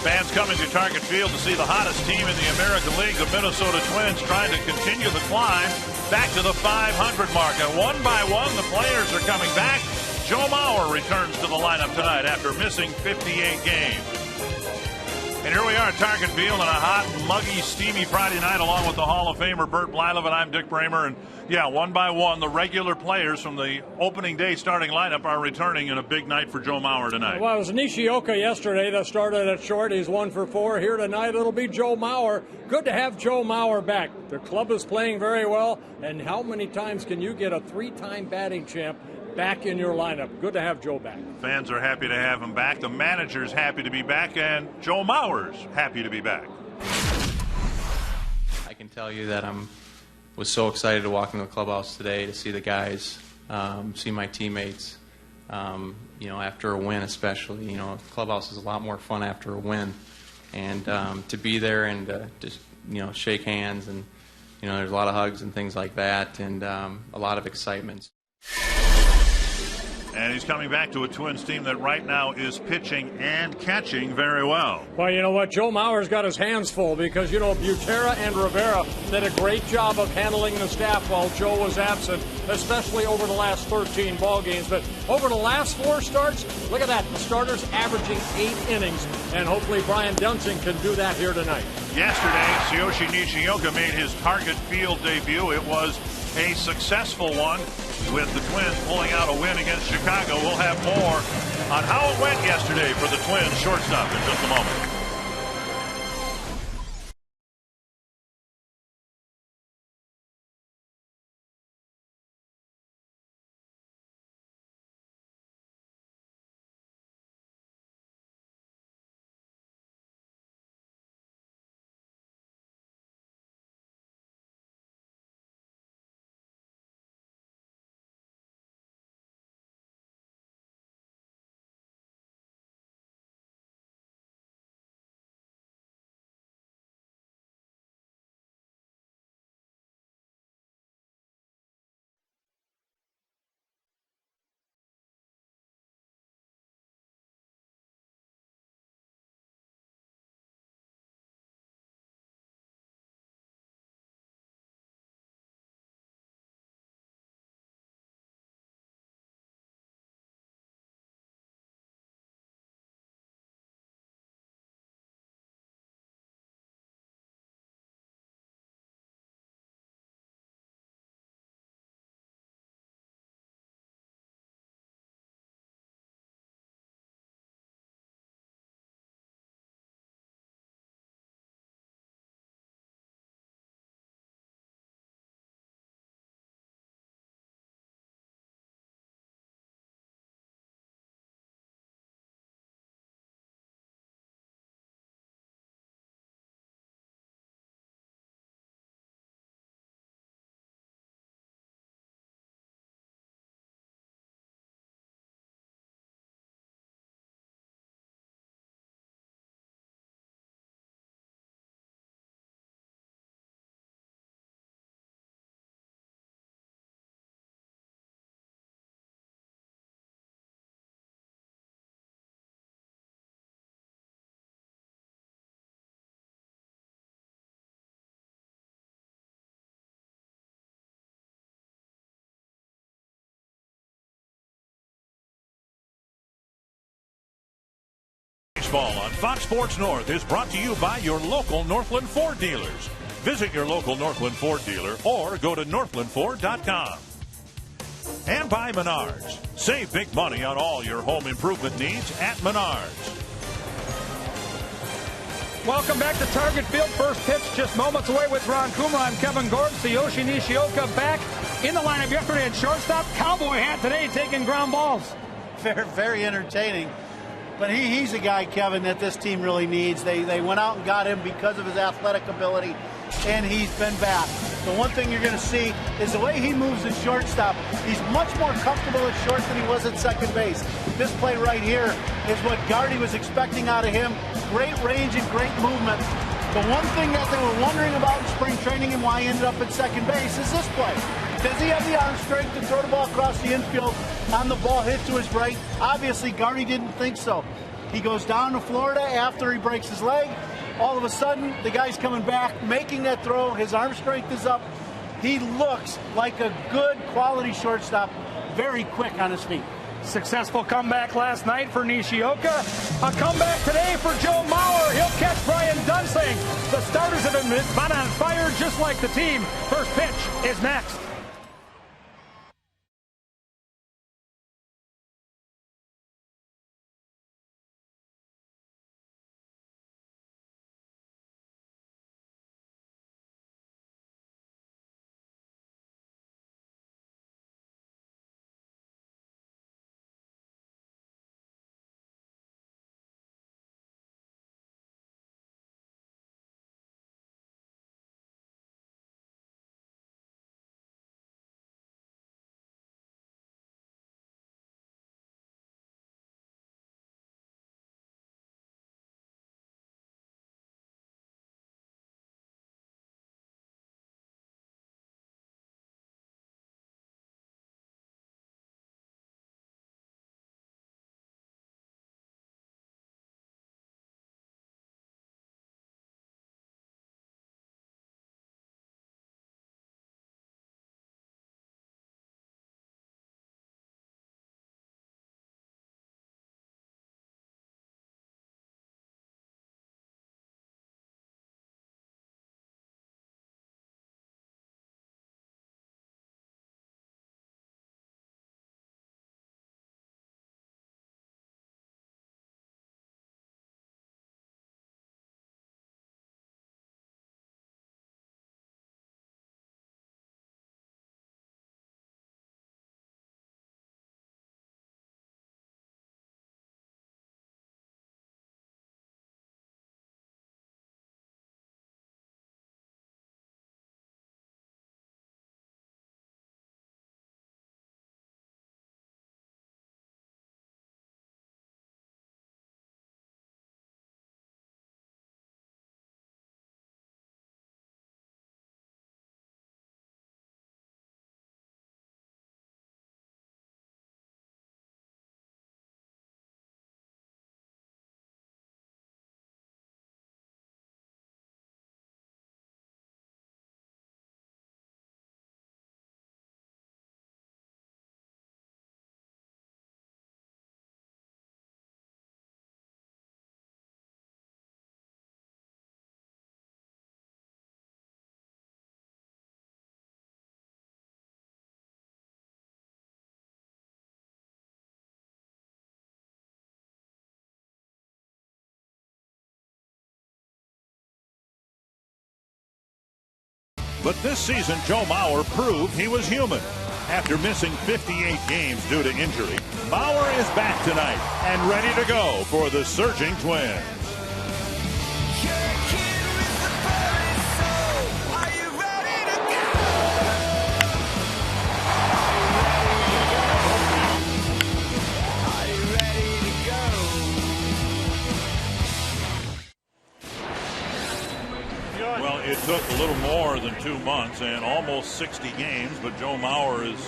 Fans coming to Target Field to see the hottest team in the American League, the Minnesota Twins, trying to continue the climb back to the 500 mark. And one by one, the players are coming back. Joe Mauer returns to the lineup tonight after missing 58 games. And here we are at Target Field on a hot, muggy, steamy Friday night, along with the Hall of Famer Bert Blyleven. I'm Dick Bramer, and yeah, one by one, the regular players from the opening day starting lineup are returning in a big night for Joe Mauer tonight. Well, it was Nishioka yesterday that started at short. He's 1 for 4. Here tonight, it'll be Joe Mauer. Good to have Joe Mauer back. The club is playing very well, and how many times can you get a 3-time batting champ back in your lineup? Good to have Joe back. Fans are happy to have him back. The manager's happy to be back, and Joe Mauer's happy to be back. I can tell you that was so excited to walk into the clubhouse today to see the guys, see my teammates. After a win, especially, the clubhouse is a lot more fun after a win, and to be there and just shake hands, and there's a lot of hugs and things like that, and a lot of excitement. And he's coming back to a Twins team that right now is pitching and catching very well. Well, you know what? Joe Mauer's got his hands full because, Butera and Rivera did a great job of handling the staff while Joe was absent, especially over the last 13 ball games. But over the last 4 starts, look at that. The starters averaging 8 innings, and hopefully Brian Dunsing can do that here tonight. Yesterday, Tsuyoshi Nishioka made his Target Field debut. It was a successful one, with the Twins pulling out a win against Chicago. We'll have more on how it went yesterday for the Twins shortstop in just a moment. Baseball on Fox Sports North is brought to you by your local Northland Ford dealers. Visit your local Northland Ford dealer or go to northlandford.com. And by Menards. Save big money on all your home improvement needs at Menards. Welcome back to Target Field. First pitch just moments away with Ron Kuma. I'm Kevin Gordon. Tsuyoshi Nishioka back in the lineup yesterday at shortstop. Cowboy hat today, taking ground balls. Very, very entertaining. But he's a guy, Kevin, that this team really needs. They went out and got him because of his athletic ability, and he's been back. The one thing you're going to see is the way he moves at shortstop. He's much more comfortable at short than he was at second base. This play right here is what Gardy was expecting out of him. Great range and great movement. The one thing that they were wondering about in spring training and why he ended up at second base is this play. Does he have the arm strength to throw the ball across the infield on the ball hit to his right? Obviously, Gardy didn't think so. He goes down to Florida after he breaks his leg. All of a sudden, the guy's coming back, making that throw. His arm strength is up. He looks like a good quality shortstop, very quick on his feet. Successful comeback last night for Nishioka. A comeback today for Joe Mauer. He'll catch Brian Dunsing. The starters have been on fire just like the team. First pitch is next. But this season, Joe Mauer proved he was human. After missing 58 games due to injury, Mauer is back tonight and ready to go for the surging Twins. Well, it took a little more than 2 months and almost 60 games, but Joe Mauer has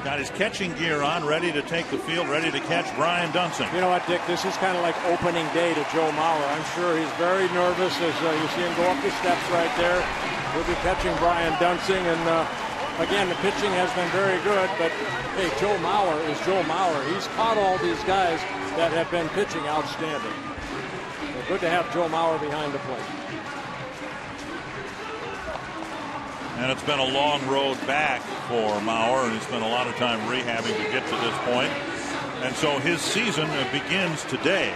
got his catching gear on, ready to take the field, ready to catch Brian Dunsing. You know what, Dick? This is kind of like opening day to Joe Mauer. I'm sure he's very nervous as you see him go up the steps right there. He'll be catching Brian Dunsing, and again, the pitching has been very good, but hey, Joe Mauer is Joe Mauer. He's caught all these guys that have been pitching outstanding. So good to have Joe Mauer behind the plate. And it's been a long road back for Mauer, and he's spent a lot of time rehabbing to get to this point. And so his season begins today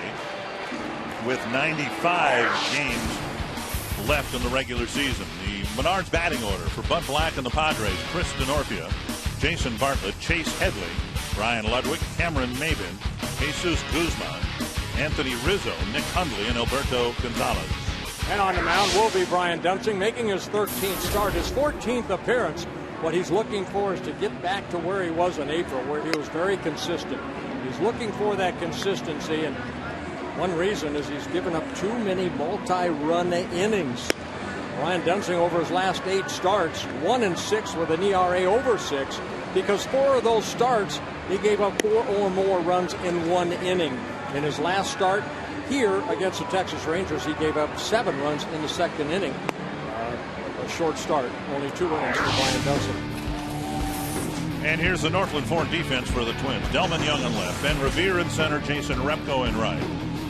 with 95 games left in the regular season. The Menards batting order for Bud Black and the Padres: Chris Denorfia, Jason Bartlett, Chase Headley, Brian Ludwig, Cameron Maben, Jesus Guzman, Anthony Rizzo, Nick Hundley, and Alberto Gonzalez. And on the mound will be Brian Dunsing, making his 13th start, his 14th appearance. What he's looking for is to get back to where he was in April, where he was very consistent. He's looking for that consistency, and one reason is he's given up too many multi-run innings. Brian Dunsing, over his last 8 starts, 1-6 with an ERA over 6, because 4 of those starts, he gave up 4 or more runs in 1 inning. In his last start, Here against the Texas Rangers, he gave up 7 runs in the second inning. A short start, only 2 innings for Brian Dunsing. And here's the Northland Ford defense for the Twins. Delman Young on left, Ben Revere in center, Jason Repko in right.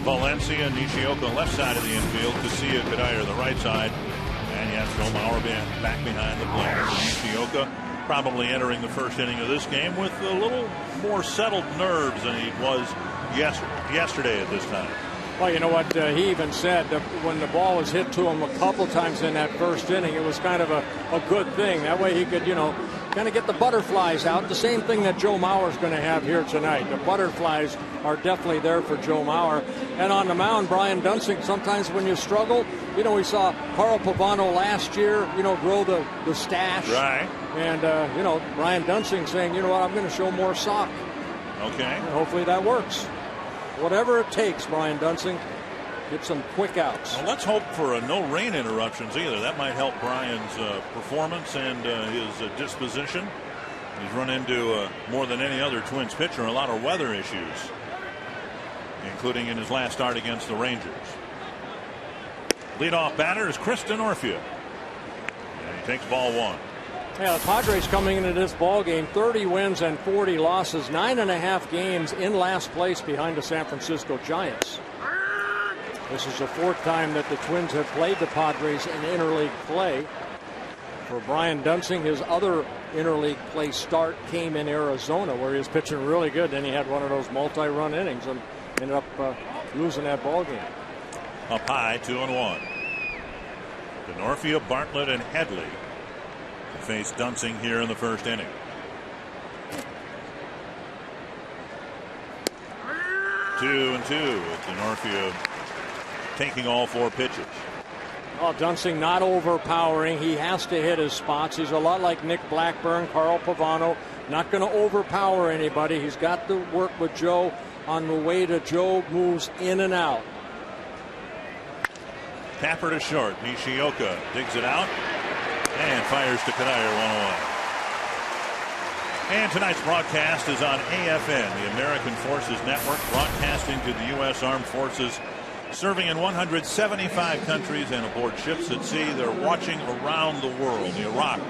Valencia and Nishioka left side of the infield, Casilla Kadire the right side. And yes, Joe Mauer back behind the plate. Nishioka probably entering the first inning of this game with a little more settled nerves than he was yesterday at this time. Well, you know what, he even said that when the ball was hit to him a couple times in that first inning, it was kind of a good thing. That way he could, kind of get the butterflies out. The same thing that Joe Mauer's going to have here tonight. The butterflies are definitely there for Joe Mauer. And on the mound, Brian Dunsing, sometimes when you struggle, we saw Carl Pavano last year, grow the stash. Right. And, Brian Dunsing saying, you know what, I'm going to show more sock. Okay. And hopefully that works. Whatever it takes, Brian Dunsing, get some quick outs. Well, let's hope for no rain interruptions either. That might help Brian's performance and his disposition. He's run into, more than any other Twins pitcher, a lot of weather issues, including in his last start against the Rangers. Leadoff batter is Chris Denorfia. And he takes ball 1. Yeah, the Padres coming into this ball game, 30 wins and 40 losses, 9.5 games in last place behind the San Francisco Giants. This is the 4th time that the Twins have played the Padres in interleague play. For Brian Dunsing, his other interleague play start came in Arizona, where he was pitching really good. Then he had one of those multi-run innings and ended up losing that ball game. Up high, 2-1. Denorfia, Bartlett, and Headley face Dunsing here in the first inning. 2-2 with Denorfia taking all 4 pitches. Oh, Dunsing not overpowering. He has to hit his spots. He's a lot like Nick Blackburn, Carl Pavano. Not going to overpower anybody. He's got to work with Joe on the way to Joe moves in and out. Tapper to short. Nishioka digs it out and fires to Kadire, 1 away. And tonight's broadcast is on AFN, the American Forces Network, broadcasting to the U.S. Armed Forces, serving in 175 countries and aboard ships at sea. They're watching around the world: Iraq,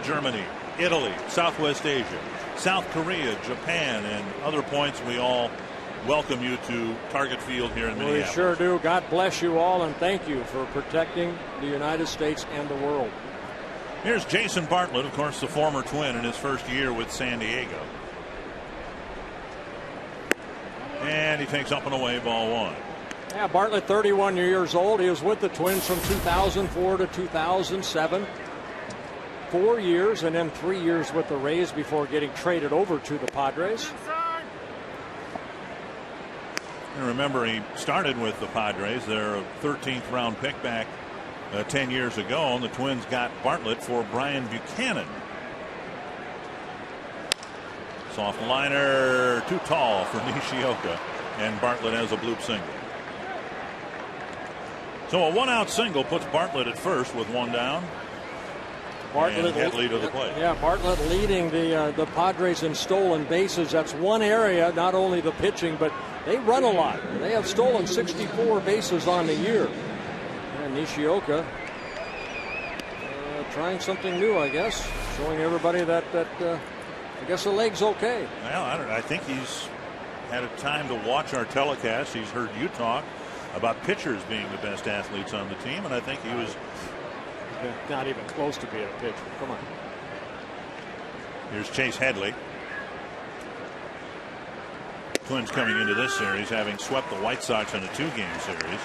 Germany, Italy, Southwest Asia, South Korea, Japan, and other points. We all welcome you to Target Field here in Minneapolis. We sure do. God bless you all, and thank you for protecting the United States and the world. Here's Jason Bartlett, of course, the former Twin in his first year with San Diego. And he takes up and away, ball 1. Yeah, Bartlett, 31 years old. He was with the Twins from 2004 to 2007. 4 years and then 3 years with the Rays before getting traded over to the Padres. And remember, he started with the Padres. They're a 13th round pick back 10 years ago, and the Twins got Bartlett for Brian Buchanan. Soft liner, too tall for Nishioka, and Bartlett has a bloop single. So a 1-out single puts Bartlett at first with 1 down. Bartlett and Headley to the plate. Yeah, Bartlett leading the Padres in stolen bases. That's one area, not only the pitching, but they run a lot. They have stolen 64 bases on the year. And Nishioka trying something new, I guess, showing everybody that I guess the leg's okay. Well, I think he's had a time to watch our telecast. He's heard you talk about pitchers being the best athletes on the team, and I think he was not even close to being a pitcher. Come on. Here's Chase Headley. Twins coming into this series having swept the White Sox in a 2-game series.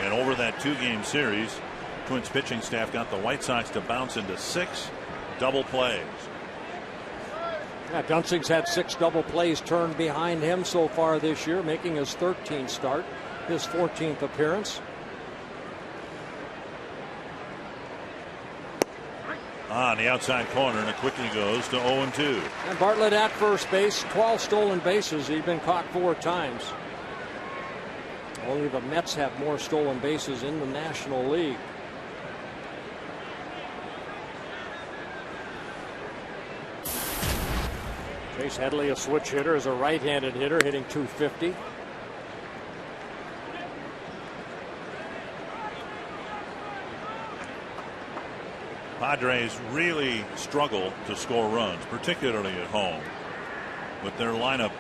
And over that 2-game series, Twins pitching staff got the White Sox to bounce into 6 double plays. Yeah, Dunsing's had 6 double plays turned behind him so far this year, making his 13th start, his 14th appearance. On the outside corner, and it quickly goes to 0-2. And Bartlett at first base, 12 stolen bases. He's been caught 4 times. Only the Mets have more stolen bases in the National League. Chase Headley, a switch hitter, is a right-handed hitter, hitting .250. Padres really struggle to score runs, particularly at home. But their lineup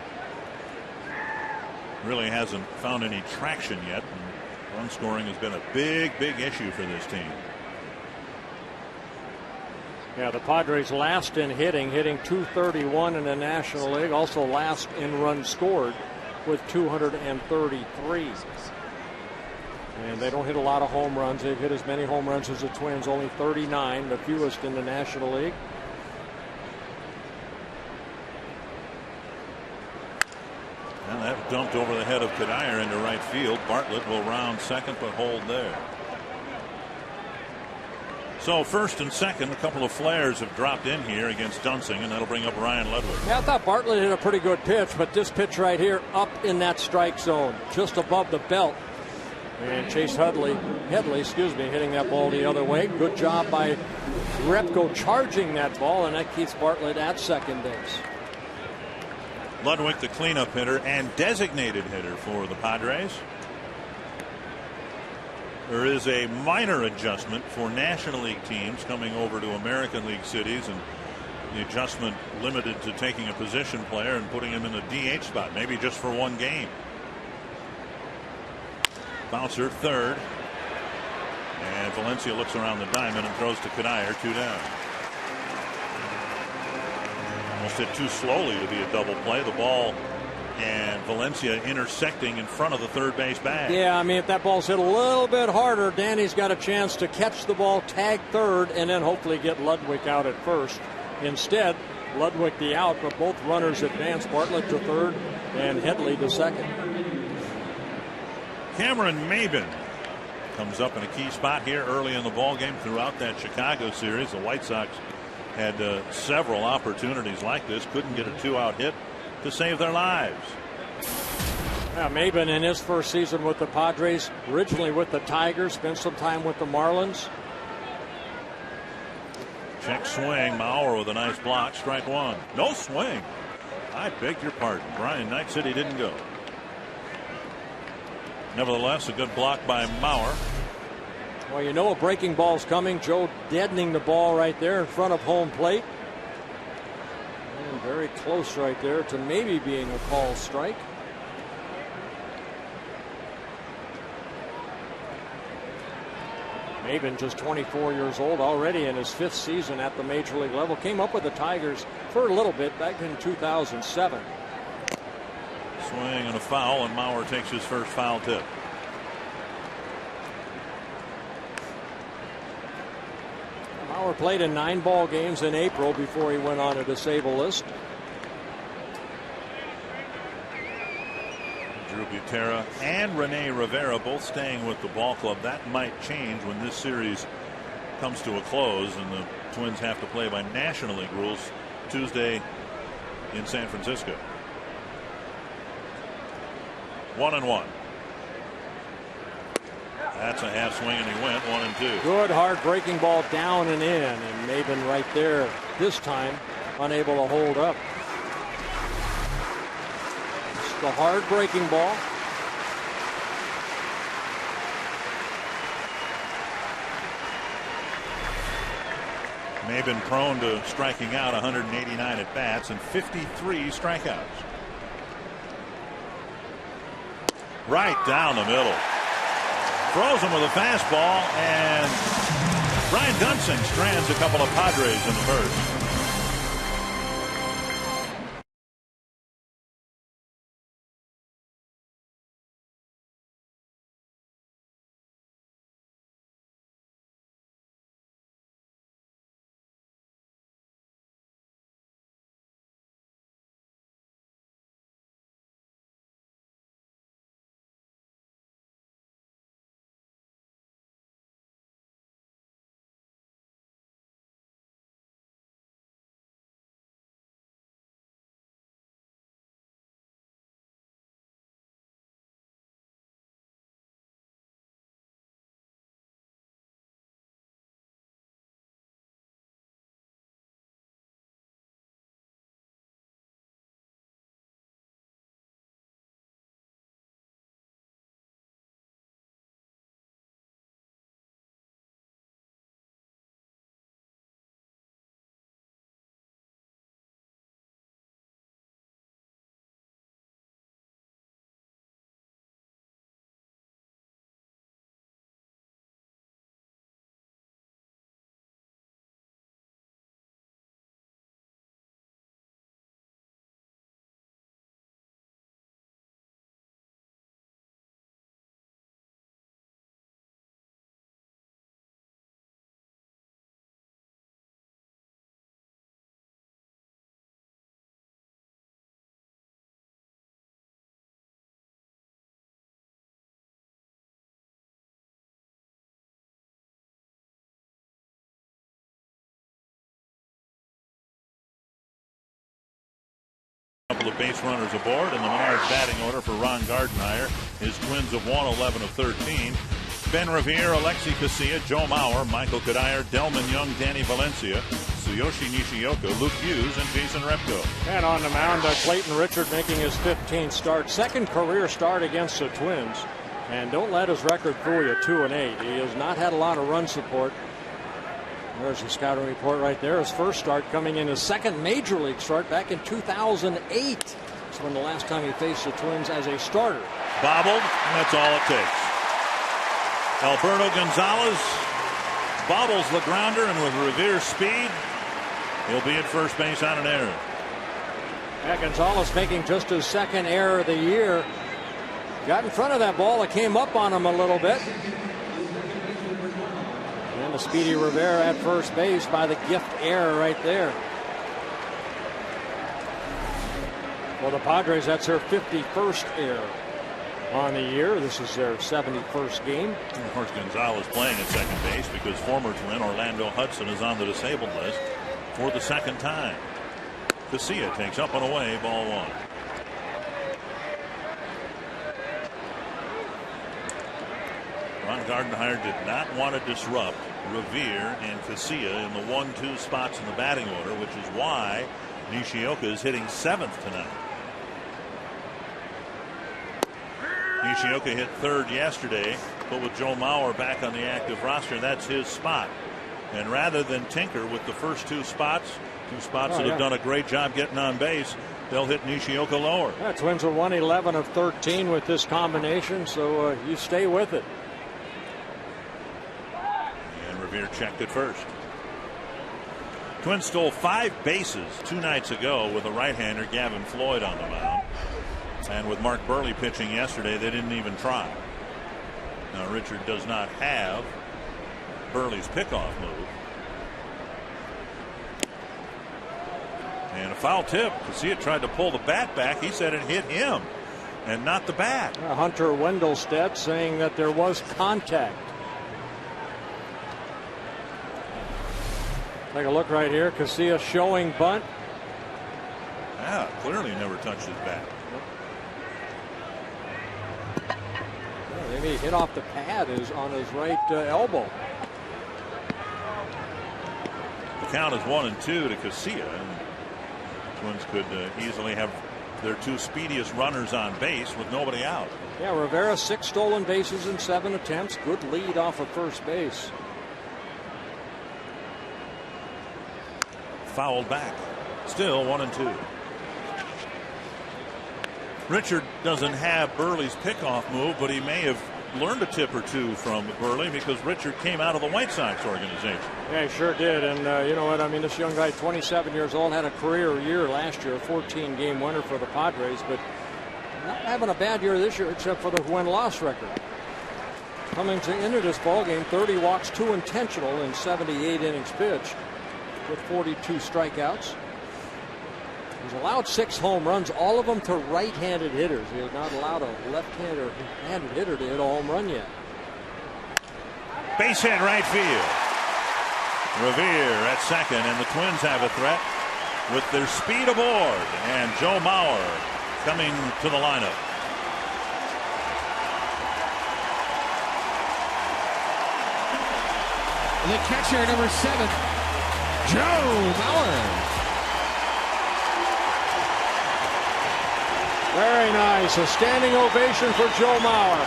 really hasn't found any traction yet. And run scoring has been a big issue for this team. Yeah, the Padres last in hitting 231 in the National League. Also last in runs scored with 233. And they don't hit a lot of home runs. They've hit as many home runs as the Twins, only 39, the fewest in the National League. And that dumped over the head of Kadire into right field. Bartlett will round second but hold there. So first and second, a couple of flares have dropped in here against Dunsing, and that'll bring up Ryan Ludwig. Yeah, I thought Bartlett hit a pretty good pitch, but this pitch right here up in that strike zone, just above the belt. And Chase Headley, hitting that ball the other way. Good job by Repko charging that ball, and that keeps Bartlett at second base. Ludwig, the cleanup hitter and designated hitter for the Padres. There is a minor adjustment for National League teams coming over to American League cities, and the adjustment limited to taking a position player and putting him in a DH spot, maybe just for one game. Bouncer third, and Valencia looks around the diamond and throws to Kadire, 2 down. Almost hit too slowly to be a double play. The ball and Valencia intersecting in front of the third base bag. Yeah, I mean, if that ball's hit a little bit harder, Danny's got a chance to catch the ball, tag third, and then hopefully get Ludwig out at first. Instead, Ludwig the out, but both runners advance. Bartlett to third and Headley to second. Cameron Maben comes up in a key spot here early in the ball game. Throughout that Chicago series, the White Sox had several opportunities like this, couldn't get a 2-out hit to save their lives. Yeah, Maben in his first season with the Padres, originally with the Tigers, spent some time with the Marlins. Check swing, Mauer with a nice block, strike one. No swing. I beg your pardon. Brian Knight said he didn't go. Nevertheless, a good block by Mauer. Well, you know a breaking ball's coming. Joe deadening the ball right there in front of home plate. And very close right there to maybe being a call strike. Maben, just 24 years old, already in his 5th season at the major league level. Came up with the Tigers for a little bit back in 2007. Swing and a foul, and Mauer takes his first foul tip. Mauer played in 9 ball games in April before he went on a disabled list. Drew Butera and Rene Rivera both staying with the ball club. That might change when this series comes to a close and the Twins have to play by National League rules Tuesday in San Francisco. 1-1. That's a half swing, and he went 1-2. Good hard breaking ball down and in, and Maben right there this time unable to hold up. It's the hard breaking ball. Maben prone to striking out, 189 at bats and 53 strikeouts. Right down the middle. Throws him with a fastball, and Brian Dunsing strands a couple of Padres in the first. Couple of base runners aboard, and the Menards batting order for Ron Gardenhire is Twins have won 11 of 13. Ben Revere, Alexi Casilla, Joe Mauer, Michael Kadire, Delman Young, Danny Valencia, Tsuyoshi Nishioka, Luke Hughes, and Jason Repko. And on the mound, Clayton Richard making his 15th start, second career start against the Twins. And don't let his record fool you, 2-8. He has not had a lot of run support. There's the scouting report right there. His first start coming in his second major league start back in 2008. That's when the last time he faced the Twins as a starter. Bobbled, and that's all it takes. Alberto Gonzalez bobbles the grounder, and with Revere's speed, he'll be at first base on an error. Yeah, Gonzalez making just his second error of the year. Got in front of that ball. It came up on him a little bit. And the speedy Rivera at first base by the gift error right there. Well, the Padres, that's their 51st error on the year. This is their 71st game. And of course, Gonzalez playing at second base because former Twin Orlando Hudson is on the disabled list for the second time. Casilla takes up and away, ball one. Ron Gardenhire did not want to disrupt Revere and Casilla in the 1-2 spots in the batting order, which is why Nishioka is hitting 7th tonight. Nishioka hit 3rd yesterday, but with Joe Mauer back on the active roster, that's his spot. And rather than tinker with the first two spots that have done a great job getting on base, they'll hit Nishioka lower. Yeah, Twins are 1-11 of 13 with this combination, so you stay with it. Revere checked at first. Twins stole 5 bases 2 nights ago with a right-hander, Gavin Floyd, on the mound. And with Mark Burley pitching yesterday, they didn't even try. Now Richard does not have Burley's pickoff move. And a foul tip. Casilla tried to pull the bat back. He said it hit him and not the bat. Hunter Wendelstedt saying that there was contact. Take a look right here. Casilla showing bunt. Yeah, clearly never touched his bat. Maybe he hit off the pad is on his right elbow. The count is 1-2 to Casilla. And Twins could easily have their 2 speediest runners on base with nobody out. Yeah, Rivera 6 stolen bases in 7 attempts. Good lead off of first base. Fouled back. Still 1-2. Richard doesn't have Burley's pickoff move, but he may have learned a tip or two from Burley because Richard came out of the White Sox organization. Yeah, he sure did. And you know what? I mean, this young guy, 27 years old, had a career year last year, a 14-game winner for the Padres, but not having a bad year this year except for the win-loss record. Coming into this ballgame, 30 walks, 2 intentional in 78 innings pitched, with 42 strikeouts. He's allowed 6 home runs, all of them to right-handed hitters. He has not allowed a left-handed hitter to hit a home run yet. Base hit right field. Revere at second, and the Twins have a threat with their speed aboard. And Joe Mauer coming to the lineup. The catcher, number 7, Joe Mauer. Very nice. A standing ovation for Joe Mauer.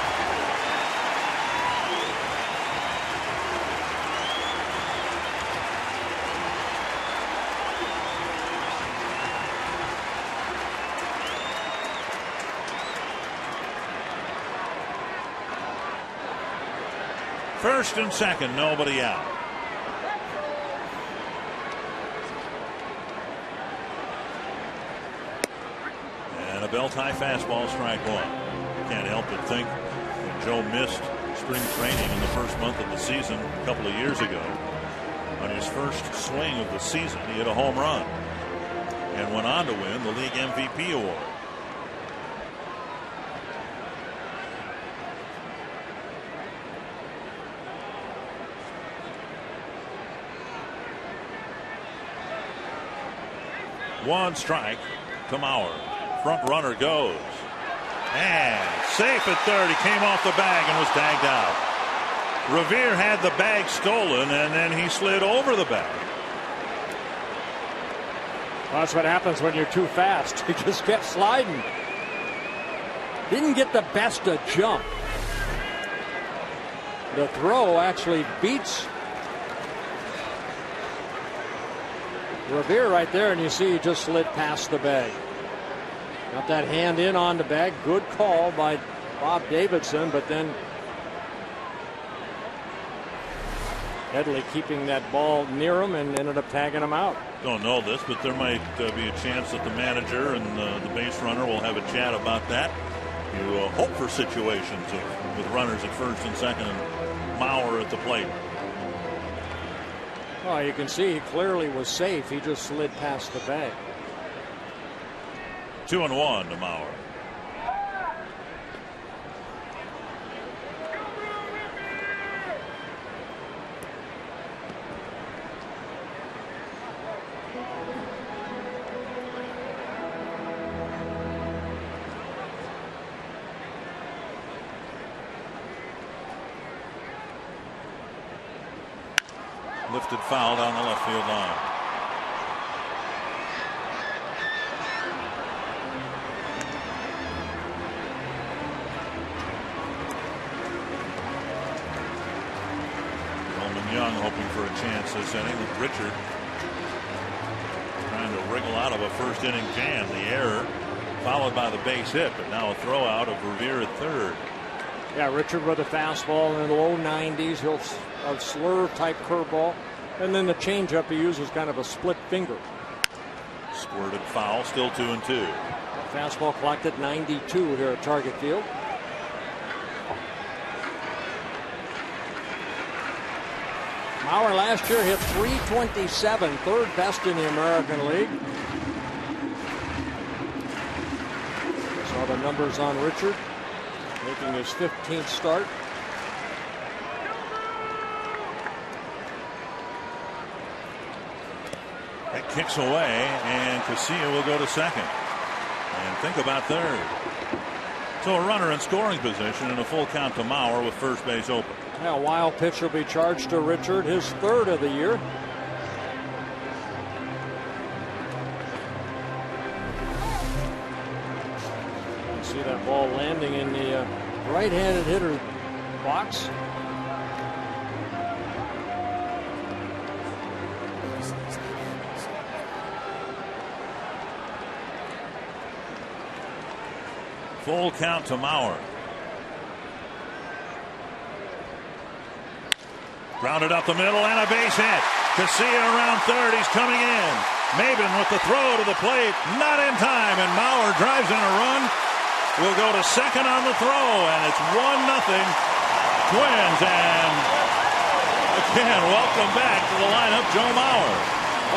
First and second, nobody out. And a belt-high fastball, strike one. Can't help but think when Joe missed spring training in the first month of the season a couple of years ago. On his first swing of the season, he hit a home run and went on to win the league MVP award. One strike to Mauer. front runner goes. And safe at third. He came off the bag and was tagged out. Revere had the bag stolen, and then he slid over the bag. Well, that's what happens when you're too fast. He just kept sliding. Didn't get the best of jump. The throw actually beats Revere right there, and you see he just slid past the bag. Got that hand in on the bag. Good call by Bob Davidson, but then Headley keeping that ball near him and ended up tagging him out. Don't know this, but there might be a chance that the manager and the base runner will have a chat about that. You hope for situations with runners at first and second and Mauer at the plate. Well, you can see he clearly was safe. He just slid past the bag. 2-1 to Mauer. Lifted foul down the left field line. Coleman Young hoping for a chance this inning with Richard trying to wriggle out of a first inning jam. The error followed by the base hit, but now a throw out of Revere at third. Yeah, Richard with a fastball in the low 90s. He'll a slurve type curveball, and then the changeup he uses kind of a split finger. Squirted foul, still 2-2. Fastball clocked at 92 here at Target Field. Mauer last year hit .327, third best in the American League. Saw the numbers on Richard, making his 15th start. That kicks away, and Casilla will go to second. And think about third. So a runner in scoring position and a full count to Mauer with first base open. Now, a wild pitch will be charged to Richard, his third of the year. You see that ball landing in the right-handed hitter box. Full count to Mauer. Grounded up the middle and a base hit. Casilla around third. He's coming in. Maben with the throw to the plate. Not in time, and Mauer drives in a run. Will go to second on the throw, and it's 1-0 Twins. And again, welcome back to the lineup, Joe Mauer.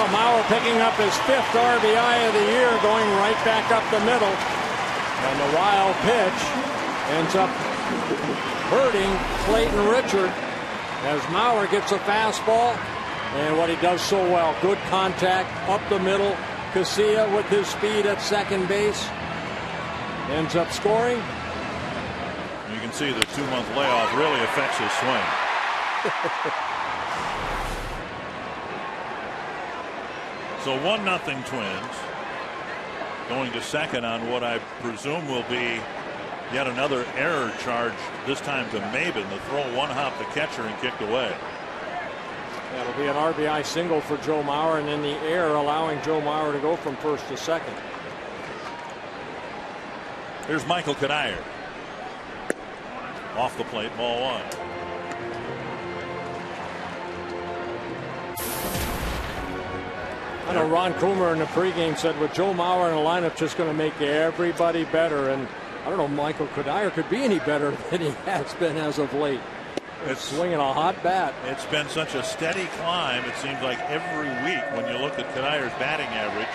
Well, Mauer picking up his 5th RBI of the year, going right back up the middle. And the wild pitch ends up hurting Clayton Richard as Mauer gets a fastball. And what he does so well, good contact up the middle. Casilla with his speed at second base ends up scoring. You can see the 2-month layoff really affects his swing. So 1-0 Twins. Going to second on what I presume will be yet another error charge, this time to Maben. The throw one-hopped the catcher and kicked away. That'll be an RBI single for Joe Mauer, and then the error allowing Joe Mauer to go from first to second. Here's Michael Kadire. Off the plate, ball 1. I know Ron Coomer in the pregame said with Joe Mauer in the lineup just going to make everybody better, and I don't know Michael Kadire could be any better than he has been as of late. It's swinging a hot bat. It's been such a steady climb. It seems like every week when you look at Kadire's batting average,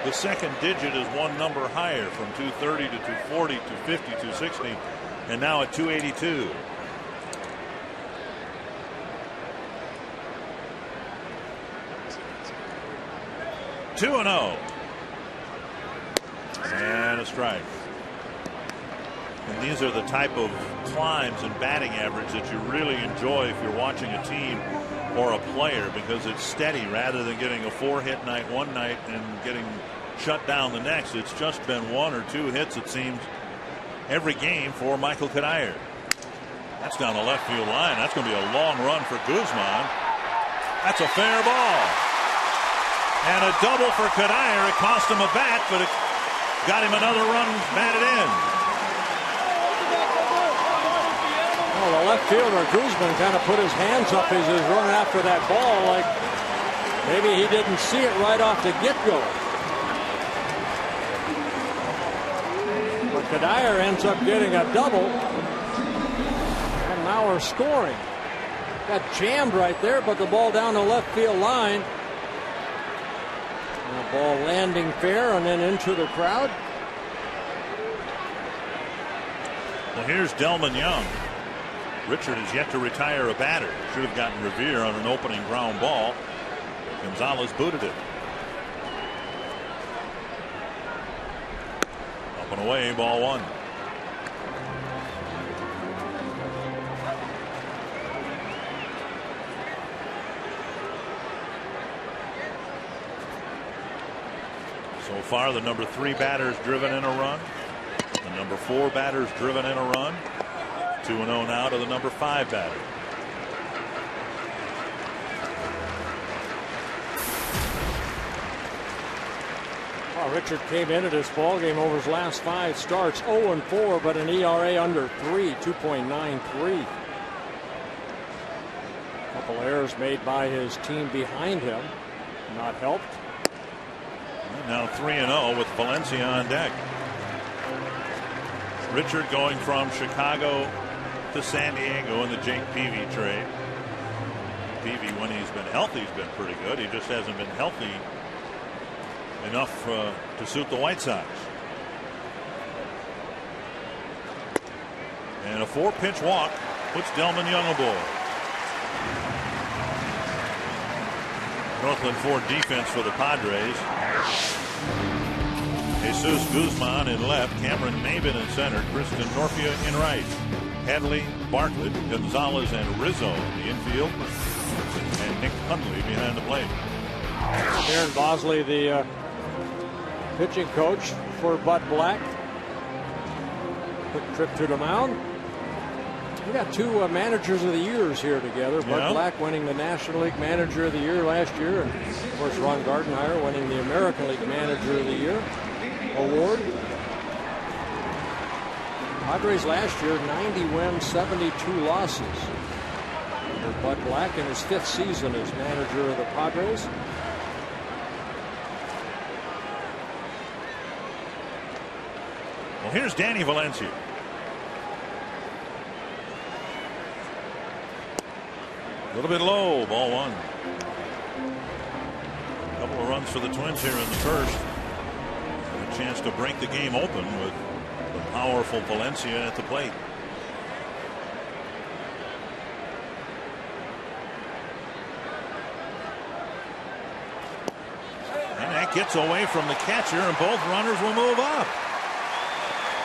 the second digit is one number higher, from 230 to 240, 250, 260, and now at 282. And a strike. And these are the type of climbs and batting average that you really enjoy if you're watching a team or a player, because it's steady rather than getting a 4-hit night one night and getting shut down the next. It's just been 1 or 2 hits, it seems, every game for Michael Cuddyer. That's down the left field line. That's going to be a long run for Guzman. That's a fair ball. And a double for Cuddyer. It cost him a bat, but it got him another run batted in. Well, the left fielder, Guzman, kind of put his hands up as he was running after that ball, like maybe he didn't see it right off the get-go. But Cuddyer ends up getting a double. And Mauer scoring. Got jammed right there, but the ball down the left field line. And the ball landing fair and then into the crowd. Well, here's Delman Young. Richard has yet to retire a batter. Should have gotten Revere on an opening ground ball. Gonzalez booted it. Up and away, ball 1. So far, the number 3 batter's driven in a run. The number 4 batter's driven in a run. 2-0 now to the number 5 batter. Well, Richard came into this ball game over his last 5 starts 0-4, but an ERA under 3, 2.93. A couple errors made by his team behind him, not helped. And now 3-0 with Valencia on deck. Richard going from Chicago to San Diego in the Jake Peavy trade. Peavy, when he's been healthy, he's been pretty good. He just hasn't been healthy enough to suit the White Sox. And a 4-pitch walk puts Delman Young aboard. Northland Ford defense for the Padres. Jesus Guzman in left, Cameron Maben in center, Kristen Norfia in right, Hadley, Bartlett, Gonzalez, and Rizzo in the infield, and Nick Hundley behind the plate. Darren Bosley, the pitching coach for Bud Black. Quick trip to the mound. We got 2 managers of the years here together. Bud Black winning the National League Manager of the Year last year, and of course Ron Gardenhire winning the American League Manager of the Year award. Padres last year 90 wins, 72 losses. For Bud Black in his 5th season as manager of the Padres. Well, here's Danny Valencia. A little bit low, ball 1. A couple of runs for the Twins here in the first. A chance to break the game open with the powerful Valencia at the plate. And that gets away from the catcher, and both runners will move up.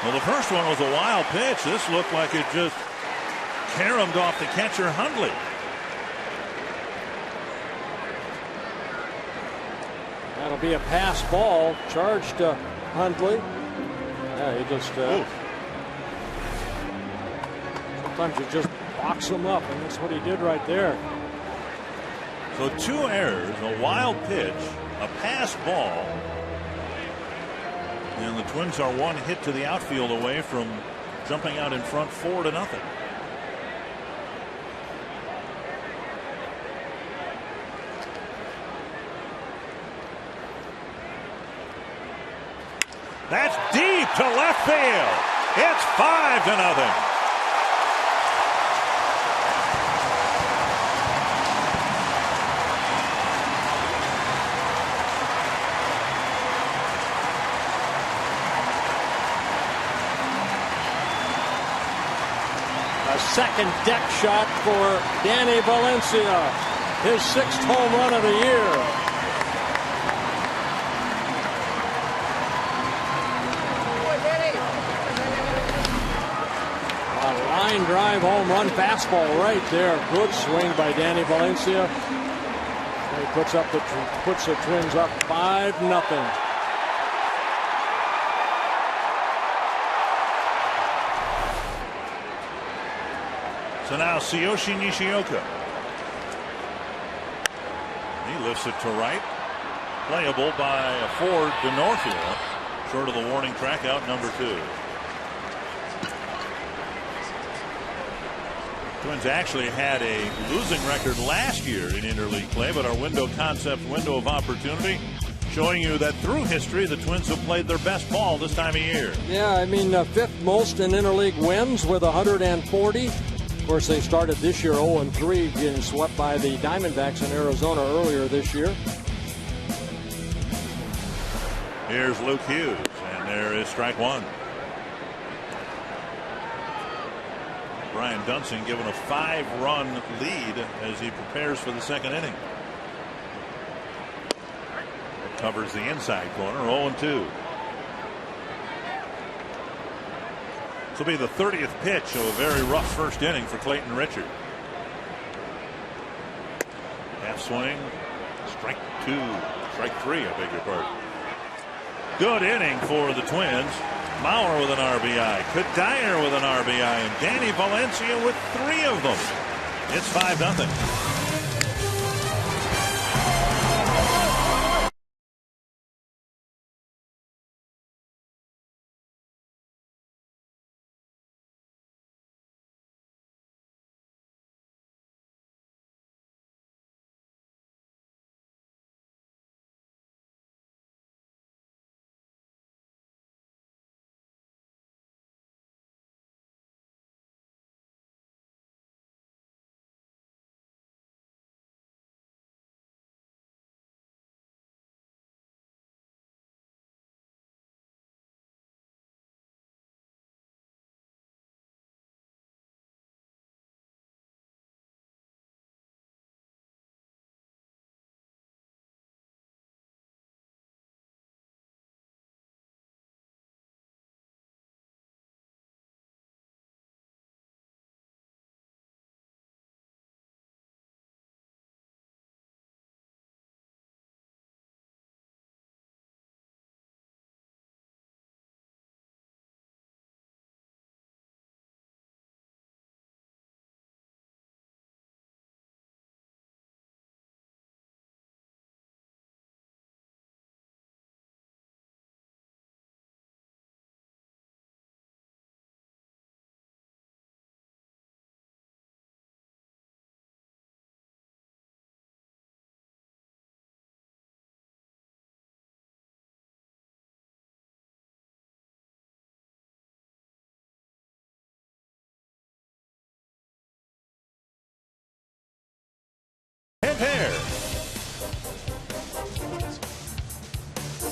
Well, the first one was a wild pitch. This looked like it just caromed off the catcher, Hundley. That'll be a pass ball charged to Hundley. Yeah, he just sometimes you just box him up, and that's what he did right there. So 2 errors, a wild pitch, a pass ball, and the Twins are 1 hit to the outfield away from jumping out in front 4-0. That's deep to left field. It's 5-0. A second deck shot for Danny Valencia, his 6th home run of the year. line drive home run fastball right there. Good swing by Danny Valencia. He puts the Twins up 5-0. So now Tsuyoshi Nishioka. He lifts it to right. Playable by a Ford Denorfia. Short of the warning track out, number 2. Twins actually had a losing record last year in interleague play, but our window concept, window of opportunity, showing you that through history the Twins have played their best ball this time of year. Yeah, I mean, 5th most in interleague wins with 140. Of course, they started this year 0-3, getting swept by the Diamondbacks in Arizona earlier this year. Here's Luke Hughes, and there is strike 1. Brian Dunsing given a 5-run lead as he prepares for the second inning. Covers the inside corner, 0-2. This will be the 30th pitch of a very rough first inning for Clayton Richard. Half swing, strike 3, I beg your pardon. Good inning for the Twins. Mauer with an RBI, Kadire with an RBI, and Danny Valencia with 3 of them. It's 5-0.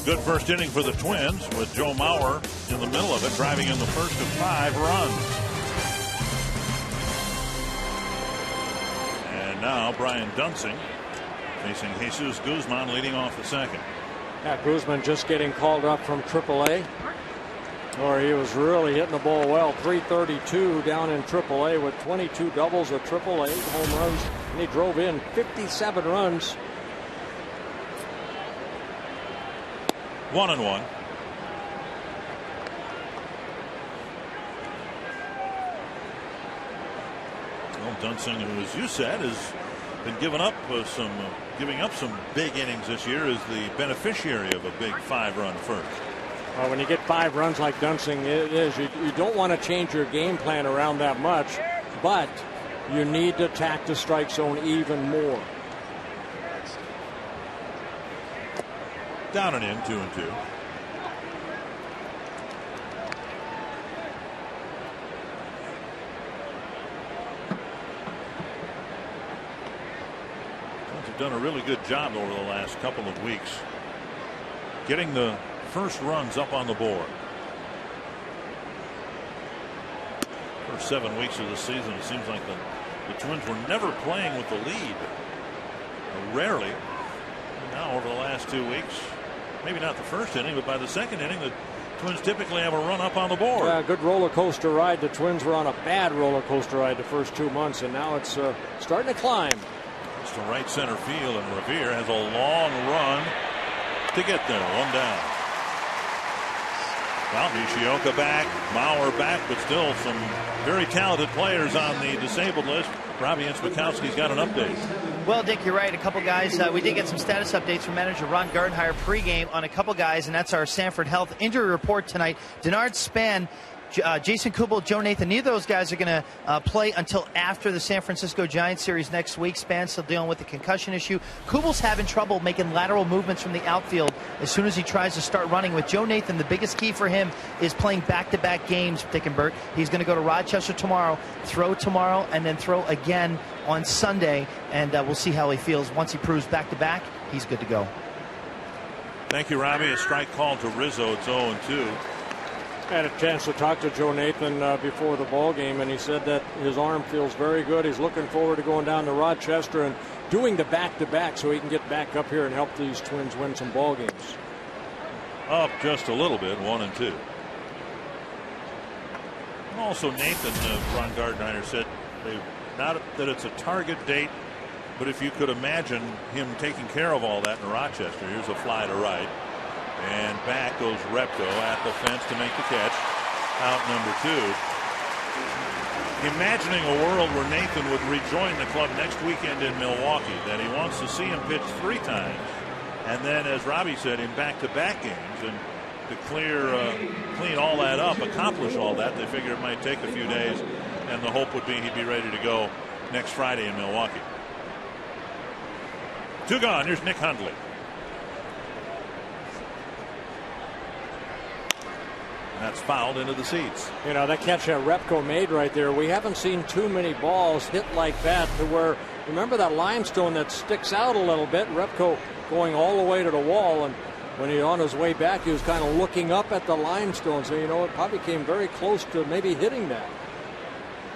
Good first inning for the Twins with Joe Mauer in the middle of it, driving in the first of 5 runs. And now Brian Dunsing facing Jesus Guzman leading off the second. Yeah, Guzman just getting called up from AAA. Or he was really hitting the ball well. 332 down in AAA with 22 doubles, a triple, 8 home runs, and he drove in 57 runs. 1-1. Well, Dunsing, who, as you said, has been giving up some big innings this year, is the beneficiary of a big 5-run first. Well, when you get 5 runs like Dunsing is, you don't want to change your game plan around that much, but you need to attack the strike zone even more. Down and in, 2-2. Have done a really good job over the last couple of weeks getting the first runs up on the board. First 7 weeks of the season, it seems like the Twins were never playing with the lead, rarely. Now over the last 2 weeks, maybe not the first inning, but by the second inning, the Twins typically have a run up on the board. Yeah, good roller coaster ride. The Twins were on a bad roller coaster ride the first 2 months, and now it's starting to climb. It's to right center field, and Revere has a long run to get there. One down. Well, Nishioka back, Mauer back, but still some very talented players on the disabled list. Robbie Inspikowski's got an update. Well, Dick, you're right. A couple guys. We did get some status updates from manager Ron Gardenhire pregame on a couple guys, and that's our Sanford Health injury report tonight. Denard Span, Jason Kubel, Joe Nathan, neither of those guys are going to play until after the San Francisco Giants series next week. Span's still dealing with the concussion issue. Kubel's having trouble making lateral movements from the outfield as soon as he tries to start running. With Joe Nathan, the biggest key for him is playing back-to-back games, Dick and Bert. He's going to go to Rochester tomorrow, throw tomorrow, and then throw again on Sunday, and we'll see how he feels. Once he proves back-to-back, he's good to go. Thank you, Robbie. A strike called to Rizzo. It's 0-2. I had a chance to talk to Joe Nathan before the ball game, and he said that his arm feels very good. He's looking forward to going down to Rochester and doing the back-to-back so he can get back up here and help these Twins win some ball games. Up just a little bit, 1-2. And also Nathan, Ron Gardenhire said, not that it's a target date, but if you could imagine him taking care of all that in Rochester. Here's a fly to right. And back goes Repko at the fence to make the catch. Out number 2. Imagining a world where Nathan would rejoin the club next weekend in Milwaukee, that he wants to see him pitch 3 times. And then, as Robbie said, in back-to-back games. And to clean all that up, accomplish all that, they figure it might take a few days. And the hope would be he'd be ready to go next Friday in Milwaukee. 2 gone. Here's Nick Hundley. That's fouled into the seats. You know, that catch that Repko made right there, we haven't seen too many balls hit like that to where, remember that limestone that sticks out a little bit, Repko going all the way to the wall, and when he on his way back, he was kind of looking up at the limestone, so you know, it probably came very close to maybe hitting that.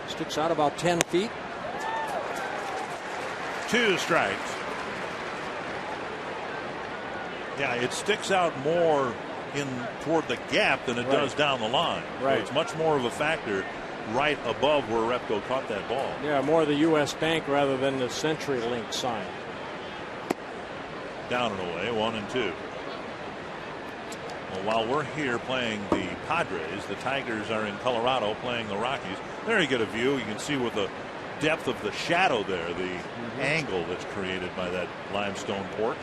Sticks out about 10 feet. 2 strikes. Yeah, it sticks out more in toward the gap than it does down the line. Right. So it's much more of a factor right above where Repko caught that ball. Yeah, more the U.S. Bank rather than the CenturyLink sign. Down and away, 1-2. Well, while we're here playing the Padres, the Tigers are in Colorado playing the Rockies. There you get a view. You can see with the depth of the shadow there, the angle that's created by that limestone porch.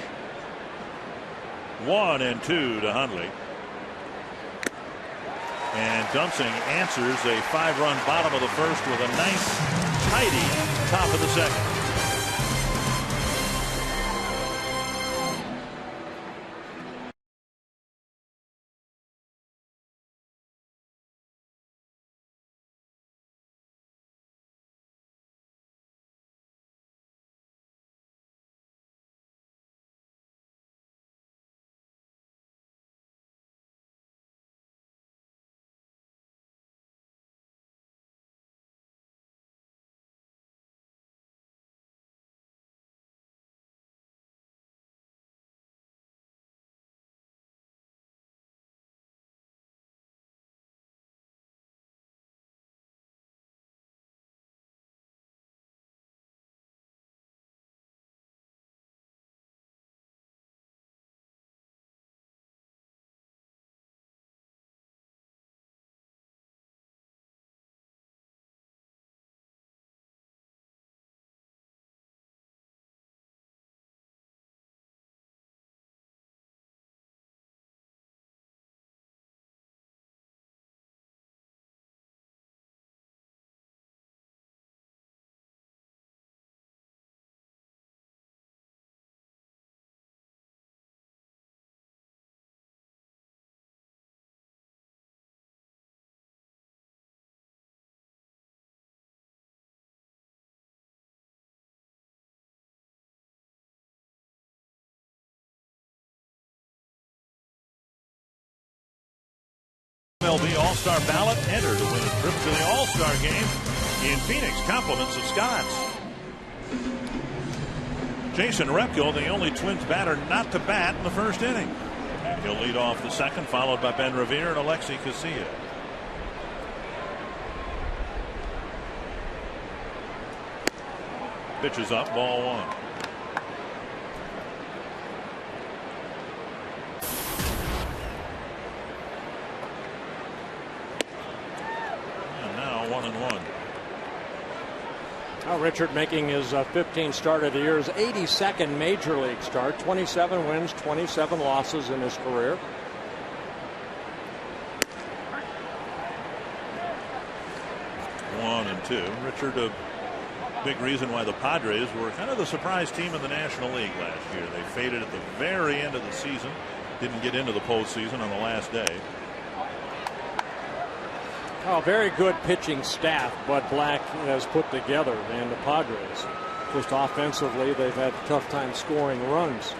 1-2 to Hundley. And Dunsing answers a 5-run bottom of the first with a nice, tidy top of the second. MLB All-Star ballot. Enter to win a trip to the All-Star game in Phoenix. Compliments of Scott's. Jason Repko, the only Twins batter not to bat in the first inning. He'll lead off the second, followed by Ben Revere and Alexi Casilla. Pitch is up, ball one. And now 1-1. Now Richard making his 15th start of the year, his 82nd major league start, 27 wins, 27 losses in his career. One and two. Richard, a big reason why the Padres were kind of the surprise team in the National League last year. They faded at the very end of the season, didn't get into the postseason on the last day. Oh, very good pitching staff Bud Black has put together, and the Padres. Just offensively, they've had a tough time scoring runs.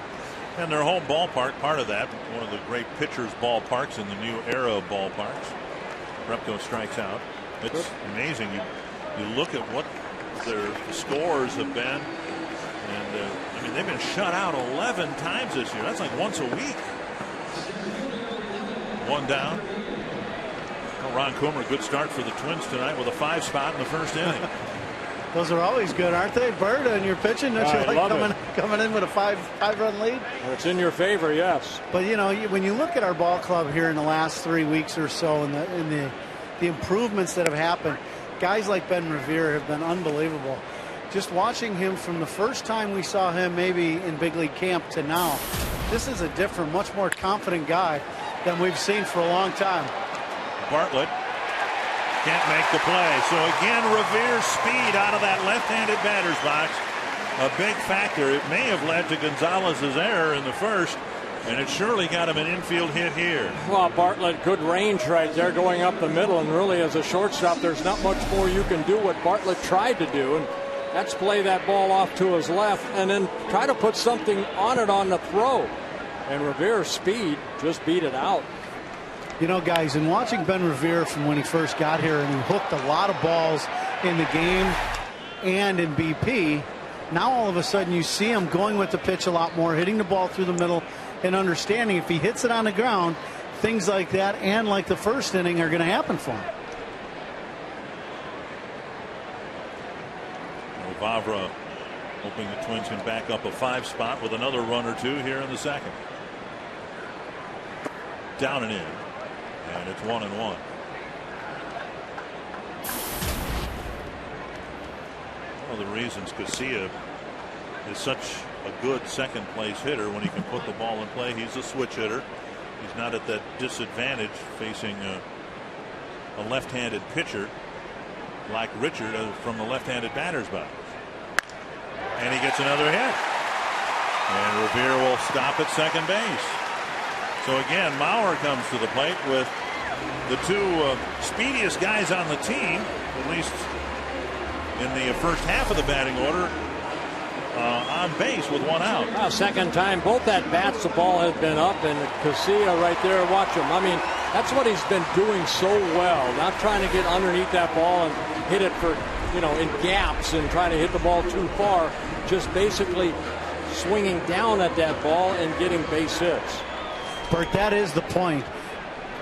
And their home ballpark, part of that, one of the great pitchers' ballparks in the new era of ballparks. Repko strikes out. It's amazing. You look at what their scores have been, and I mean, they've been shut out 11 times this year. That's like once a week. One down. Well, Ron Coomer, good start for the Twins tonight with a 5 spot in the first inning. Those are always good, aren't they, Bert? And you're pitching, don't you like coming in with a five-run lead? It's in your favor, yes. But you know, when you look at our ball club here in the last 3 weeks or so, and the improvements that have happened, guys like Ben Revere have been unbelievable. Just watching him from the first time we saw him maybe in big league camp to now, this is a different, much more confident guy than we've seen for a long time. Bartlett can't make the play. So again, Revere's speed out of that left-handed batter's box, a big factor. It may have led to Gonzalez's error in the first, and it surely got him an infield hit here. Well, Bartlett, good range right there going up the middle, and really as a shortstop, there's not much more you can do what Bartlett tried to do, and that's play that ball off to his left and then try to put something on it on the throw. And Revere's speed just beat it out. You know, guys, in watching Ben Revere from when he first got here, and he hooked a lot of balls in the game and in BP, now all of a sudden you see him going with the pitch a lot more, hitting the ball through the middle, and understanding if he hits it on the ground, things like that and like the first inning are going to happen for him. Vavra hoping the Twins can back up a 5 spot with another run or two here in the second. Down and in, and it's 1-1. One of the reasons Casilla is such a good second place hitter, when he can put the ball in play, he's a switch hitter. He's not at that disadvantage facing a left-handed pitcher like Richard from the left-handed batter's box. And he gets another hit. And Revere will stop at second base. So again, Mauer comes to the plate with the two speediest guys on the team, at least in the first half of the batting order, on base with 1 out. Well, second time, both at bats, the ball has been up, and Casilla right there, watch him. I mean, that's what he's been doing so well, not trying to get underneath that ball and hit it for, you know, in gaps and try to hit the ball too far, just basically swinging down at that ball and getting base hits. Bert, that is the point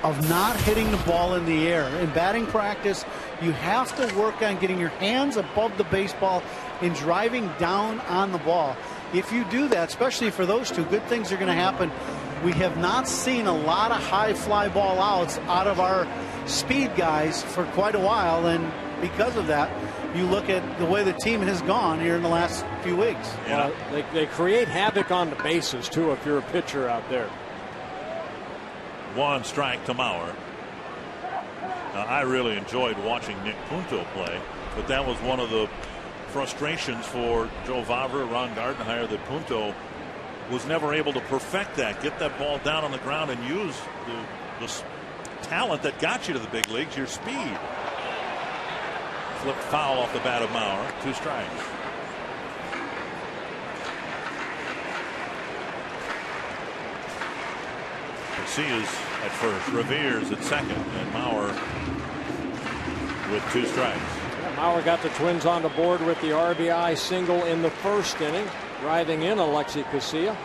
of not hitting the ball in the air. In batting practice, you have to work on getting your hands above the baseball and driving down on the ball. If you do that, especially for those two, good things are going to happen. We have not seen a lot of high fly ball outs out of our speed guys for quite a while, and because of that, you look at the way the team has gone here in the last few weeks. Yeah. They create havoc on the bases, too, if you're a pitcher out there. 1 strike to Mauer. Now, I really enjoyed watching Nick Punto play, but that was one of the frustrations for Joe Vavra, Ron Gardenhire, that Punto was never able to perfect that, get that ball down on the ground and use the talent that got you to the big leagues, your speed. Flipped foul off the bat of Mauer. 2 strikes. Casillas at first, Revere's at second, and Mauer with 2 strikes. Yeah, Mauer got the Twins on the board with the RBI single in the first inning, driving in Alexi Casilla.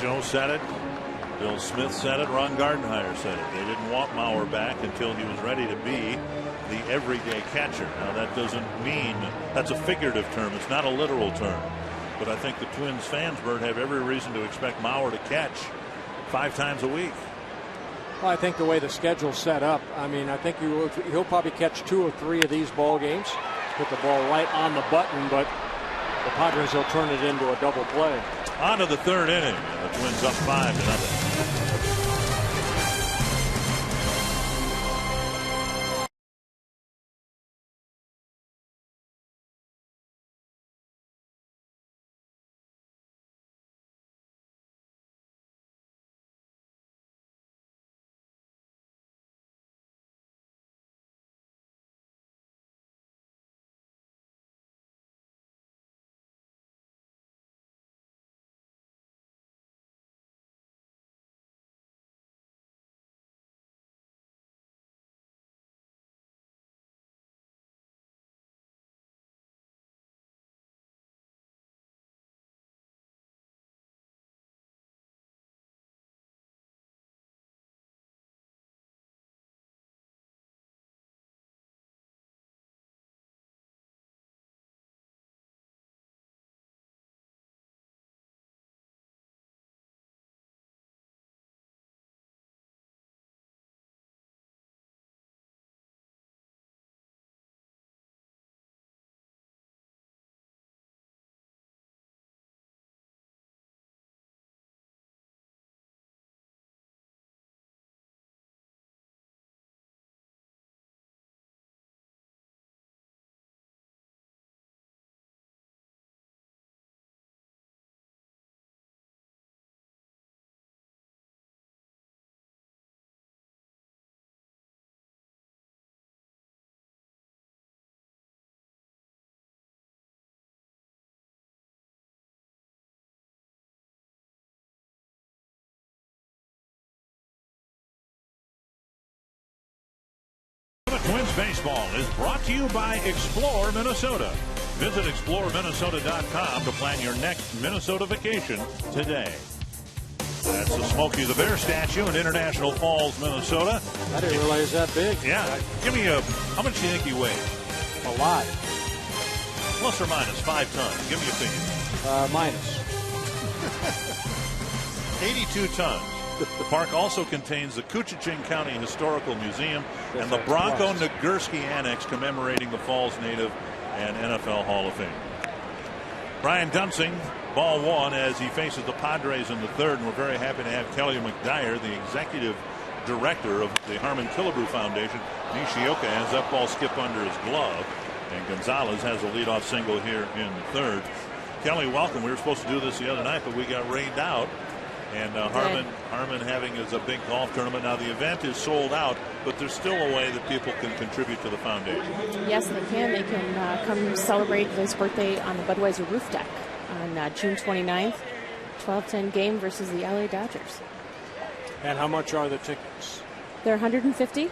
Joe said it. Bill Smith said it. Ron Gardenhire said it. They didn't want Mauer back until he was ready to be the everyday catcher. Now that doesn't mean that's a figurative term. It's not a literal term. But I think the Twins fans, Bert, have every reason to expect Mauer to catch 5 times a week. Well, I think the way the schedule's set up, I mean, I think he'll probably catch 2 or 3 of these ball games, put the ball right on the button, but the Padres will turn it into a double play. On to the 3rd inning. And the Twins up 5-0. Twins baseball is brought to you by Explore Minnesota. Visit exploreminnesota.com to plan your next Minnesota vacation today. That's the Smokey the Bear statue in International Falls, Minnesota. I didn't realize that big. Yeah. Give me how much do you think he weighs? A lot. Plus or minus 5 tons. Give me a figure. Minus. 82 tons. The park also contains the Koochiching County Historical Museum and the Bronco Nagurski Annex commemorating the Falls native and NFL Hall of Fame. Brian Dunsing, ball 1 as he faces the Padres in the 3rd, and we're very happy to have Kelly McDyer, the executive director of the Harmon Killebrew Foundation. Nishioka has that ball skip under his glove, and Gonzalez has a leadoff single here in the 3rd. Kelly, welcome. We were supposed to do this the other night, but we got rained out. And Harmon having is a big golf tournament. Now the event is sold out, but there's still a way that people can contribute to the foundation. Yes, they can. They can come celebrate his birthday on the Budweiser roof deck on June 29th, 12-10 game versus the LA Dodgers. And how much are the tickets? They're $150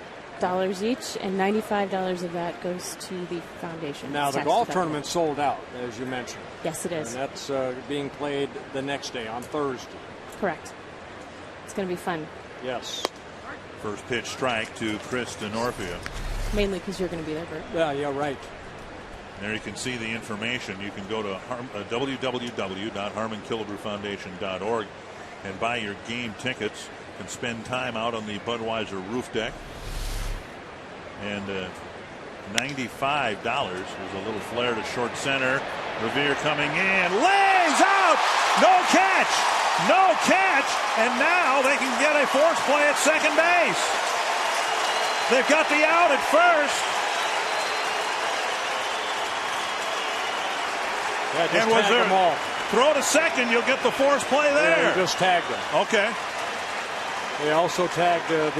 each, and $95 of that goes to the foundation. Now the golf tournament's sold out, as you mentioned. Yes, it is. And that's being played the next day on Thursday. Correct. It's going to be fun. Yes. First pitch strike to Chris Denorfia. Mainly because you're going to be there, Bert. Yeah, right. There you can see the information. You can go to www.harmonkillebrewfoundation.org and buy your game tickets and spend time out on the Budweiser roof deck. And $95. There's a little flare to short center. Revere coming in. Lays out! No catch! No catch! And now they can get a force play at second base. They've got the out at first. Yeah, just tag them all. Throw to second, you'll get the force play there. Yeah, just tag them. Okay. They also tagged the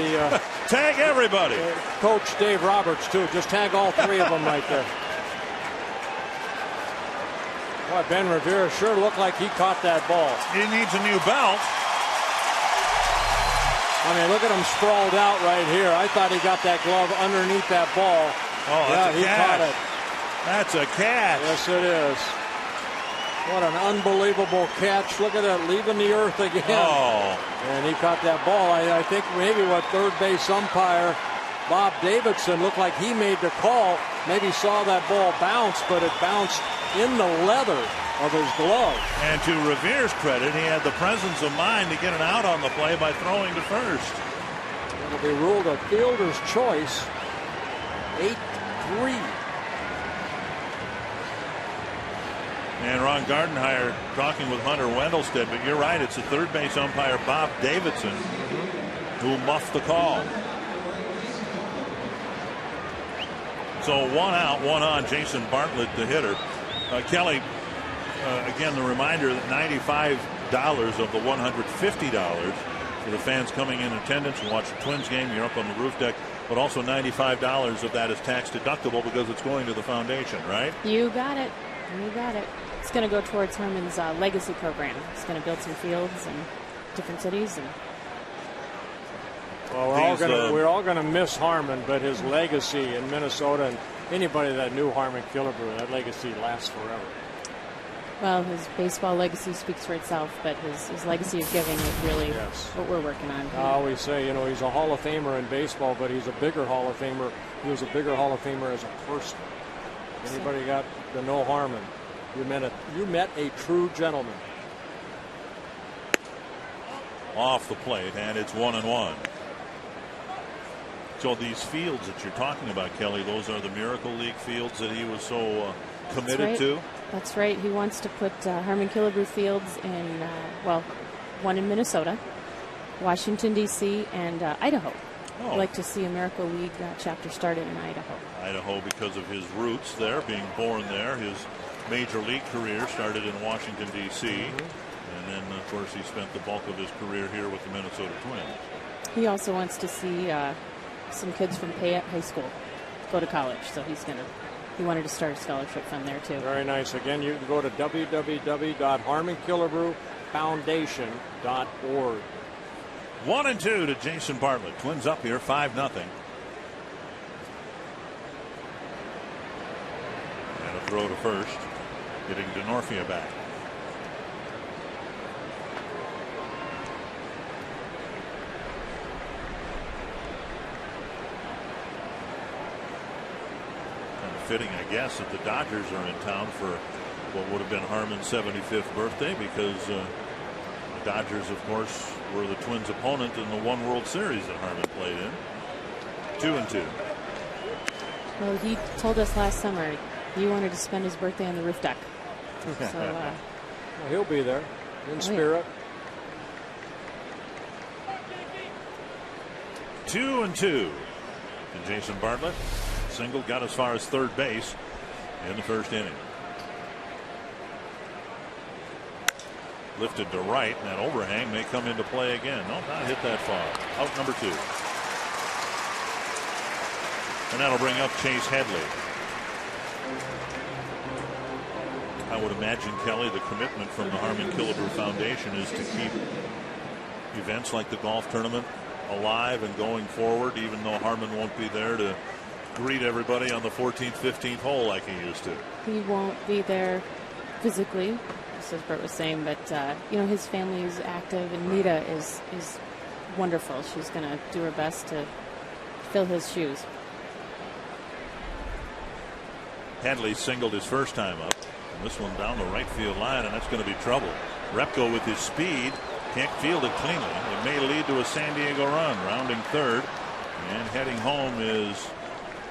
tag everybody. Coach Dave Roberts too. Just tag all 3 of them right there. Boy, Ben Rivera sure looked like he caught that ball. He needs a new belt. I mean, look at him sprawled out right here. I thought he got that glove underneath that ball. Oh, that's he caught it. That's a catch. Yes, it is. What an unbelievable catch. Look at that, leaving the earth again. Oh. And he caught that ball. I think maybe what third base umpire Bob Davidson looked like he made the call. Maybe saw that ball bounce, but it bounced in the leather of his glove. And to Revere's credit, he had the presence of mind to get an out on the play by throwing to first. It'll be ruled a fielder's choice. 8-3. And Ron Gardenhire talking with Hunter Wendelstedt, but you're right, it's the third base umpire Bob Davidson who muffed the call. So 1 out, 1 on. Jason Bartlett, the hitter. Kelly, again, the reminder that $95 of the $150 for the fans coming in attendance and watch the Twins game. You're up on the roof deck, but also $95 of that is tax deductible because it's going to the foundation, right? You got it. You got it. It's going to go towards Harmon's legacy program. It's going to build some fields in different cities. And well, we're all going to miss Harmon, but his legacy in Minnesota, and anybody that knew Harmon Killebrew, that legacy lasts forever. Well, his baseball legacy speaks for itself, but his legacy of giving is really what we're working on. I always say, he's a Hall of Famer in baseball, but he's a bigger Hall of Famer. He was a bigger Hall of Famer as a person. Anybody got to know Harmon? You met a true gentleman. Off the plate, and it's 1-1. So these fields that you're talking about, Kelly, those are the Miracle League fields that he was so committed to? That's right. He wants to put Harmon Killebrew fields in, one in Minnesota, Washington, D.C., and Idaho. Oh. I'd like to see a Miracle League chapter started in Idaho. Idaho, because of his roots there, being born there. His major league career started in Washington, D.C., and then, of course, he spent the bulk of his career here with the Minnesota Twins. He also wants to see some kids from Payette High School go to college, so he wanted to start a scholarship fund there too. Very nice. Again, you can go to www.harmonkillebrew.foundation.org. 1-2 to Jason Bartlett. Twins up here 5-0. And a throw to first, getting DeNorfia back. Fitting, I guess, that the Dodgers are in town for what would have been Harmon's 75th birthday, because the Dodgers, of course, were the Twins' opponent in the one World Series that Harmon played in. 2-2. Well, he told us last summer he wanted to spend his birthday on the roof deck. So well, he'll be there in spirit. Yeah. 2-2. And Jason Bartlett. Single, got as far as third base in the first inning. Lifted to right, and that overhang may come into play again. No, not hit that far. Out number 2. And that'll bring up Chase Headley. I would imagine, Kelly, the commitment from the Harmon Killebrew Foundation is to keep events like the golf tournament alive and going forward, even though Harmon won't be there to greet everybody on the 14th, 15th hole like he used to. He won't be there physically, as Bert was saying, but his family is active, and Nita is wonderful. She's going to do her best to fill his shoes. Hadley singled his first time up, and this one down the right field line, and that's going to be trouble. Repko with his speed can't field it cleanly. It may lead to a San Diego run. Rounding third, and heading home is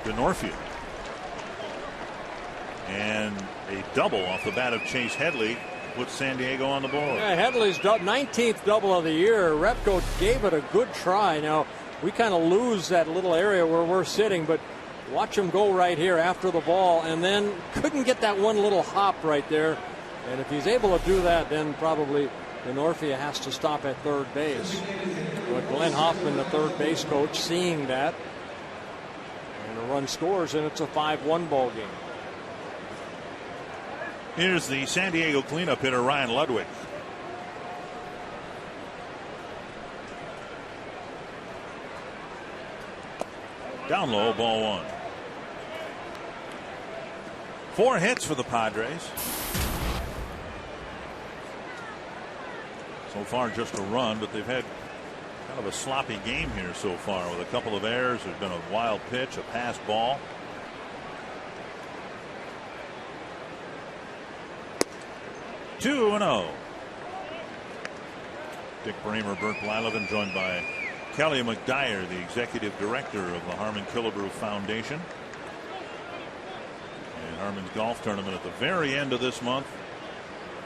DeNorfia. And a double off the bat of Chase Headley puts San Diego on the board. Yeah, Headley's 19th double of the year. Repko gave it a good try. Now, we kind of lose that little area where we're sitting, but watch him go right here after the ball, and then couldn't get that one little hop right there. And if he's able to do that, then probably DeNorfia has to stop at third base. But Glenn Hoffman, the third base coach, seeing that, and a run scores, and it's a 5-1 ball game. Here's the San Diego cleanup hitter, Ryan Ludwig. Down low, ball 1. 4 hits for the Padres. So far just a run, but they've had kind of a sloppy game here so far with a couple of errors. There's been a wild pitch, a pass ball. Two and 0. Dick Bramer, Bert Blyleven, joined by Kelly McDyer, the executive director of the Harmon Killebrew Foundation. And Harmon's golf tournament at the very end of this month.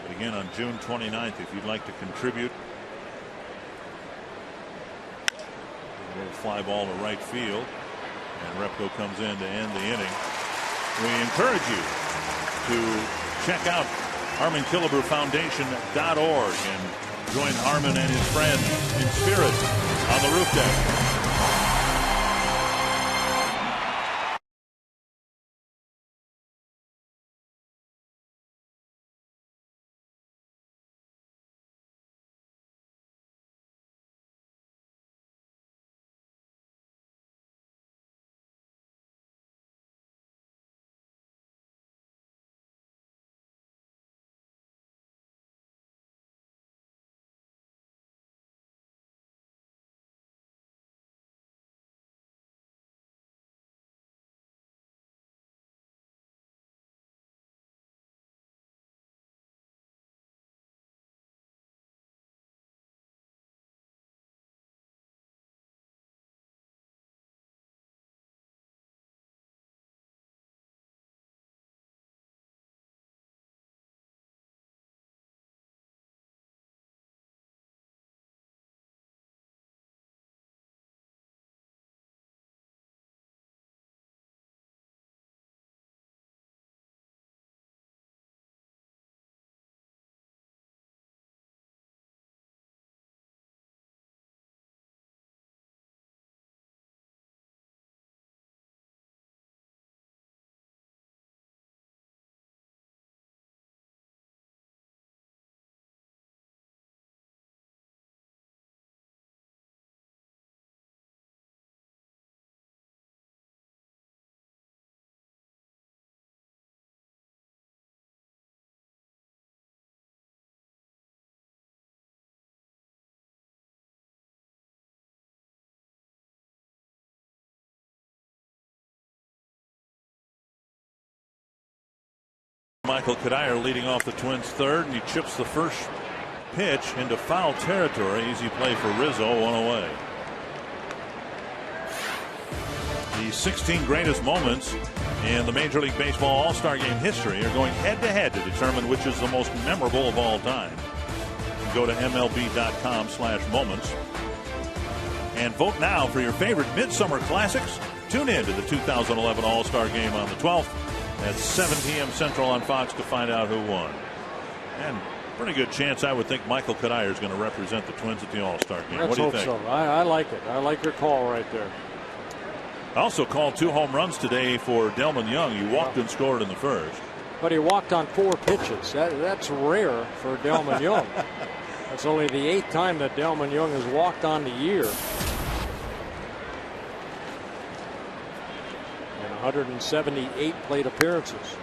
But again on June 29th, if you'd like to contribute. A little fly ball to right field. And Repko comes in to end the inning. We encourage you to check out HarmonKillebrew and join Harmon and his friends in spirit on the roof deck. Michael Kadire leading off the Twins third, and he chips the first pitch into foul territory. Easy play for Rizzo, one away. The 16 greatest moments in the Major League Baseball All-Star Game history are going head-to-head to determine which is the most memorable of all time. Go to MLB.com/moments and vote now for your favorite midsummer classics. Tune in to the 2011 All-Star Game on the 12th at 7 p.m. Central on Fox to find out who won. And pretty good chance, I would think, Michael Kadire is going to represent the Twins at the All-Star Game. Let's what do you hope think? So. I like it. I like your call right there. Also called 2 home runs today for Delmon Young. He walked and scored in the first. But he walked on 4 pitches. That's rare for Delmon Young. That's only the 8th time that Delmon Young has walked on the year. 178 plate appearances.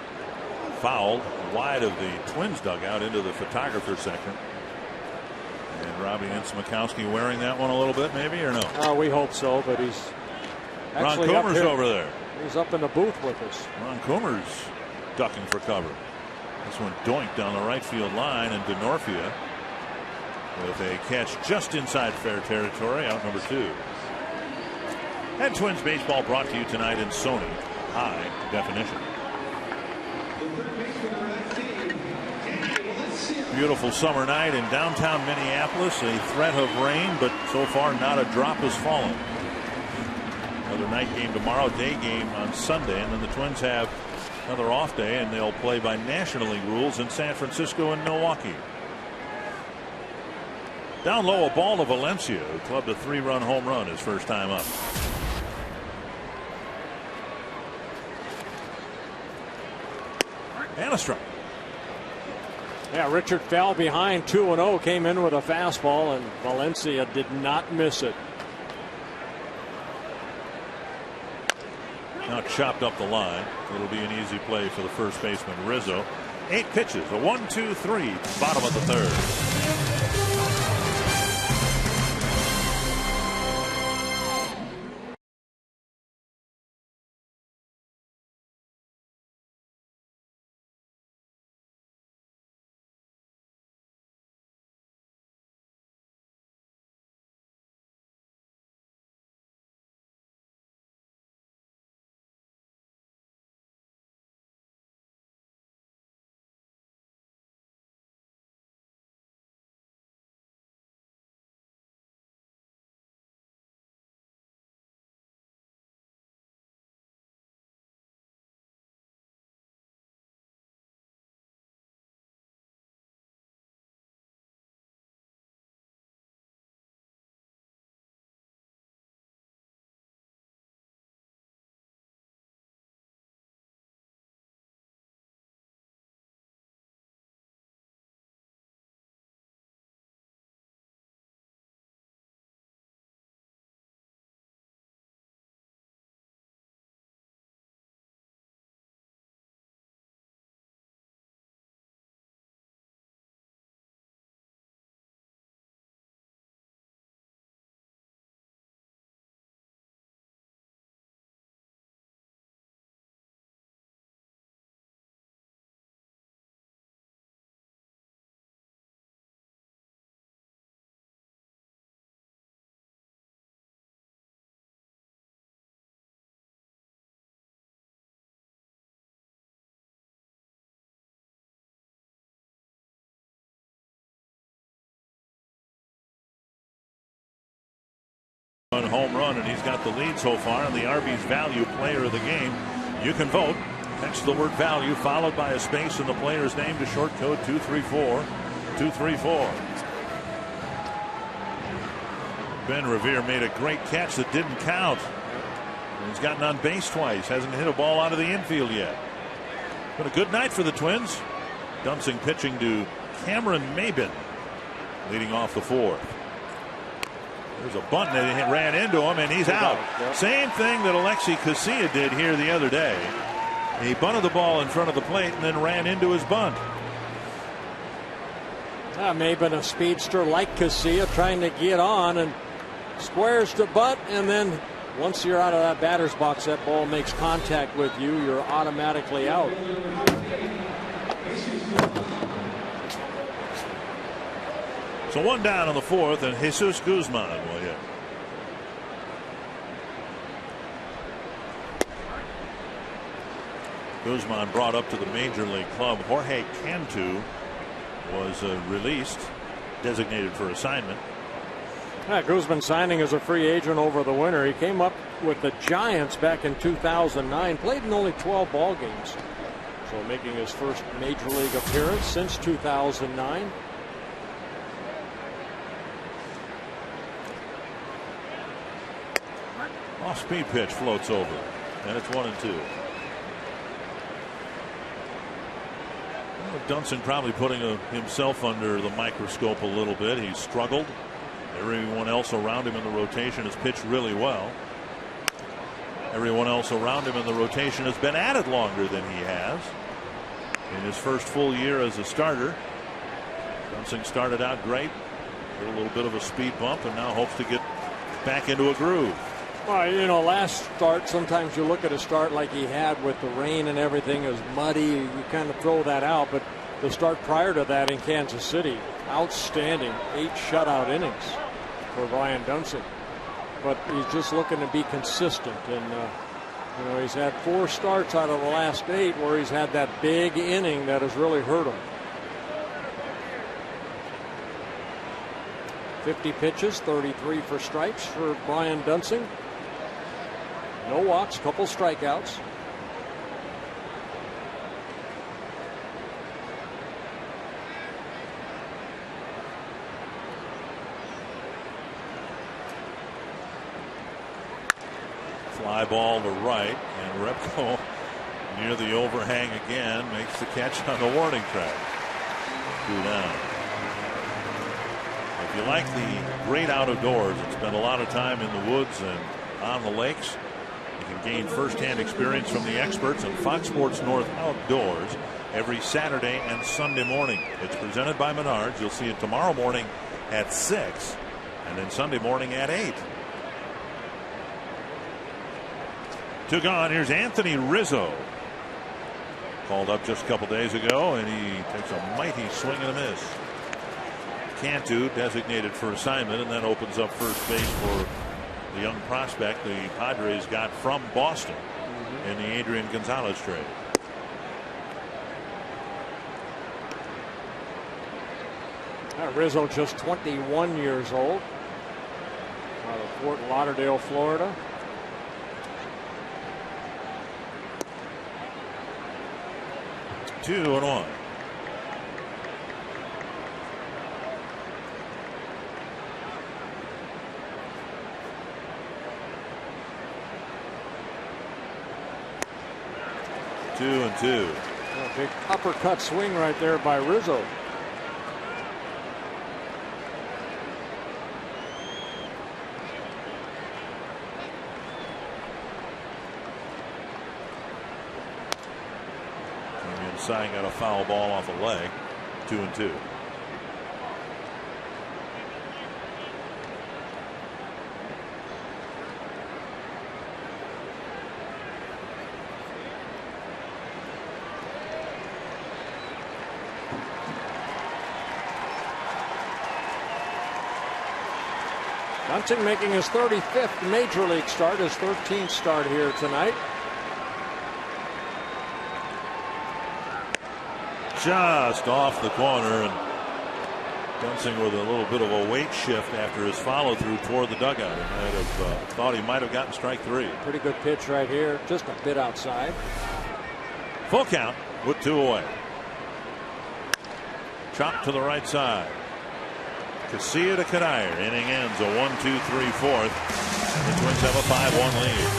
Fouled wide of the Twins dugout into the photographer section. And Robbie Ince-Makowski wearing that one a little bit, maybe, or no? We hope so, but he's Ron Coomer's over there. He's up in the booth with us. Ron Coomer's ducking for cover. This one doinked down the right field line, and DeNorfia with a catch just inside fair territory, out number 2. And Twins baseball brought to you tonight in Sony High Definition. Beautiful summer night in downtown Minneapolis. A threat of rain, but so far not a drop has fallen. Another night game tomorrow, day game on Sunday, and then the Twins have another off day, and they'll play by National League rules in San Francisco and Milwaukee. Down low, a ball to Valencia, who clubbed a 3-run home run his first time up. And a strike. Yeah, Richard fell behind 2-0, came in with a fastball, and Valencia did not miss it. Now chopped up the line. It'll be an easy play for the first baseman, Rizzo. 8 pitches, a 1-2-3, bottom of the third. home run, and he's got the lead so far, and the Arby's value player of the game. You can vote. Text the word value followed by a space in the player's name to short code 234-234. Ben Revere made a great catch that didn't count. He's gotten on base twice. Hasn't hit a ball out of the infield yet. But a good night for the Twins. Dunsing pitching to Cameron Maben, leading off the fourth. There's a bunt that he ran into him, and he's out. Yep. Same thing that Alexi Casilla did here the other day. He bunted the ball in front of the plate and then ran into his bunt. Maben, a speedster like Casilla, trying to get on and squares to butt, and then once you're out of that batter's box, that ball makes contact with you, you're automatically out. So one down on the fourth, and Jesus Guzman will hit. Guzman brought up to the major league club. Jorge Cantu was released, designated for assignment. Guzman signing as a free agent over the winter. He came up with the Giants back in 2009, played in only 12 ball games. So making his first major league appearance since 2009. Off speed pitch floats over, and it's 1-2. Dunsing probably putting himself under the microscope a little bit. He's struggled. Everyone else around him in the rotation has pitched really well. Everyone else around him in the rotation has been at it longer than he has. In his first full year as a starter, Dunsing started out great, hit a little bit of a speed bump, and now hopes to get back into a groove. Well, you know, last start, sometimes you look at a start like he had with the rain and everything is muddy. You kind of throw that out. But the start prior to that in Kansas City, outstanding 8 shutout innings for Brian Dunsing. But he's just looking to be consistent. And, you know, he's had 4 starts out of the last 8 where he's had that big inning that has really hurt him. 50 pitches, 33 for strikes for Brian Dunsing. No walks, couple strikeouts. Fly ball to right, and Repko near the overhang again makes the catch on the warning track. 2 down. If you like the great outdoors and spend a lot of time in the woods and on the lakes, you can gain firsthand experience from the experts on Fox Sports North Outdoors every Saturday and Sunday morning. It's presented by Menards. You'll see it tomorrow morning at 6 and then Sunday morning at 8. 2 gone. Here's Anthony Rizzo. Called up just a couple days ago, and he takes a mighty swing and a miss. Cantu designated for assignment, and then opens up first base for the young prospect the Padres got from Boston in the Adrian Gonzalez trade. Rizzo just 21 years old, out of Fort Lauderdale, Florida. Two and one. Two and two. A big uppercut swing right there by Rizzo. Inside, got a foul ball off a leg. 2 and 2. Dunsing making his 35th major league start, his 13th start here tonight. Just off the corner, and Dunsing with a little bit of a weight shift after his follow through toward the dugout. He might have thought he might have gotten strike 3. Pretty good pitch right here, just a bit outside. Full count with 2 away. Chop to the right side. Casilla to Kanayer. Inning ends a 1-2-3 fourth. And the Twins have a 5-1 lead.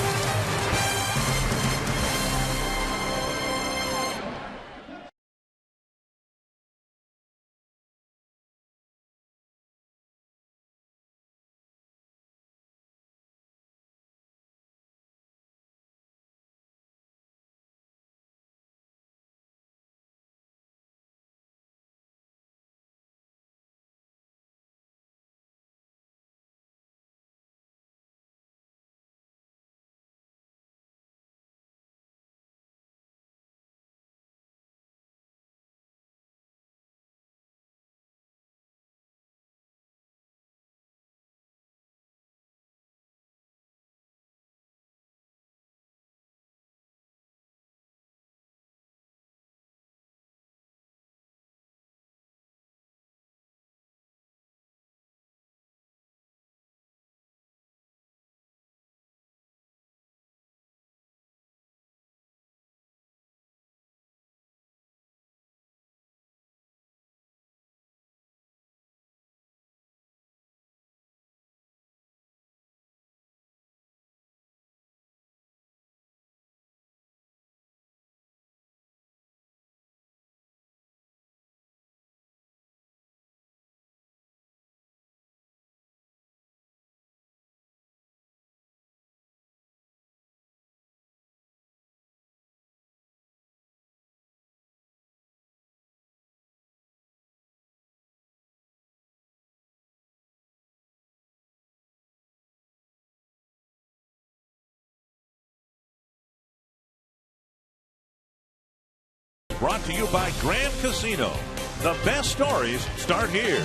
Brought to you by Grand Casino. The best stories start here.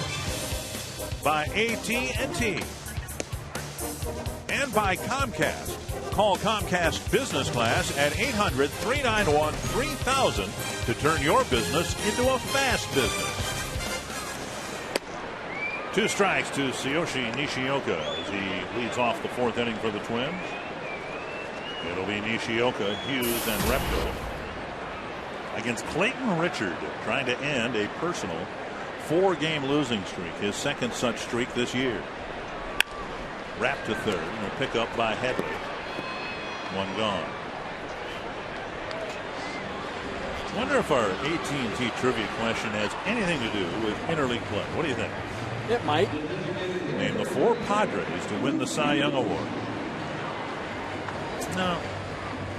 By AT&T. And by Comcast. Call Comcast Business Class at 800-391-3000 to turn your business into a fast business. 2 strikes to Tsuyoshi Nishioka as he leads off the 4th inning for the Twins. It'll be Nishioka, Hughes, and Repko against Clayton Richard, trying to end a personal 4-game losing streak, his 2nd such streak this year. Wrapped to 3rd, and a pickup by Headley. 1 gone. I wonder if our AT&T trivia question has anything to do with interleague play. What do you think? It might. Name the 4 Padres to win the Cy Young Award. No,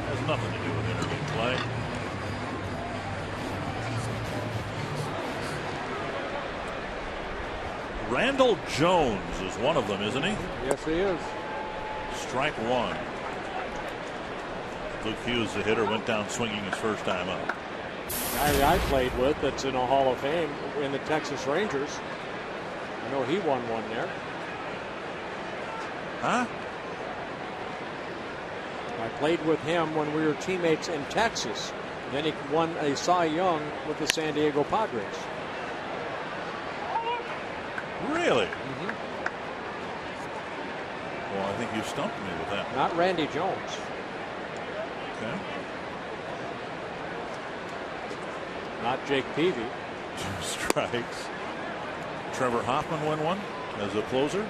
has nothing to do with interleague play. Randall Jones is one of them, isn't he? Yes, he is. Strike 1. Luke Hughes, the hitter, went down swinging his first time up. Guy I played with that's in a Hall of Fame in the Texas Rangers. I know he won one there. Huh? I played with him when we were teammates in Texas. Then he won a Cy Young with the San Diego Padres. Really? Mm-hmm. Well, I think you stumped me with that. Not Randy Jones. Okay. Not Jake Peavy. 2 strikes. Trevor Hoffman won one as a closer.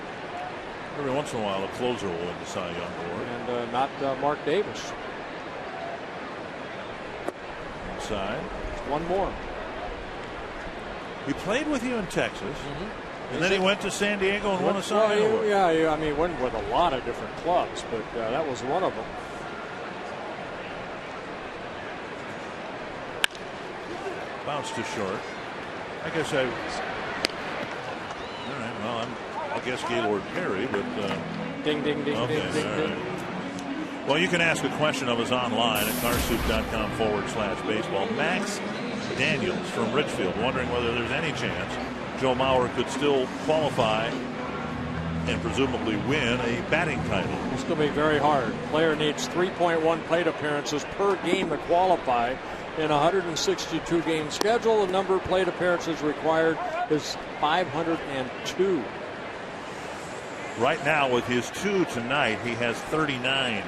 Every once in a while, a closer will win the Cy Young Award. And not Mark Davis. Inside. One more. He played with you in Texas. Mm-hmm. And then he went to San Diego and won a Cy Young Award. Yeah, I mean, went with a lot of different clubs, but that was one of them. Bounced to short. I guess all right, well, I guess Gaylord Perry, but. Ding, ding, ding, okay, ding, ding, right. ding. Well, you can ask a question of us online at carsoup.com/baseball. Max Daniels from Richfield wondering whether there's any chance Joe Mauer could still qualify and presumably win a batting title. It's going to be very hard. Player needs 3.1 plate appearances per game to qualify in a 162 game schedule. The number of plate appearances required is 502. Right now, with his 2 tonight, he has 39.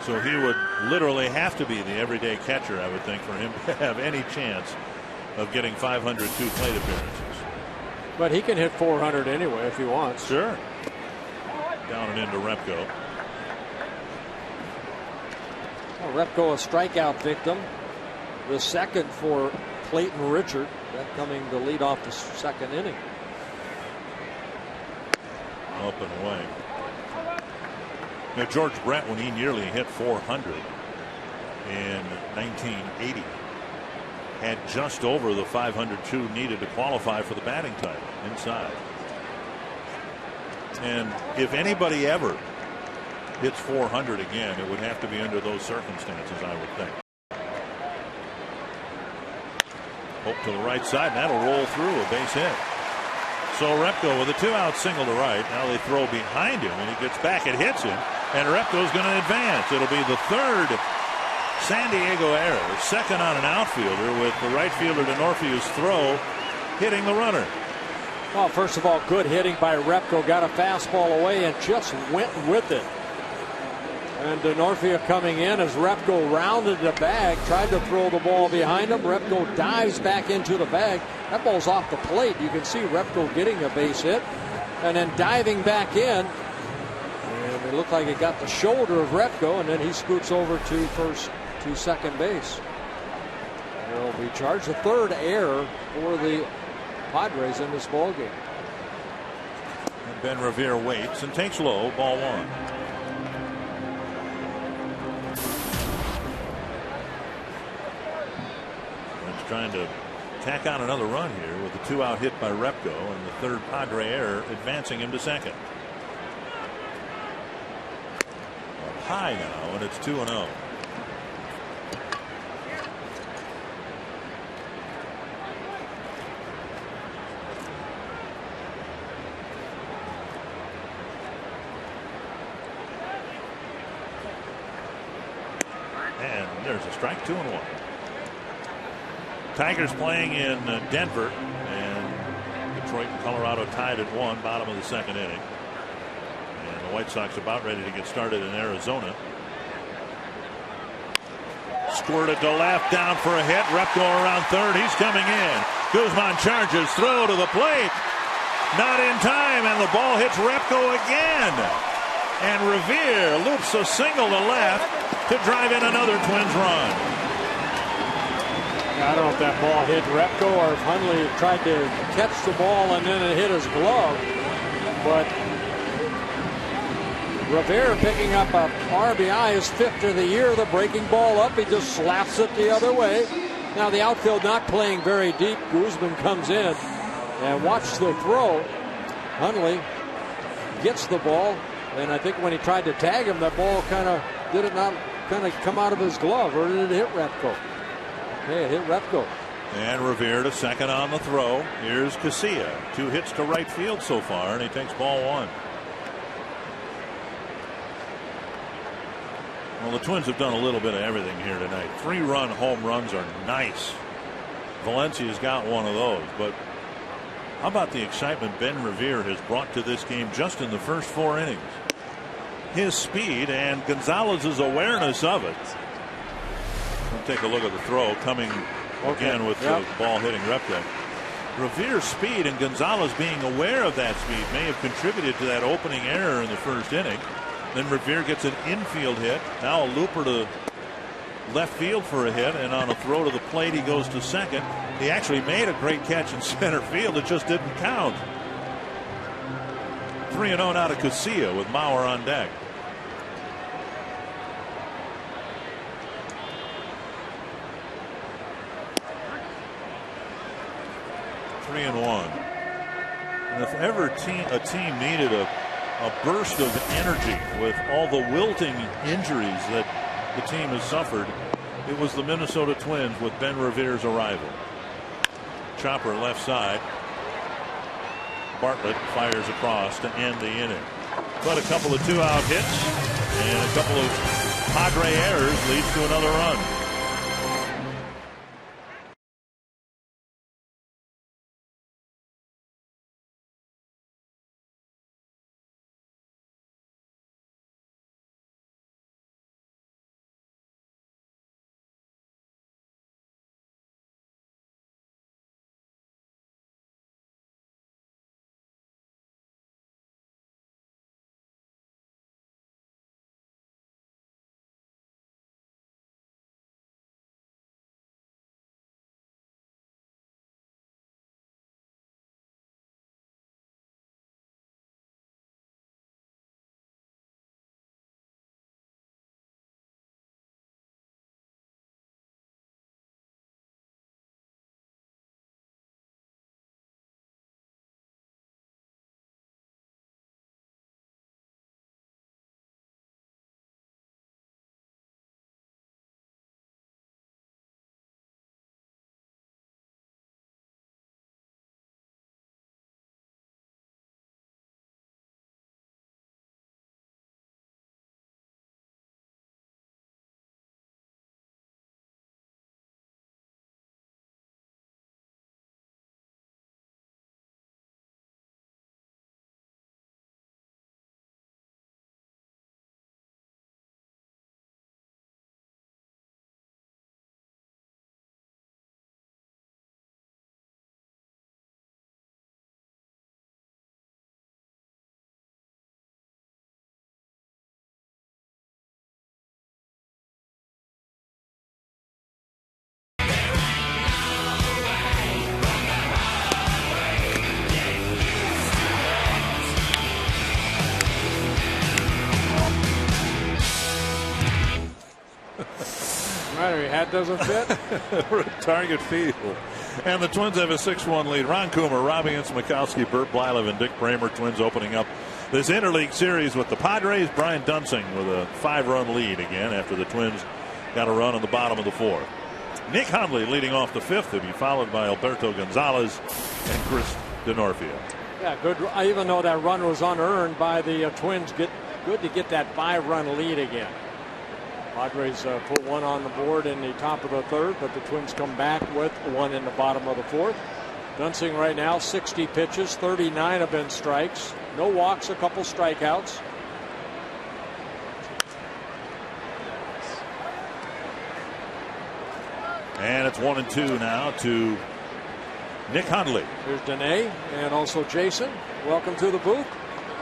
So he would literally have to be the everyday catcher, I would think, for him to have any chance of getting 502 plate appearances. But he can hit 400 anyway if he wants. Sure. Down and into Repko. Well, Repko, a strikeout victim. The second for Clayton Richard. That coming to lead off the second inning. Up and away. Now, George Brett, when he nearly hit 400 in 1980, had just over the 502 needed to qualify for the batting title inside. And if anybody ever hits 400 again, it would have to be under those circumstances, I would think. Hope to the right side, and that'll roll through, a base hit. So Repko with a 2-out single to right. Now they throw behind him, and he gets back. It hits him, and Repko's going to advance. It'll be the third San Diego error, second on an outfielder, with the right fielder Denorfio's throw hitting the runner. Well, first of all, good hitting by Repko. Got a fastball away and just went with it. And Denorfio coming in as Repko rounded the bag, tried to throw the ball behind him. Repko dives back into the bag. That ball's off the plate. You can see Repko getting a base hit and then diving back in. And it looked like it got the shoulder of Repko, and then he scoots over to second base. And he'll be charged. The third error for the Padres in this ball game. And Ben Revere waits and takes low, ball one. Trying to tack on another run here with a 2-out hit by Repko and the third Padre error, advancing him to second. Up high now, and it's 2-0. And there's a strike, 2-1. Tigers playing in Denver, and Detroit and Colorado tied at 1, bottom of the second inning. And the White Sox about ready to get started in Arizona. Squirted to left, down for a hit. Repko around third. He's coming in. Guzman charges, throw to the plate. Not in time, and the ball hits Repko again. And Revere loops a single to left to drive in another Twins run. I don't know if that ball hit Repko or if Hundley tried to catch the ball and then it hit his glove. But Revere picking up a RBI, his 5th of the year. The breaking ball up, he just slaps it the other way. Now the outfield not playing very deep. Guzman comes in and watch the throw. Hundley gets the ball, and I think when he tried to tag him, that ball did it not come out of his glove, or did it hit Repko? Hey, it hit Repko. And Revere to second on the throw. Here's Casilla. 2 hits to right field so far, and he takes ball 1. Well, the Twins have done a little bit of everything here tonight. 3-run home runs are nice. Valencia's got one of those, but how about the excitement Ben Revere has brought to this game just in the first 4 innings? His speed and Gonzalez's awareness of it. We'll take a look at the throw coming again with the ball hitting Repko. Revere's speed and Gonzalez being aware of that speed may have contributed to that opening error in the first inning. Then Revere gets an infield hit. Now a looper to left field for a hit, and on a throw to the plate he goes to second. He actually made a great catch in center field. It just didn't count. 3-0 now to Casilla with Mauer on deck. And 1. And if ever a team needed a burst of energy with all the wilting injuries that the team has suffered, it was the Minnesota Twins with Ben Revere's arrival. Chopper left side. Bartlett fires across to end the inning. But a couple of 2-out hits and a couple of Padre errors leads to another run. that doesn't fit. We're at Target Field. And the Twins have a 6-1 lead. Ron Coomer, Robbie Ince-Mikowski, Bert Blylev, and Dick Bramer. Twins opening up this interleague series with the Padres. Brian Dunsing with a 5-run lead again after the Twins got a run in the bottom of the 4th. Nick Hundley leading off the 5th. He'll be followed by Alberto Gonzalez and Chris DeNorfia. Yeah, good. Even though that run was unearned by the Twins, good to get that 5-run lead again. Padres put one on the board in the top of the 3rd, but the Twins come back with one in the bottom of the 4th. Dunsing right now 60 pitches, 39 have been strikes, no walks, a couple strikeouts. And it's 1-2 now to Nick Hundley. Here's Danae and also Jason. Welcome to the booth.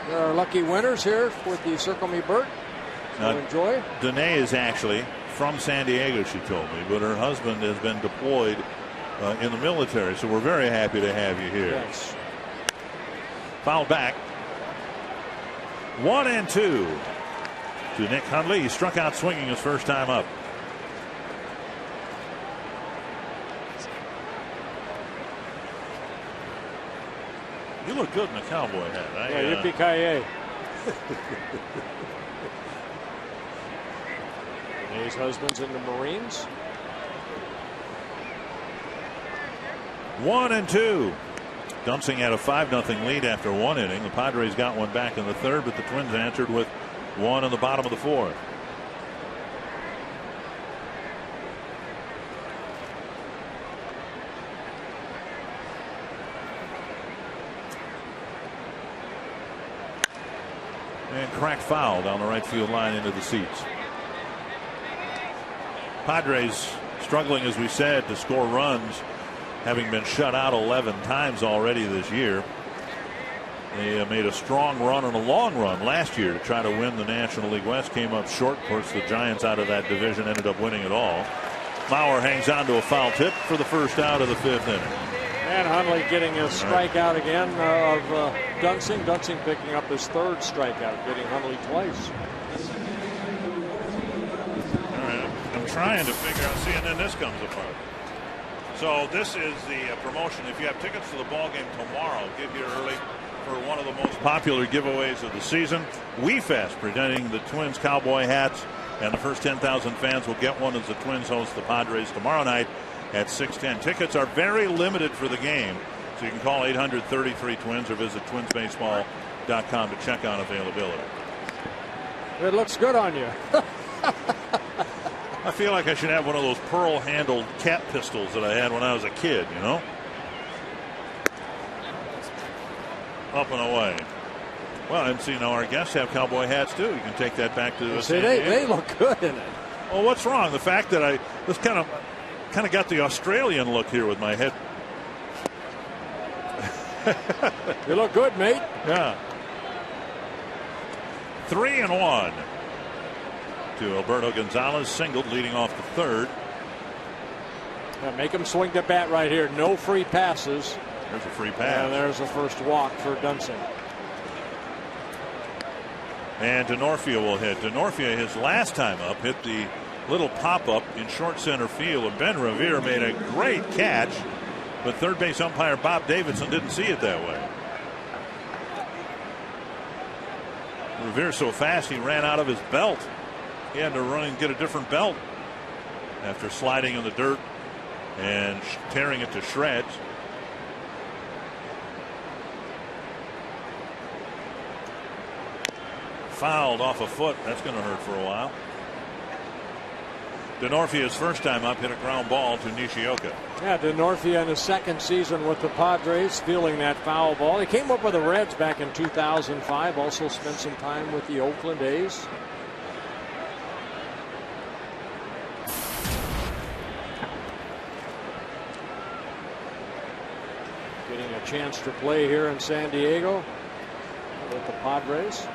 There are lucky winners here with the Circle Me Bert. So enjoy. Danae is actually from San Diego, she told me, but her husband has been deployed in the military, so we're very happy to have you here. Yes. Foul back. 1-2 to Nick Hundley. He struck out swinging his first time up. You look good in the cowboy hat. Yippee-ki-yay. His husband's in the Marines. 1-2. Dunsing had a 5-0 lead after 1 inning. The Padres got one back in the 3rd, but the Twins answered with 1 in the bottom of the 4th. And cracked foul down the right field line into the seats. Padres struggling, as we said, to score runs, having been shut out 11 times already this year. They made a strong run and a long run last year to try to win the National League West. Came up short. Of course, the Giants out of that division ended up winning it all. Mauer hangs on to a foul tip for the first out of the 5th inning. And Hundley getting a strikeout again of Dunsing. Dunsing picking up his 3rd strikeout, getting Hundley twice. All right, I'm trying to figure out. See, and then this comes apart. So this is the promotion. If you have tickets to the ball game tomorrow, get here early for one of the most popular giveaways of the season. WeFest presenting the Twins cowboy hats, and the first 10,000 fans will get one as the Twins host the Padres tomorrow night at 6:10. Tickets are very limited for the game, so you can call 800-33-TWINS or visit twinsbaseball.com to check on availability. It looks good on you. I feel like I should have one of those pearl-handled cat pistols that I had when I was a kid, you know? Up and away. Well, and see, now our guests have cowboy hats, too. You can take that back to the See, they look good in it. Well, what's wrong? The fact that I just kind of got the Australian look here with my head. You look good, mate. Yeah. 3-1 to Alberto Gonzalez, singled leading off the 3rd. Yeah, make him swing the bat right here. No free passes. There's a free pass. And there's the first walk for Dunsing. And DeNorfia will hit. DeNorfia, his last time up, hit the little pop-up in short center field, and Ben Revere made a great catch, but third base umpire Bob Davidson didn't see it that way. Revere so fast he ran out of his belt. He had to run and get a different belt after sliding in the dirt and tearing it to shreds. Fouled off a foot. That's going to hurt for a while. DeNorfia's first time up hit a ground ball to Nishioka. Yeah, DeNorfia in his 2nd season with the Padres, feeling that foul ball. He came up with the Reds back in 2005. Also spent some time with the Oakland A's. Getting a chance to play here in San Diego with the Padres.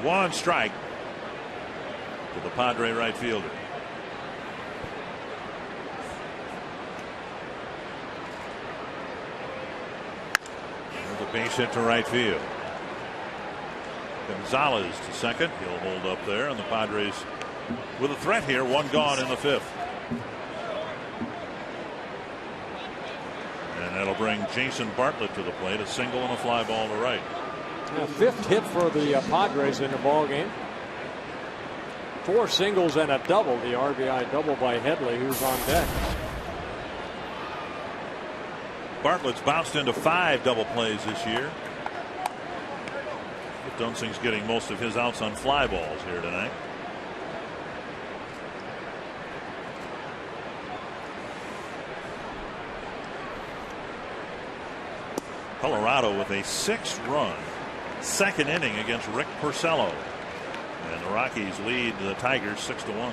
1 strike to the Padre right fielder. There's a base hit to right field. Gonzalez to second. He'll hold up there, and the Padres with a threat here. One gone in the fifth. And that'll bring Jason Bartlett to the plate. A single and a fly ball to right. Fifth hit for the Padres in the ball game. 4 singles and a double. The RBI double by Headley, who's on deck. Bartlett's bounced into 5 double plays this year. Dunsing's getting most of his outs on fly balls here tonight. Colorado with a 6-run second inning against Rick Porcello. And the Rockies lead the Tigers 6-1.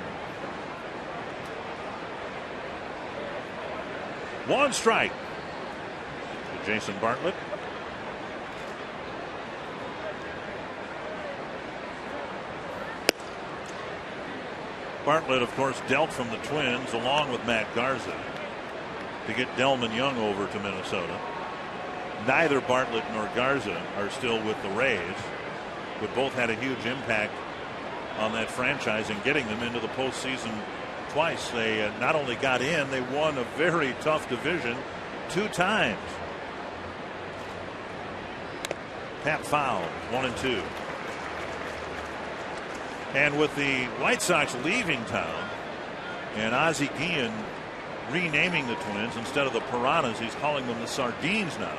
1 strike to Jason Bartlett. Bartlett, of course, dealt from the Twins along with Matt Garza to get Delman Young over to Minnesota. Neither Bartlett nor Garza are still with the Rays, but both had a huge impact on that franchise and getting them into the postseason twice. They not only got in, they won a very tough division 2 times. Tap foul, 1-2. And with the White Sox leaving town and Ozzie Guillen renaming the Twins, instead of the Piranhas, he's calling them the Sardines now.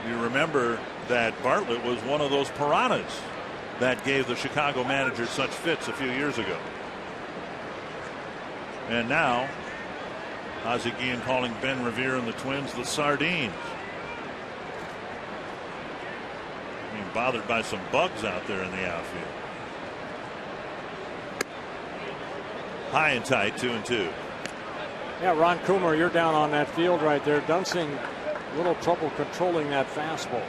You remember that Bartlett was one of those Piranhas that gave the Chicago manager such fits a few years ago. And now Ozzie Guillen calling Ben Revere and the Twins the Sardines. Being bothered by some bugs out there in the outfield. High and tight, 2-2. Yeah, Ron Coomer, you're down on that field right there. Dunsing, a little trouble controlling that fastball.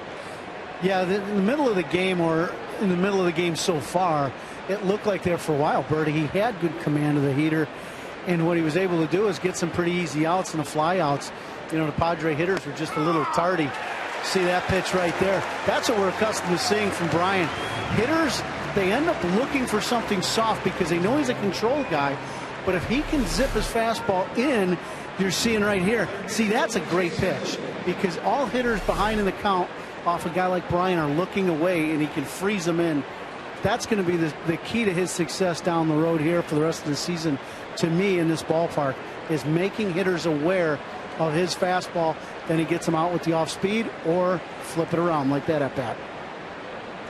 Yeah, in the middle of the game, or in the middle of the game so far, it looked like there for a while, Bertie, he had good command of the heater, and what he was able to do is get some pretty easy outs and the fly outs. You know, the Padre hitters were just a little tardy. See that pitch right there? That's what we're accustomed to seeing from Brian. Hitters, they end up looking for something soft because they know he's a control guy, but if he can zip his fastball in, you're seeing right here. See, that's a great pitch because all hitters behind in the count off a guy like Brian are looking away, and he can freeze them in. That's going to be the key to his success down the road here for the rest of the season, to me, in this ballpark, is making hitters aware of his fastball. Then he gets them out with the off speed or flip it around like that at bat.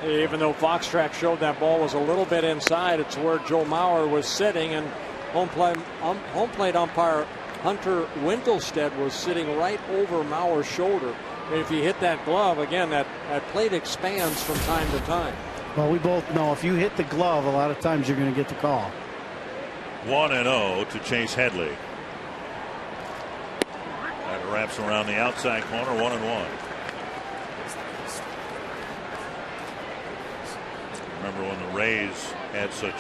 Even though Fox Track showed that ball was a little bit inside, it's where Joe Mauer was sitting, and home plate umpire Hunter Wintelstead was sitting right over Mauer's shoulder. If you hit that glove, again, that plate expands from time to time. Well, we both know if you hit the glove, a lot of times you're going to get the call. 1-0 to Chase Headley. That wraps around the outside corner, 1-1. Remember when the Rays had such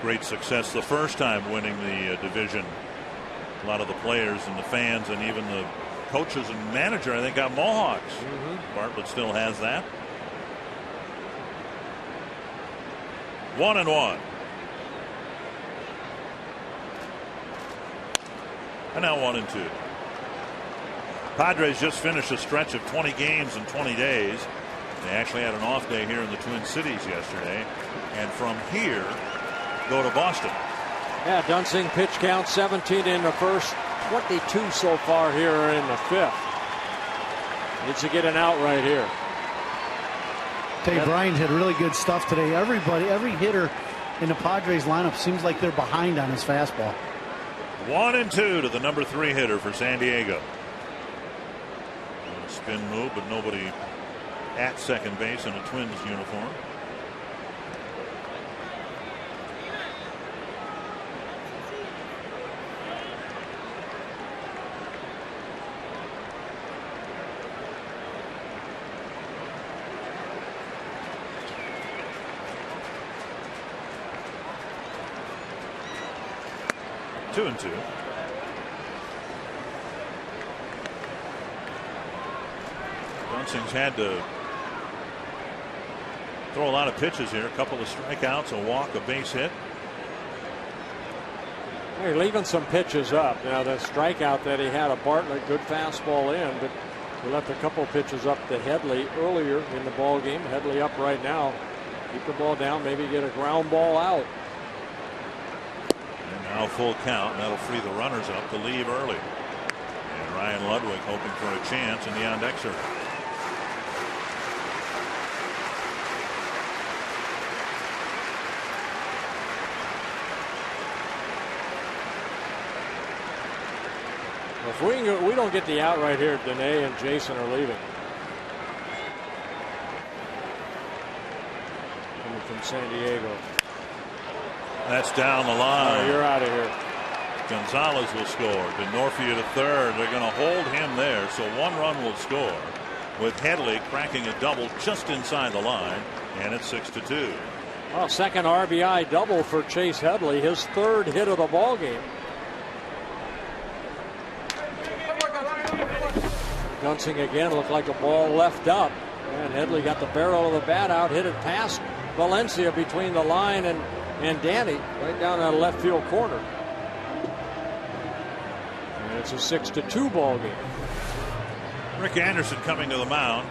great success the first time winning the division? A lot of the players and the fans and even the coaches and manager, I think, got Mohawks. Bartlett still has that. 1-1. And now 1-2. Padres just finished a stretch of 20 games in 20 days. They actually had an off day here in the Twin Cities yesterday. And from here, go to Boston. Yeah, Dunsing pitch count 17 in the first, 22 so far here in the fifth. Needs to get an out right here. Dave Bryant had really good stuff today. Every hitter in the Padres lineup seems like they're behind on his fastball. 1-2 to the number 3 hitter for San Diego. Spin move, but nobody at second base in a Twins uniform. Two and two. Dunsing's had to throw a lot of pitches here. A couple of strikeouts, a walk, a base hit. They're leaving some pitches up. Now, the strikeout that he had of Bartlett, good fastball in, but he left a couple pitches up to Headley earlier in the ball game. Headley up right now. Keep the ball down, maybe get a ground ball out. And now full count. That'll free the runners up to leave early. And Ryan Ludwig hoping for a chance in the on-deck circle. If we don't get the out right here, Dene and Jason are leaving. Coming from San Diego. That's down the line. Oh, you're out of here. Gonzalez will score. Denorfia to third. They're going to hold him there, so 1 run will score. With Headley cracking a double just inside the line, and it's 6-2. Well, second RBI double for Chase Headley, his 3rd hit of the ball game. Dunsing again looked like a ball left up, and Headley got the barrel of the bat out, hit it past Valencia between the line and Danny, right down that left field corner. And it's a 6-2 ball game. Rick Anderson coming to the mound,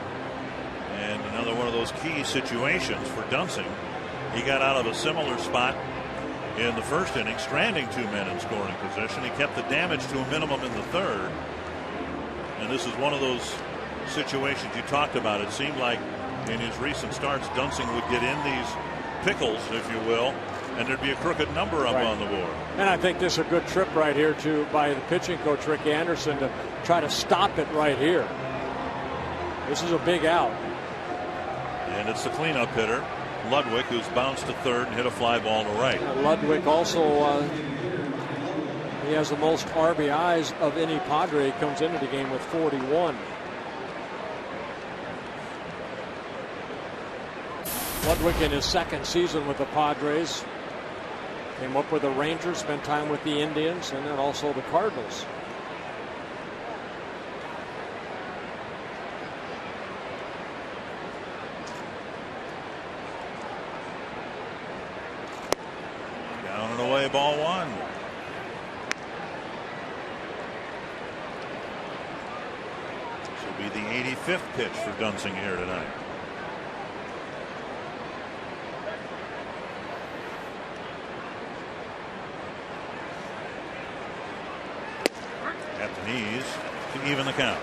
and another one of those key situations for Dunsing. He got out of a similar spot in the first inning, stranding 2 men in scoring position. He kept the damage to a minimum in the 3rd. And this is one of those situations you talked about. It seemed like in his recent starts, Dunsing would get in these pickles, if you will, and there'd be a crooked number up on the board. And I think this is a good trip right here by the pitching coach Rick Anderson to try to stop it right here. This is a big out. And it's the cleanup hitter, Ludwig, who's bounced to third and hit a fly ball to right. Ludwig also he has the most RBIs of any Padre. He comes into the game with 41. Ludwig in his 2nd season with the Padres. Came up with the Rangers, spent time with the Indians, and then also the Cardinals. Down and away, ball 1. Be the 85th pitch for Dunsing here tonight. At the knees to even the count.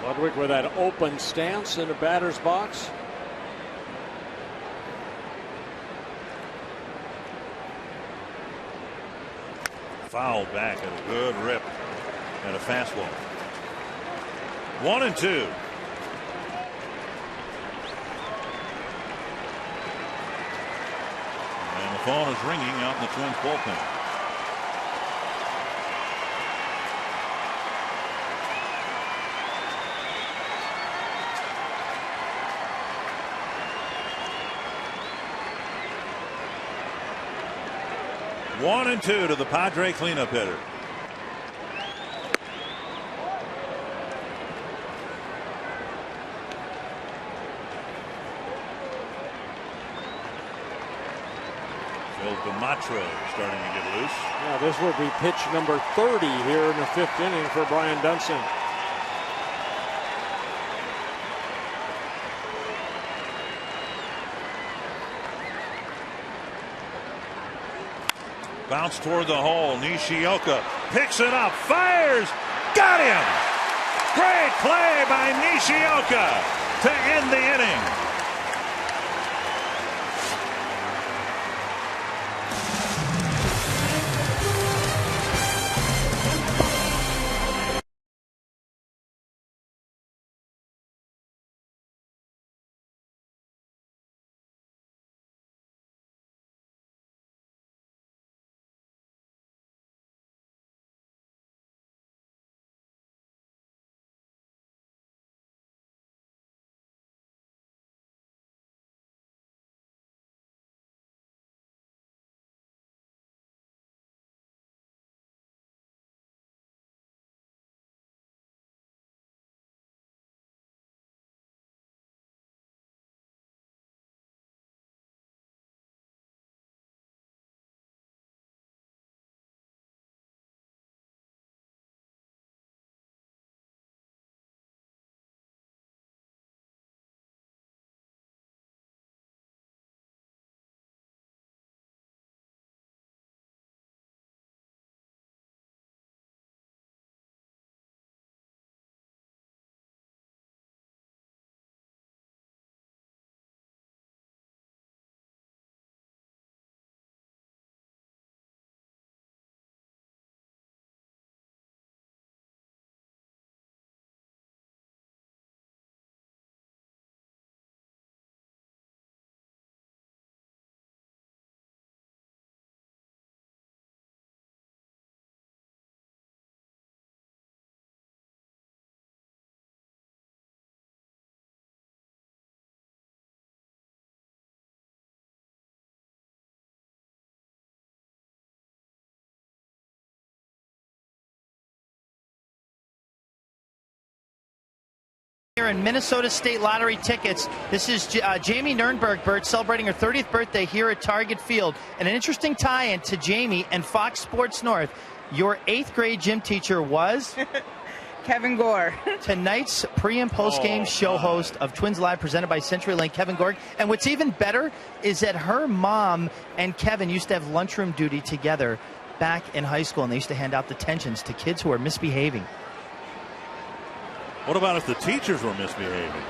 Ludwig with that open stance in the batter's box. Foul back at a good rip and a fastball. 1-2. And the phone is ringing out in the Twins bullpen. One and 2 to the Padre cleanup hitter. Phil Dematro starting to get loose. Yeah, this will be pitch number 30 here in the 5th inning for Brian Dunsing. Bounce toward the hole. Nishioka picks it up, fires, got him! Great play by Nishioka to end the inning. winner in Minnesota State Lottery tickets. This is Jamie Nurnberg, Bert, celebrating her 30th birthday here at Target Field. And an interesting tie-in to Jamie and Fox Sports North. Your 8th grade gym teacher was? Kevin Gore. Tonight's pre- and post-game show host of Twins Live presented by CenturyLink, Kevin Gore. And what's even better is that her mom and Kevin used to have lunchroom duty together back in high school, and they used to hand out detentions to kids who are misbehaving. What about if the teachers were misbehaving?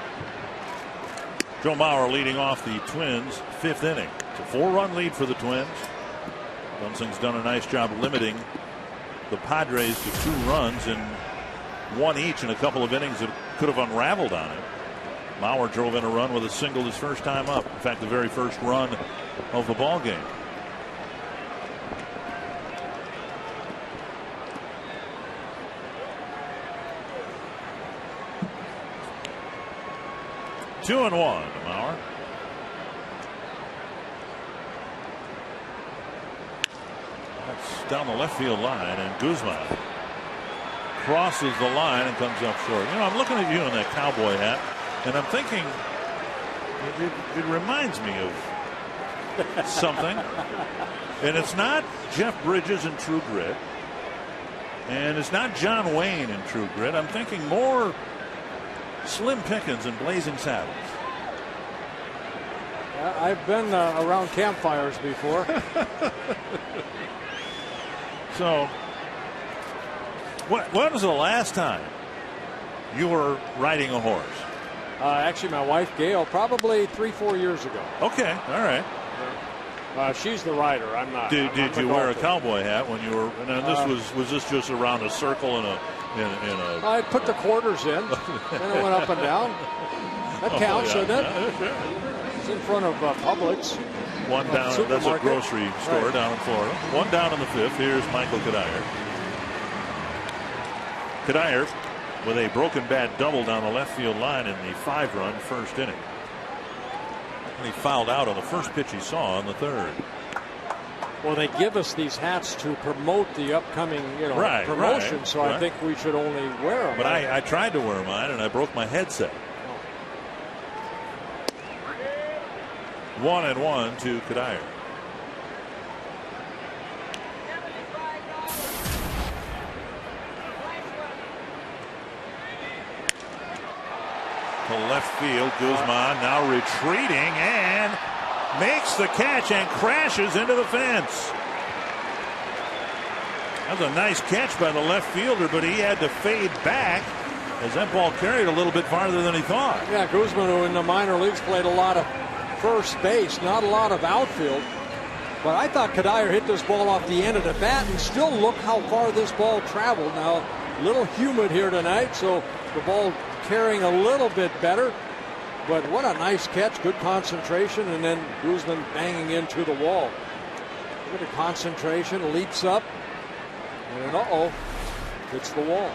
Joe Mauer leading off the Twins' 5th inning. It's a 4-run lead for the Twins. Dunsing's done a nice job limiting the Padres to 2 runs and 1 each in a couple of innings that could have unraveled on him. Mauer drove in a run with a single his first time up. In fact, the very first run of the ball game. Two and one to Mauer. That's down the left field line, and Guzman crosses the line and comes up short. You know, I'm looking at you in that cowboy hat, and I'm thinking it reminds me of something. And it's not Jeff Bridges in True Grit, and it's not John Wayne in True Grit. I'm thinking more Slim Pickens in Blazing Saddles. I've been around campfires before. So, when was the last time you were riding a horse? Actually, my wife Gail, probably 3-4 years ago. Okay, all right. She's the rider. I'm not. Did you wear a cowboy hat when you were? And was this just around a circle in a? I put the quarters in, and it went up and down. That counts, doesn't it? It's in front of Publix. One down. That's a grocery store down in Florida. One down in the 5th. Here's Michael Cuddyer. Cuddyer with a broken bat double down the left field line in the 5-run first inning. And he fouled out on the first pitch he saw in the 3rd. Well, they give us these hats to promote the upcoming, promotion. So I think we should only wear them. But I tried to wear mine and I broke my headset. 1-1 to Cuddyer. To left field, Guzman now retreating and makes the catch and crashes into the fence. That was a nice catch by the left fielder, but he had to fade back as that ball carried a little bit farther than he thought. Yeah, Guzman, who in the minor leagues played a lot of first base, not a lot of outfield. But I thought Cuddyer hit this ball off the end of the bat, and still look how far this ball traveled. Now, a little humid here tonight, so the ball carrying a little bit better. But what a nice catch, good concentration, and then Guzman banging into the wall. Look at the concentration, leaps up, and then hits the wall.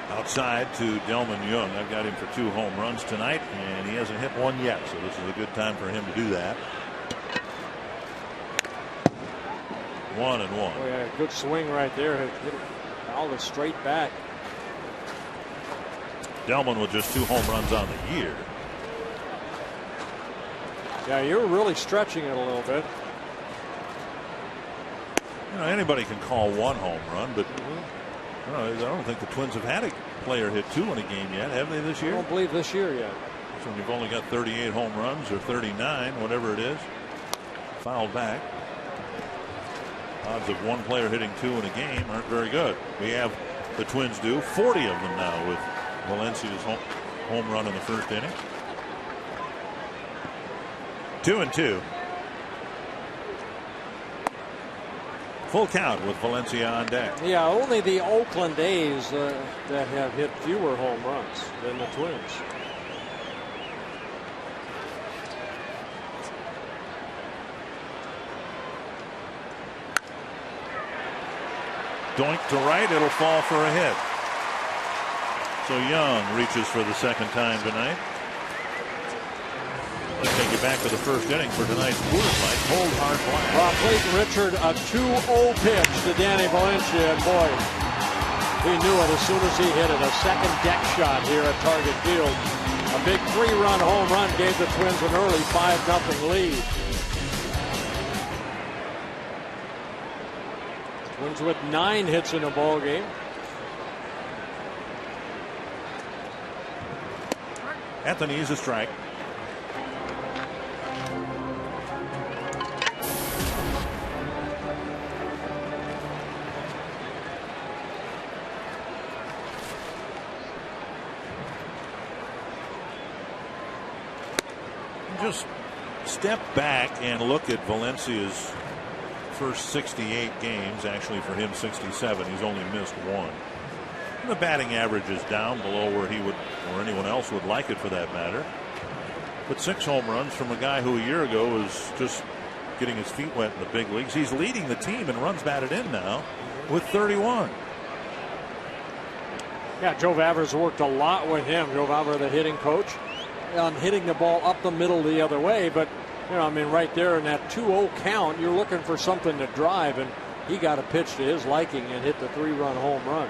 Outside to Delman Young. I've got him for 2 home runs tonight, and he hasn't hit one yet, so this is a good time for him to do that. 1-1. Oh, yeah, good swing right there. Hit it all the straight back. Delman with just 2 home runs on the year. Yeah, you're really stretching it a little bit. You know, anybody can call 1 home run, but I don't think the Twins have had a player hit 2 in a game yet, have they, this year? I don't believe this year yet. So you've only got 38 home runs or 39, whatever it is. Fouled back. Odds of one player hitting 2 in a game aren't very good. We have, the Twins do, 40 of them now with Valencia's home run in the first inning. 2-2. Full count with Valencia on deck. Yeah, only the Oakland A's that have hit fewer home runs than the Twins. Doink to right, it'll fall for a hit. So Young reaches for the second time tonight. Let's take you back to the first inning for tonight's Coors Light Cold Hard Blast. Clayton Richard, a 2-0 pitch to Danny Valencia, and boy, He knew it as soon as he hit it. A second deck shot here at Target Field. A big 3-run home run gave the Twins an early 5-0 lead. Twins with 9 hits in a ball game. Anthony's a strike. Just step back and look at Valencia's first 68 games. Actually, for him, 67. He's only missed 1. And the batting average is down below where he would, or anyone else would like it for that matter. But 6 home runs from a guy who a year ago was just getting his feet wet in the big leagues. He's leading the team in runs batted in now with 31. Yeah, Joe Vavra's worked a lot with him. Joe Vavra, the hitting coach, on hitting the ball up the middle the other way. But, you know, I mean, right there in that 2-0 count, you're looking for something to drive, and he got a pitch to his liking and hit the 3-run home run.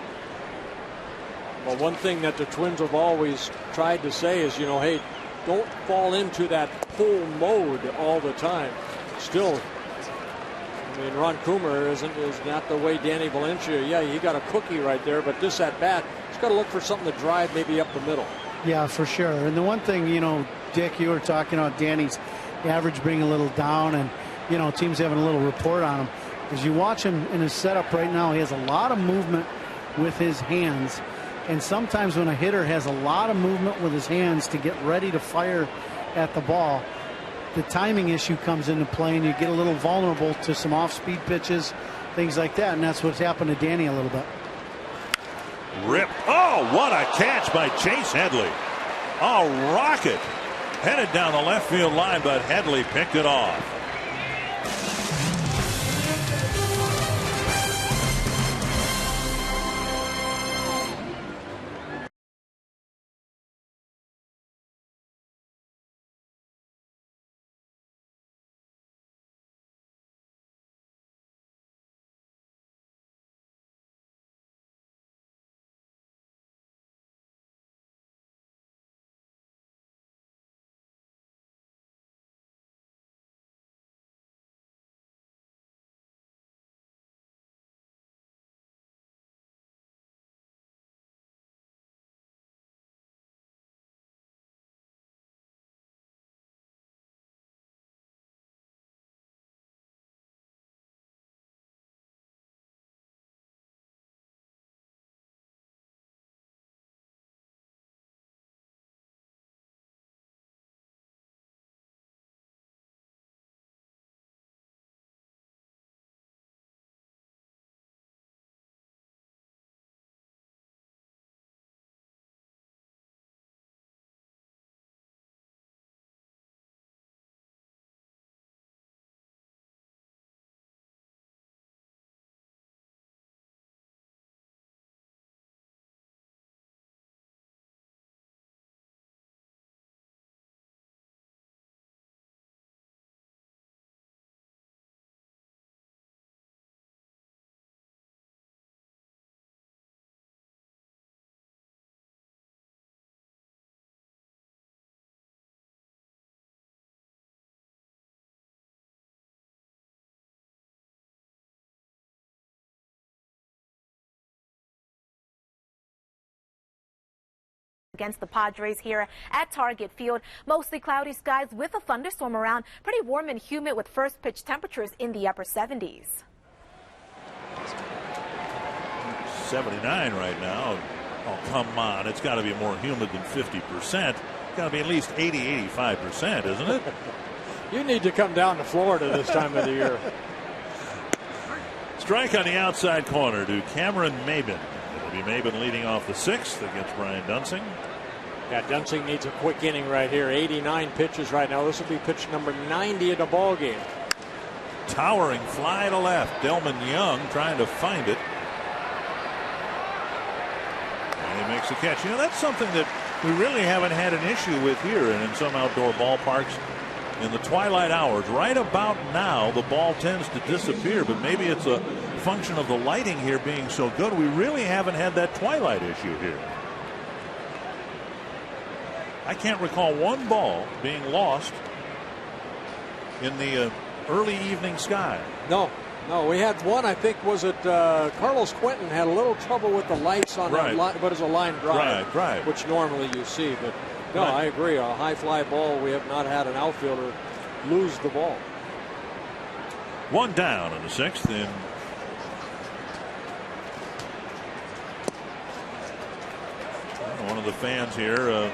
Well, one thing that the Twins have always tried to say is, you know, hey, don't fall into that pull mode all the time. Still, I mean, Ron Coomer is not the way Danny Valencia. Yeah, he got a cookie right there, but this at bat, he's got to look for something to drive maybe up the middle. Yeah, for sure. And the one thing, you know, Dick, you were talking about Danny's average being a little down, and, you know, teams having a little report on him. As you watch him in his setup right now, he has a lot of movement with his hands. And sometimes when a hitter has a lot of movement with his hands to get ready to fire at the ball, the timing issue comes into play, and you get a little vulnerable to some off-speed pitches, things like that. And that's what's happened to Danny a little bit. Rip. Oh, what a catch by Chase Headley. A rocket headed down the left field line, but Headley picked it off. Against the Padres here at Target Field. Mostly cloudy skies with a thunderstorm around. Pretty warm and humid with first pitch temperatures in the upper 70s. 79 right now. Oh, come on. It's got to be more humid than 50%. It's got to be at least 80-85%, isn't it? You need to come down to Florida this time of the year. Strike on the outside corner to Cameron Maben. It'll be Maben leading off the 6th against Brian Dunsing. Yeah, Dunsing needs a quick inning right here. 89 pitches right now. This will be pitch number 90 in the ball game. Towering fly to left. Delman Young trying to find it. And he makes the catch. You know, that's something that we really haven't had an issue with here and in some outdoor ballparks. In the twilight hours, right about now, the ball tends to disappear, but maybe it's a function of the lighting here being so good, we really haven't had that twilight issue here. I can't recall one ball being lost in the early evening sky. No, we had one. I think was it Carlos Quentin had a little trouble with the lights on that what is a line drive, right, which normally you see. But no, I agree. A high fly ball, we have not had an outfielder lose the ball. One down in the sixth. And one of the fans here, I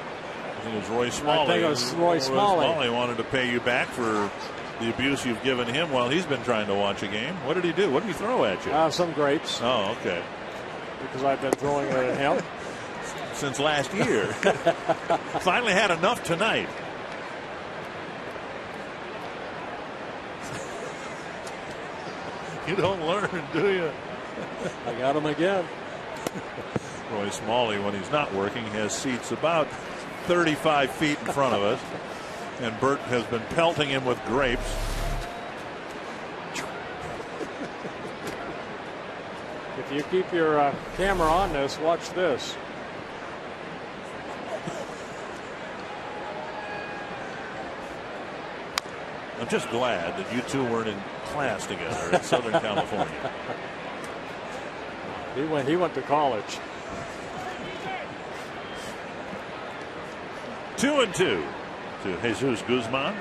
think it was Roy Smalley. I think it was Roy Smalley. Smalley wanted to pay you back for the abuse you've given him while he's been trying to watch a game. What did he do? What did he throw at you? Some grapes. Oh, okay. Because I've been throwing it at him since last year. Finally had enough tonight. You don't learn, do you? I got him again. Roy Smalley, when he's not working, has seats about 35 feet in front of us. And Bert has been pelting him with grapes. If you keep your camera on this, watch this. I'm just glad that you two weren't in class together in Southern California. He went to college. 2-2 to Jesus Guzman.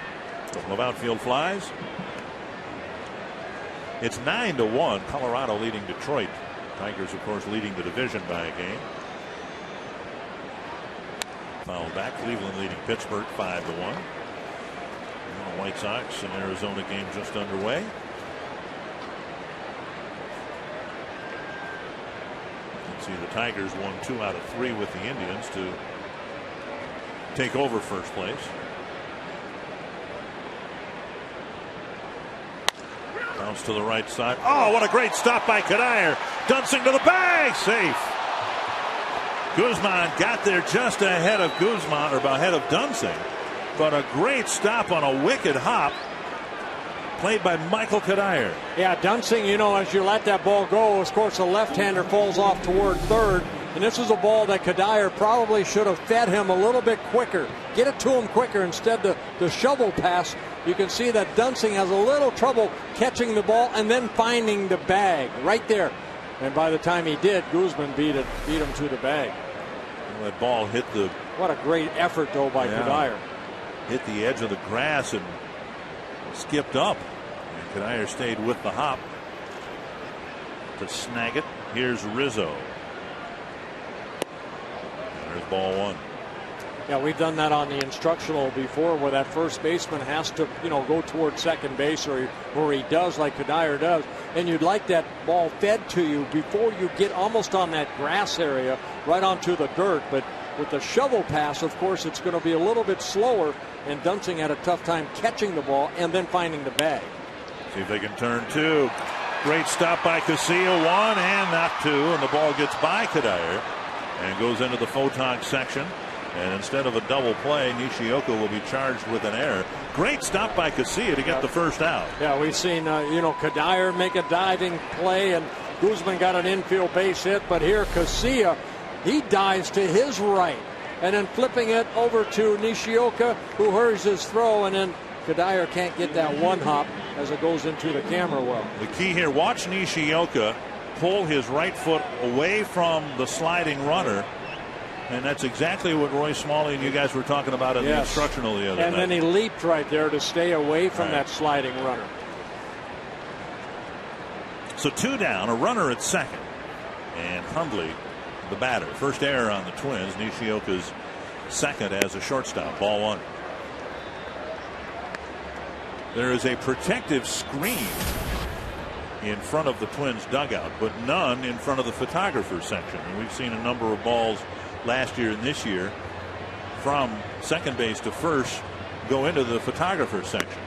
Couple of outfield flies. It's 9-1. Colorado leading Detroit. Tigers, of course, leading the division by a game. Foul back. Cleveland leading Pittsburgh 5-1. The White Sox and Arizona game just underway. Let's see, the Tigers won 2 out of 3 with the Indians to take over first place. Bounce to the right side. Oh, what a great stop by Kadire. Dunsing to the bag. Safe. Guzman got there just ahead of Guzman, or ahead of Dunsing. But a great stop on a wicked hop played by Michael Kadire. Yeah, Dunsing, as you let that ball go, of course, the left-hander falls off toward third. And this is a ball that Kadire probably should have fed him a little bit quicker. Get it to him quicker instead of the shovel pass. You can see that Dunsing has a little trouble catching the ball and then finding the bag right there. And by the time he did, Guzman beat him to the bag. Well, that ball hit the... What a great effort, though, by Kadire. Hit the edge of the grass and skipped up. And Kadire stayed with the hop to snag it. Here's Rizzo. There's ball one. Yeah, we've done that on the instructional before, where that first baseman has to, go toward second base, or he does like Kadire does, and you'd like that ball fed to you before you get almost on that grass area, right onto the dirt. But with the shovel pass, of course, it's going to be a little bit slower, and Dunsing had a tough time catching the ball and then finding the bag. See if they can turn 2. Great stop by Casilla, 1 and not 2, and the ball gets by Kadire and goes into the photog section. And instead of a double play, Nishioka will be charged with an error. Great stop by Casilla to get the first out. Yeah, we've seen, Kadire make a diving play, and Guzman got an infield base hit. But here, Casilla, he dives to his right, and then flipping it over to Nishioka, who hurries his throw, and then Kadire can't get that one hop as it goes into the camera well. The key here, watch Nishioka pull his right foot away from the sliding runner. And that's exactly what Roy Smalley and you guys were talking about in the instructional the other night. And then he leaped right there to stay away from that sliding runner. So 2 down, a runner at second. And Hundley, the batter. First error on the Twins. Nishioka's second as a shortstop. Ball 1. There is a protective screen in front of the Twins dugout, but none in front of the photographer section. And we've seen a number of balls last year and this year from second base to first go into the photographer section.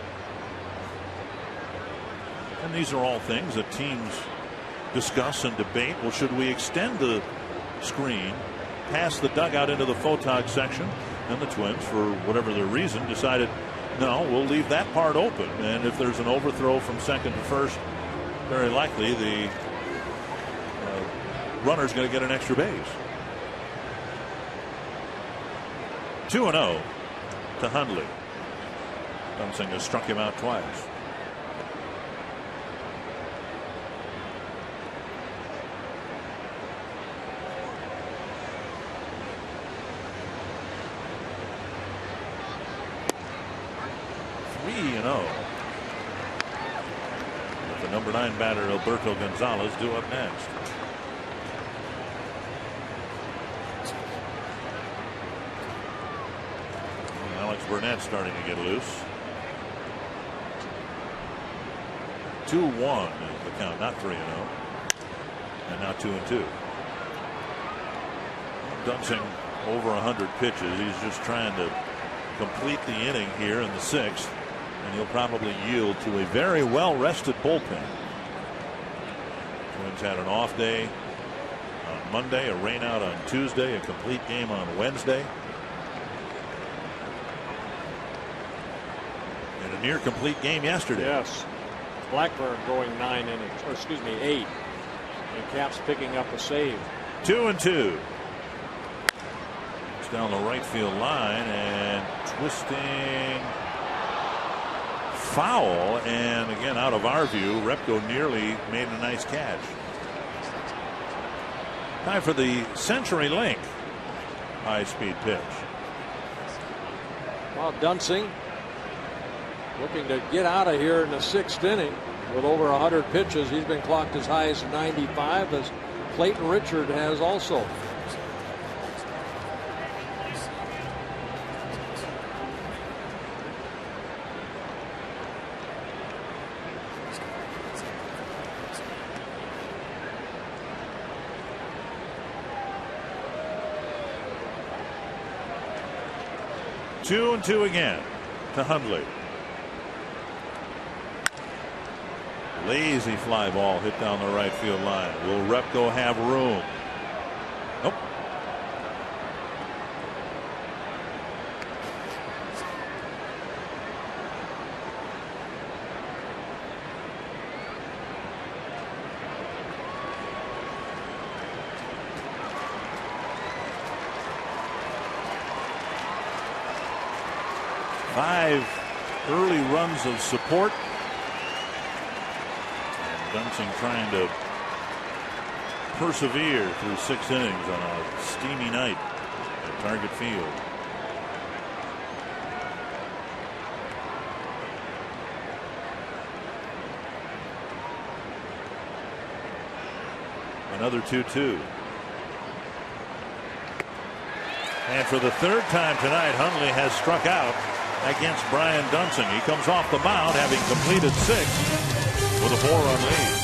And these are all things that teams discuss and debate. Well, should we extend the screen past the dugout into the photog section? And the Twins, for whatever their reason, decided, no, we'll leave that part open. And if there's an overthrow from second to first, very likely the runner's going to get an extra base. 2-0 to Hundley. Dunsing has struck him out twice. With the number 9 batter Alberto Gonzalez due up next. Alex Burnett starting to get loose. 2-1 is the count, not 3-0. And now 2-2. Dunsing over 100 pitches. He's just trying to complete the inning here in the 6th. And he'll probably yield to a very well rested bullpen. Twins had an off day on Monday, a rain out on Tuesday, a complete game on Wednesday. And a near complete game yesterday. Yes. Blackburn going 9 innings, or excuse me, 8. And Cap's picking up a save. 2-2. It's down the right field line and twisting. Foul, and again out of our view, Repko nearly made a nice catch. Time for the Century Link high-speed pitch. Well, Dunsing looking to get out of here in the 6th inning with over 100 pitches. He's been clocked as high as 95, as Clayton Richard has also. Two and two again to Hundley. Lazy fly ball hit down the right field line. Will Repko have room? Nope. Five early runs of support. Dunsing trying to persevere through 6 innings on a steamy night at Target Field. Another 2-2. And for the 3rd time tonight, Hundley has struck out against Brian Dunsing. He comes off the mound having completed 6 with a 4-run lead.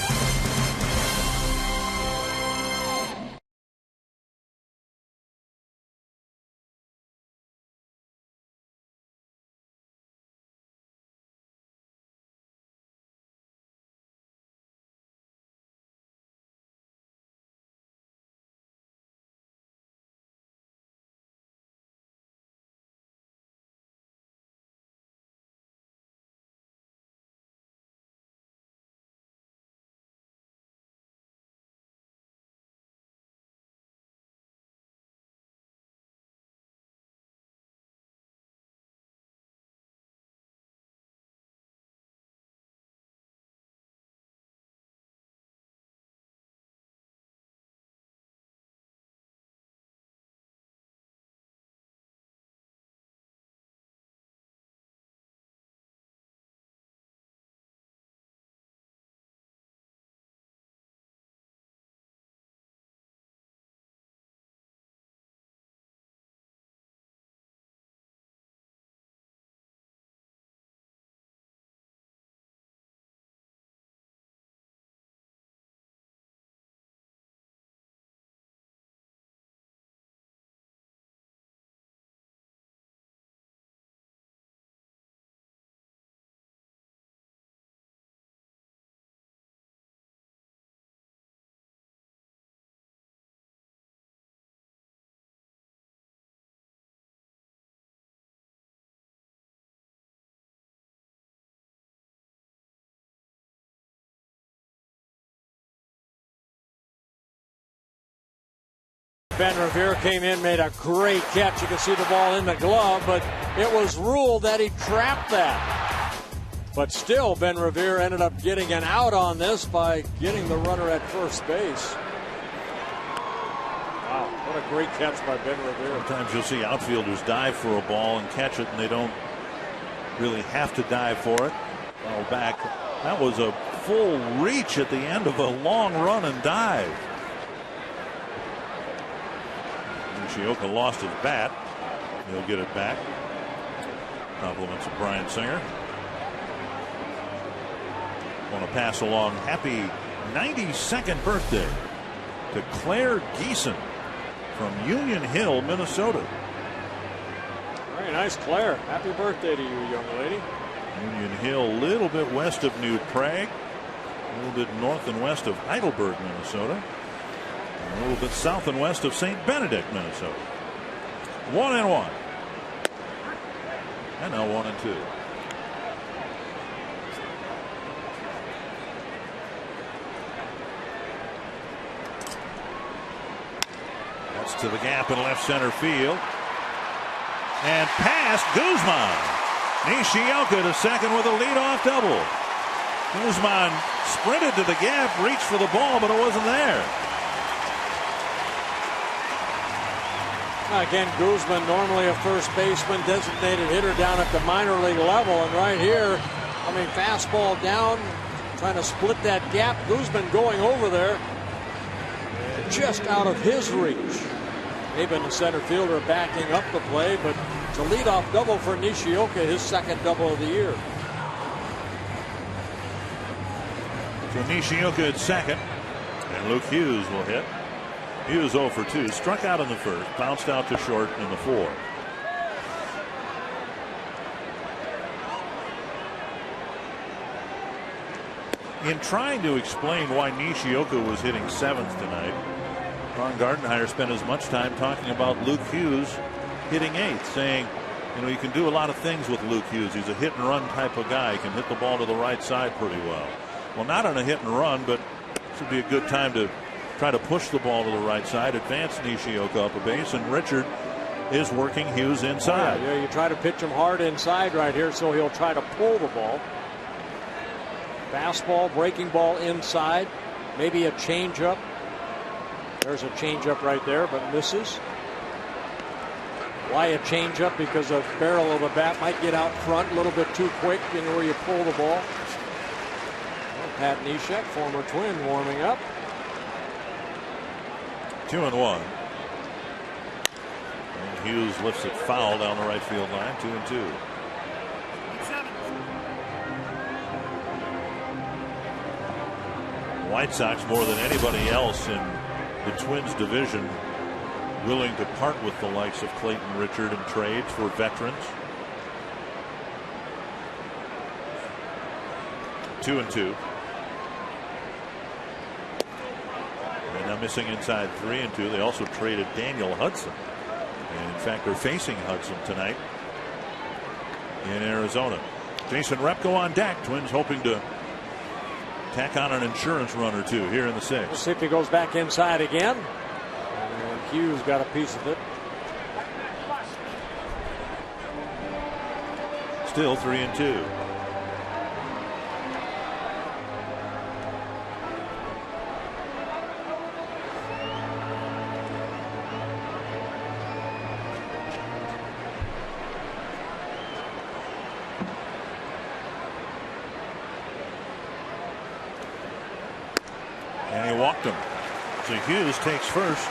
Ben Revere came in, made a great catch. You can see the ball in the glove, but it was ruled that he trapped that. But still, Ben Revere ended up getting an out on this by getting the runner at first base. Wow, what a great catch by Ben Revere. Sometimes you'll see outfielders dive for a ball and catch it, and they don't really have to dive for it. Well, back. That was a full reach at the end of a long run and dive. Nishioka lost his bat. He'll get it back. Compliments of Brian Singer. Want to pass along happy 92nd birthday to Claire Geeson from Union Hill, Minnesota. Very nice, Claire. Happy birthday to you, young lady. Union Hill, a little bit west of New Prague, a little bit north and west of Heidelberg, Minnesota, and a little bit south and west of St. Benedict, Minnesota. 1-1. And now 1-2. That's to the gap in left center field. And past Guzman. Nishioka to second with a leadoff double. Guzman sprinted to the gap, reached for the ball, but it wasn't there. Again, Guzman, normally a first baseman, designated hitter down at the minor league level. And right here, I mean, fastball down, trying to split that gap. Guzman going over there, just out of his reach. Even the center fielder backing up the play, but it's a leadoff double for Nishioka, his second double of the year. So Nishioka at second, and Luke Hughes will hit. Hughes 0 for 2, struck out in the first, bounced out to short in the fourth. In trying to explain why Nishioka was hitting seventh tonight, Ron Gardenhire spent as much time talking about Luke Hughes hitting eighth, saying, you know, you can do a lot of things with Luke Hughes. He's a hit and run type of guy. He can hit the ball to the right side pretty well. Well, not on a hit and run, but this would be a good time to try to push the ball to the right side, advance Nishioka up a base, and Richard is working Hughes inside. Oh, yeah, you try to pitch him hard inside right here, so he'll try to pull the ball. Fastball, breaking ball inside, maybe a changeup. There's a changeup right there, but misses. Why a changeup? Because the barrel of the bat might get out front a little bit too quick, you know, where you pull the ball. Well, Pat Neshek, former Twin, warming up. 2-1. And Hughes lifts it foul down the right field line. 2-2. White Sox, more than anybody else in the Twins division, willing to part with the likes of Clayton Richard in trades for veterans. 2-2. And now missing inside 3-2. They also traded Daniel Hudson. And in fact, they're facing Hudson tonight in Arizona. Jason Repko on deck. Twins hoping to tack on an insurance run or two here in the sixth. We'll see if he goes back inside again. And Hughes got a piece of it. Still 3-2. And he walked him. So Hughes takes first.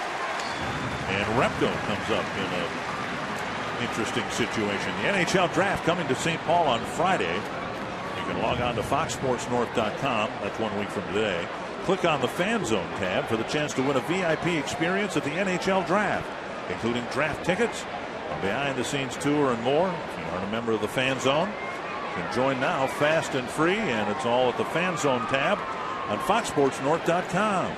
And Repko comes up in an interesting situation. The NHL draft coming to St. Paul on Friday. You can log on to foxsportsnorth.com. That's 1 week from today. Click on the Fan Zone tab for the chance to win a VIP experience at the NHL draft, including draft tickets, a behind-the-scenes tour, and more. If you aren't a member of the Fan Zone, you can join now, fast and free, and it's all at the Fan Zone tab on foxsportsnorth.com.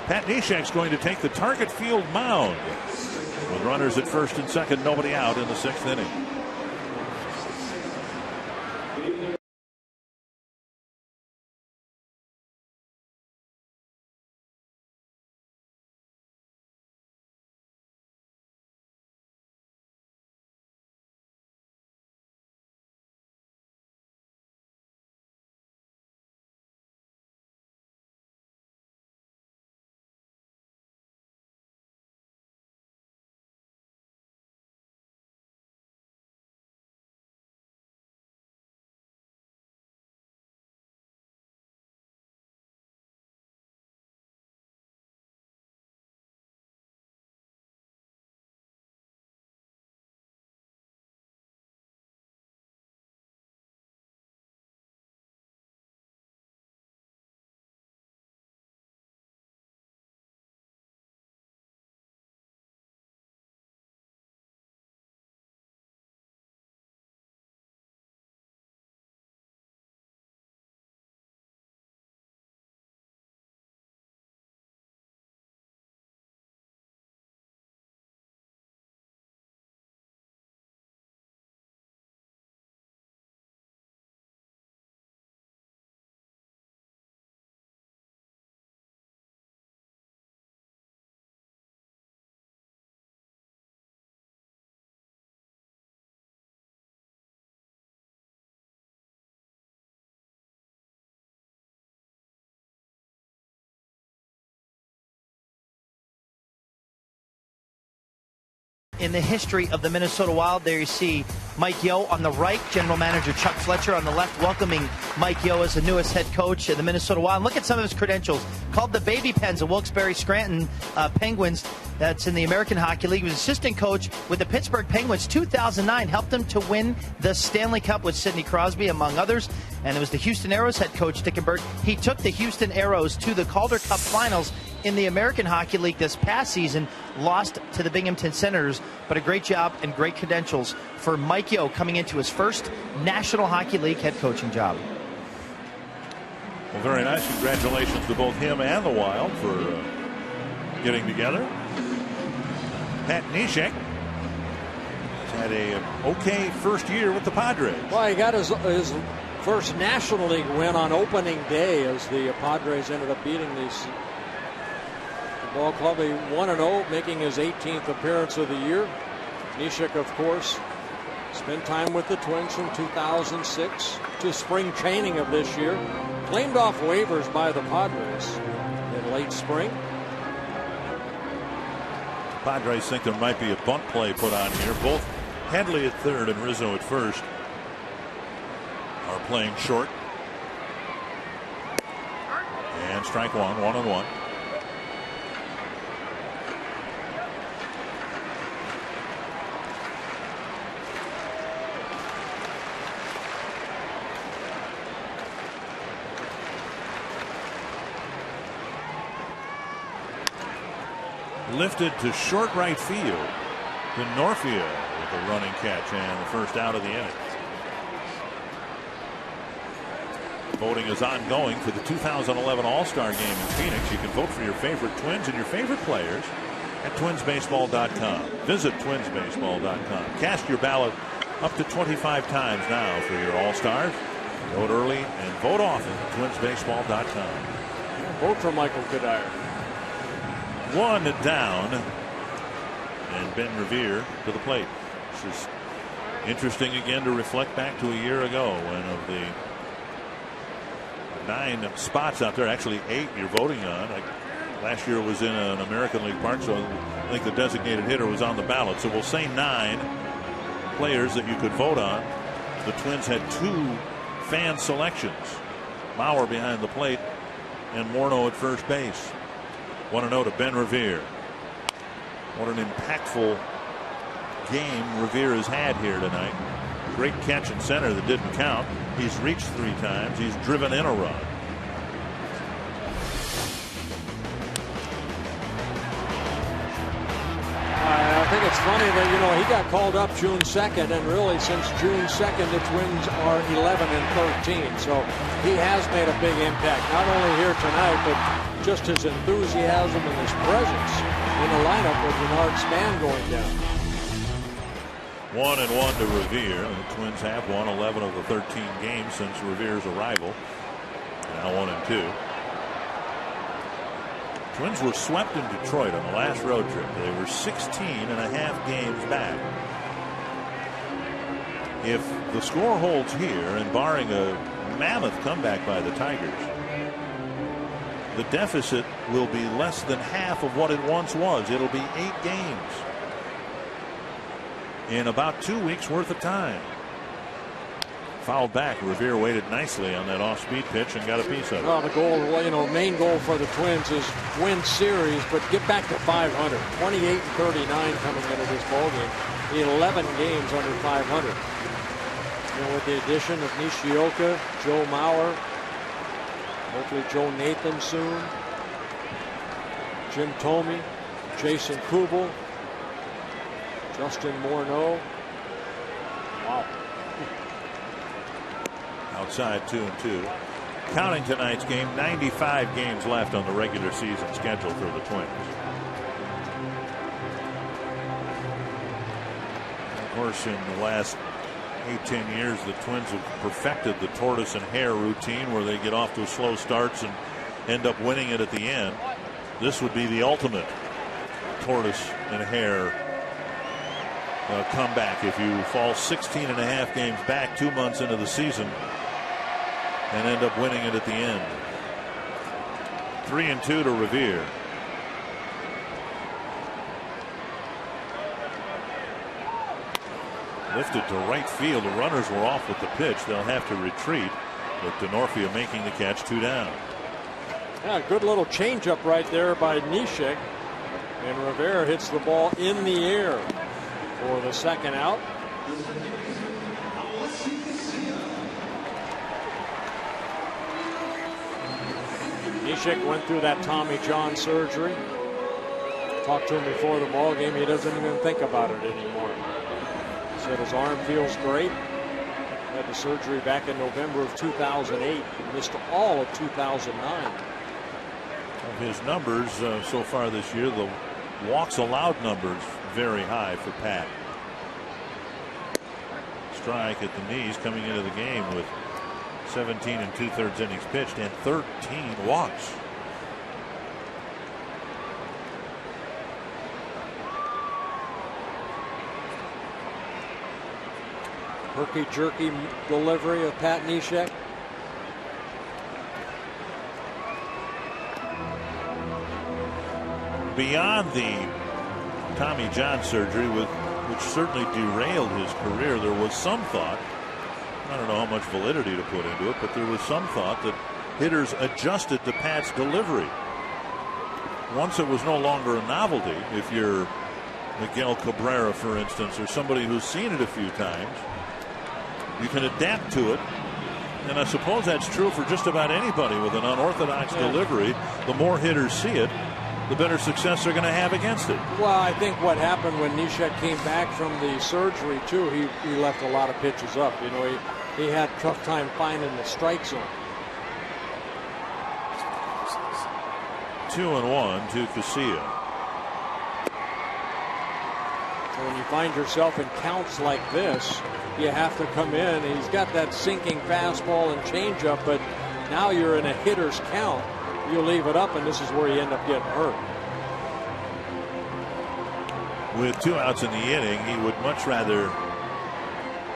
Pat Neshek's going to take the Target Field mound with runners at first and second, nobody out in the sixth inning. in the history of the Minnesota Wild. There you see Mike Yeo on the right, general manager Chuck Fletcher on the left, welcoming Mike Yeo as the newest head coach of the Minnesota Wild. And look at some of his credentials. Called the Baby Pens of Wilkes-Barre Scranton Penguins. That's in the American Hockey League. He was assistant coach with the Pittsburgh Penguins 2009. Helped them to win the Stanley Cup with Sidney Crosby, among others. And it was the Houston Aeros head coach, Dickenberg. He took the Houston Aeros to the Calder Cup finals in the American Hockey League this past season, lost to the Binghamton Senators, but a great job and great credentials for Mike Yeo coming into his first National Hockey League head coaching job. Well, very nice. Congratulations to both him and the Wild for getting together. Pat Neshek has had a okay first year with the Padres. Well, he got his first National League win on opening day as the Padres ended up beating the ball club. A 1-0, making his 18th appearance of the year. Neshek, of course, spent time with the Twins from 2006 to spring training of this year. Claimed off waivers by the Padres in late spring. Padres think there might be a bunt play put on here. Both Headley at third and Rizzo at first are playing short. And strike one, 1-1. Lifted to short right field to Norfield with a running catch and the first out of the inning. Voting is ongoing for the 2011 All-Star Game in Phoenix. You can vote for your favorite Twins and your favorite players at twinsbaseball.com. Visit twinsbaseball.com. Cast your ballot up to 25 times now for your All-Stars. Vote early and vote often at twinsbaseball.com. Vote for Michael Kadire. One down, and Ben Revere to the plate. This is interesting again to reflect back to a year ago when of the 9 spots out there, actually 8 you're voting on. Last year was in an American League park, so I think the designated hitter was on the ballot. So we'll say 9 players that you could vote on. The Twins had 2 fan selections. Mauer behind the plate and Morneau at first base. 1-0 to Ben Revere. What an impactful game Revere has had here tonight. Great catch in center that didn't count. He's reached 3 times. He's driven in a run. I think it's funny that, he got called up June 2nd, and really since June 2nd, the Twins are 11-13. So he has made a big impact, not only here tonight, but just his enthusiasm and his presence in the lineup with Denard Span going down. 1-1 to Revere. The Twins have won 11 of the 13 games since Revere's arrival. Now 1-2. Twins were swept in Detroit on the last road trip. They were 16.5 games back. If the score holds here, and barring a mammoth comeback by the Tigers, the deficit will be less than half of what it once was. It'll be 8 games in about 2 weeks worth of time. Fouled back. Revere waited nicely on that off-speed pitch and got a piece of it. Well, the goal, main goal for the Twins is win series, but get back to 500. 28-39 coming into this ballgame. 11 games under 500. With the addition of Nishioka, Joe Mauer, hopefully Joe Nathan soon, Jim Thome, Jason Kubel, Justin Morneau. Wow. Outside 2-2. Counting tonight's game, 95 games left on the regular season schedule for the Twins. Of course, in the last 8-10 years, the Twins have perfected the tortoise and hare routine where they get off to slow starts and end up winning it at the end. This would be the ultimate tortoise and hare comeback if you fall 16.5 games back 2 months into the season and end up winning it at the end. 3-2 to Revere. Lifted to right field. The runners were off with the pitch. They'll have to retreat. But Denorfia making the catch, 2 down. Yeah, good little changeup right there by Neshek. And Rivera hits the ball in the air for the second out. Neshek went through that Tommy John surgery. Talked to him before the ball game. He doesn't even think about it anymore. Said his arm feels great. Had the surgery back in November of 2008. Missed all of 2009. His numbers so far this year, the walks allowed numbers very high for Pat. Strike at the knees coming into the game with 17 2/3 innings pitched and 13 walks. Herky-jerky delivery of Pat Neshek. Beyond the Tommy John surgery, which certainly derailed his career, there was some thought, I don't know how much validity to put into it, but there was some thought that hitters adjusted to Pat's delivery. Once it was no longer a novelty, if you're Miguel Cabrera, for instance, or somebody who's seen it a few times, you can adapt to it. And I suppose that's true for just about anybody with an unorthodox delivery. The more hitters see it, the better success they're going to have against it. Well, I think what happened when Neshek came back from the surgery, too, he left a lot of pitches up. You know, he had a tough time finding the strike zone. 2-1 to Casilla. So when you find yourself in counts like this, you have to come in. He's got that sinking fastball and changeup, but now you're in a hitter's count. You leave it up, and this is where you end up getting hurt. With 2 outs in the inning, he would much rather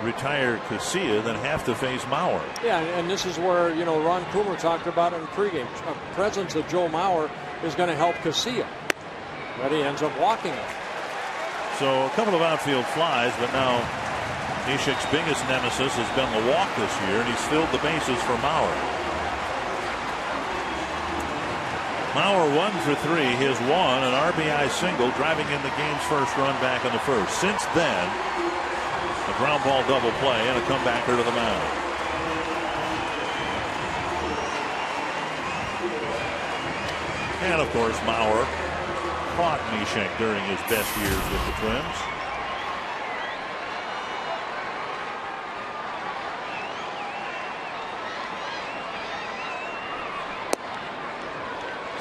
retire Casilla than have to face Mauer. Yeah, and this is where, you know, Ron Coomer talked about it in pregame. The presence of Joe Mauer is going to help Casilla, but he ends up walking him. So a couple of outfield flies, but now Neshek's biggest nemesis has been the walk this year, and he's filled the bases for Mauer. Mauer 1 for 3, his 1, an RBI single, driving in the game's first run back in the first. Since then, a ground ball double play and a comebacker to the mound. And of course, Mauer caught Neshek during his best years with the Twins.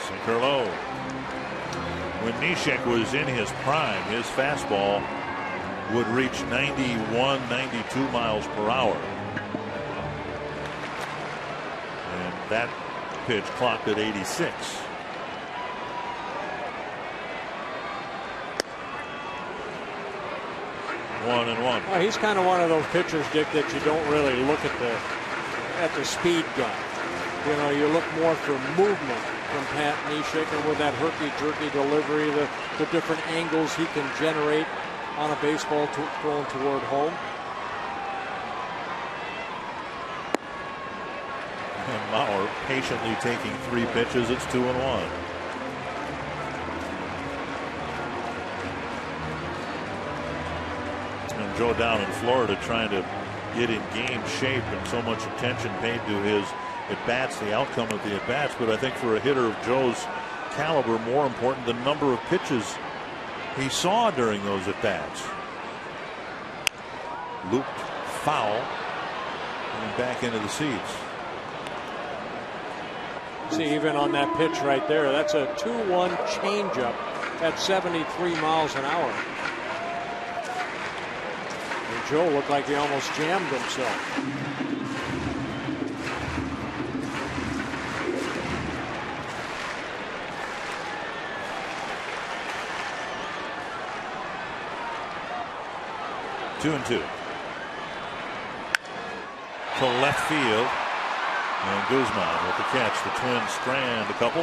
Sinker low. When Neshek was in his prime, his fastball would reach 91, 92 miles per hour. And that pitch clocked at 86. One and one. Well, he's kind of one of those pitchers, Dick, that you don't really look at the speed gun. You know, you look more for movement from Pat Neshek, and with that herky-jerky delivery, the different angles he can generate on a baseball thrown toward home. And Mauer patiently taking 3 pitches. It's 2-1. And Joe down in Florida trying to get in game shape, and so much attention paid to his at-bats, the outcome of the at-bats. But I think for a hitter of Joe's caliber, more important the number of pitches he saw during those at-bats. Looped foul and back into the seats. See, even on that pitch right there, that's a 2-1 changeup at 73 miles an hour. And Joe looked like he almost jammed himself. Two and two. To left field. And Guzman with the catch. The Twins strand a couple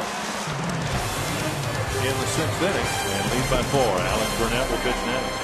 in the 6th inning and lead by 4. Alan Burnett will pitch next.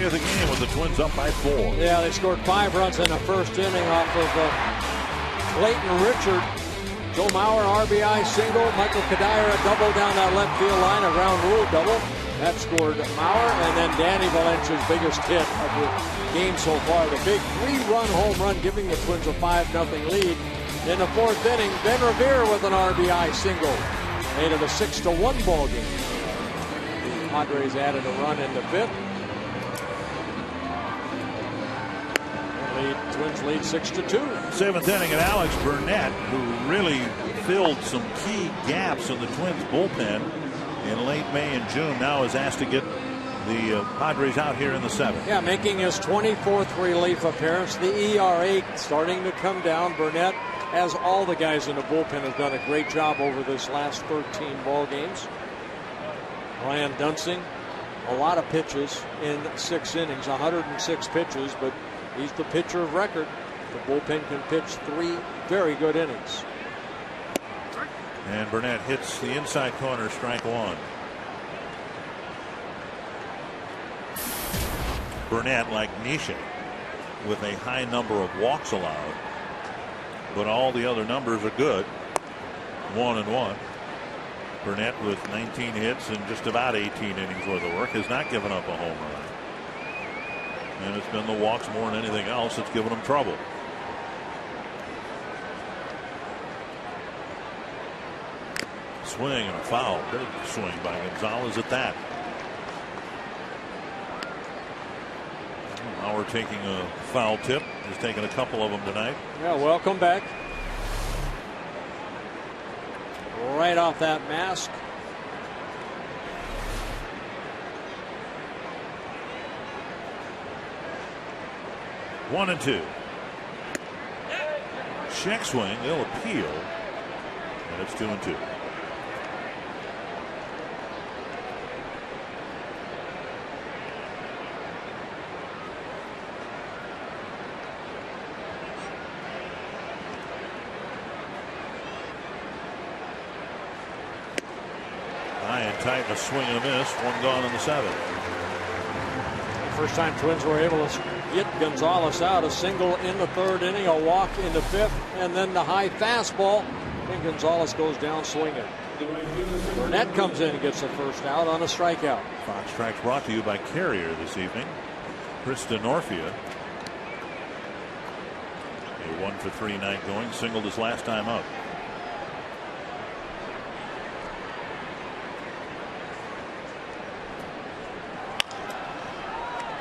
of the game with the Twins up by 4. Yeah, they scored 5 runs in the first inning off of Clayton Richard. Joe Mauer, RBI single. Michael Kadire, a double down that left field line, a ground rule double. That scored Mauer, and then Danny Valencia's biggest hit of the game so far. The big 3-run home run giving the Twins a 5-0 lead. In the 4th inning, Ben Revere with an RBI single. Made it a 6-1 ball game. The Padres added a run in the 5th. Twins lead 6-2. 7th inning, and Alex Burnett, who really filled some key gaps in the Twins bullpen in late May and June, now is asked to get the Padres out here in the 7th. Yeah, making his 24th relief appearance. The ERA starting to come down. Burnett, as all the guys in the bullpen, have done a great job over this last 13 ball games. Ryan Dunsing, a lot of pitches in 6 innings, 106 pitches, but he's the pitcher of record. The bullpen can pitch 3 very good innings. And Burnett hits the inside corner, strike 1. Burnett, like Nisha, with a high number of walks allowed, but all the other numbers are good. 1-1. Burnett with 19 hits and just about 18 innings worth of work has not given up a home run. And it's been the walks more than anything else that's given him trouble. Swing and a foul. Big swing by Gonzalez at that. Now we're taking a foul tip. He's taken a couple of them tonight. Yeah, welcome back. Right off that mask. One and 2. Check swing. They'll appeal. And it's 2-2. High and tight, a swing and a miss. 1 gone in the 7th. First time Twins were able to get Gonzalez out. A single in the 3rd inning, a walk in the 5th, and then the high fastball. And Gonzalez goes down swinging. Burnett comes in and gets the first out on a strikeout. Fox Strikes brought to you by Carrier this evening. Chris DeNorfia. A 1-for-3 night going. Singled his last time up.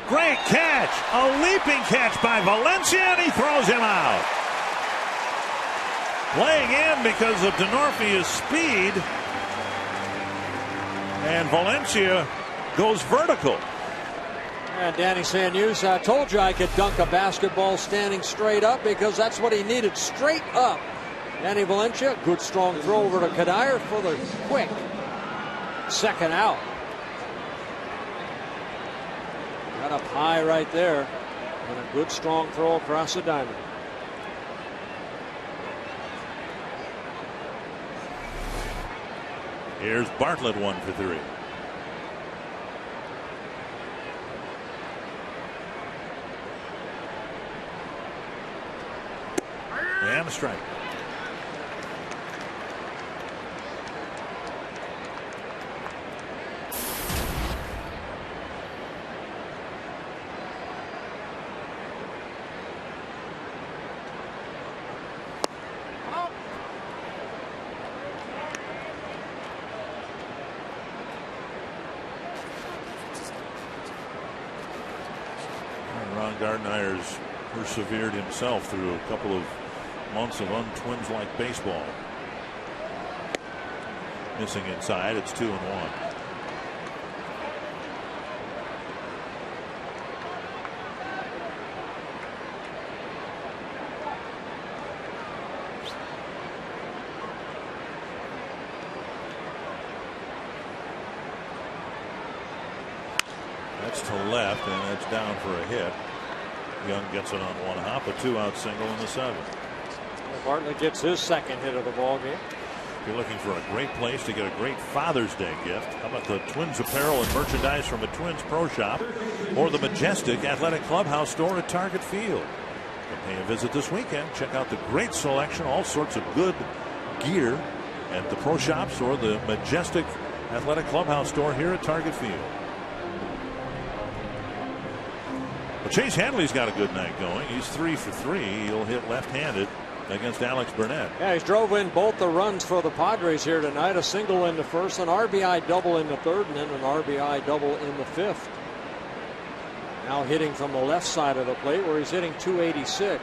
Great catch. A leaping catch by Valencia, and he throws him out. Playing in because of DeNorfia's speed. And Valencia goes vertical. And Danny Sanus, I told you I could dunk a basketball standing straight up because that's what he needed, straight up. Danny Valencia, good strong throw over to Kadire for the quick 2nd out. Got up high right there, and a good strong throw across the diamond. Here's Bartlett 1-for-3. And a strike. Gardenhire's persevered himself through a couple of months of un-Twins-like baseball. Missing inside, it's 2-1. That's to left, and it's down for a hit. Young gets it on 1 hop, a 2-out single in the 7th. Bartlett gets his 2nd hit of the ball game. If you're looking for a great place to get a great Father's Day gift, how about the Twins apparel and merchandise from a Twins Pro Shop or the Majestic Athletic Clubhouse store at Target Field? Pay a visit this weekend. Check out the great selection, all sorts of good gear at the Pro Shops or the Majestic Athletic Clubhouse store here at Target Field. Well, Chase Hadley's got a good night going. He's 3 for 3. He'll hit left-handed against Alex Burnett. Yeah, he's drove in both the runs for the Padres here tonight. A single in the first, an RBI double in the third, and then an RBI double in the fifth. Now hitting from the left side of the plate where he's hitting .286.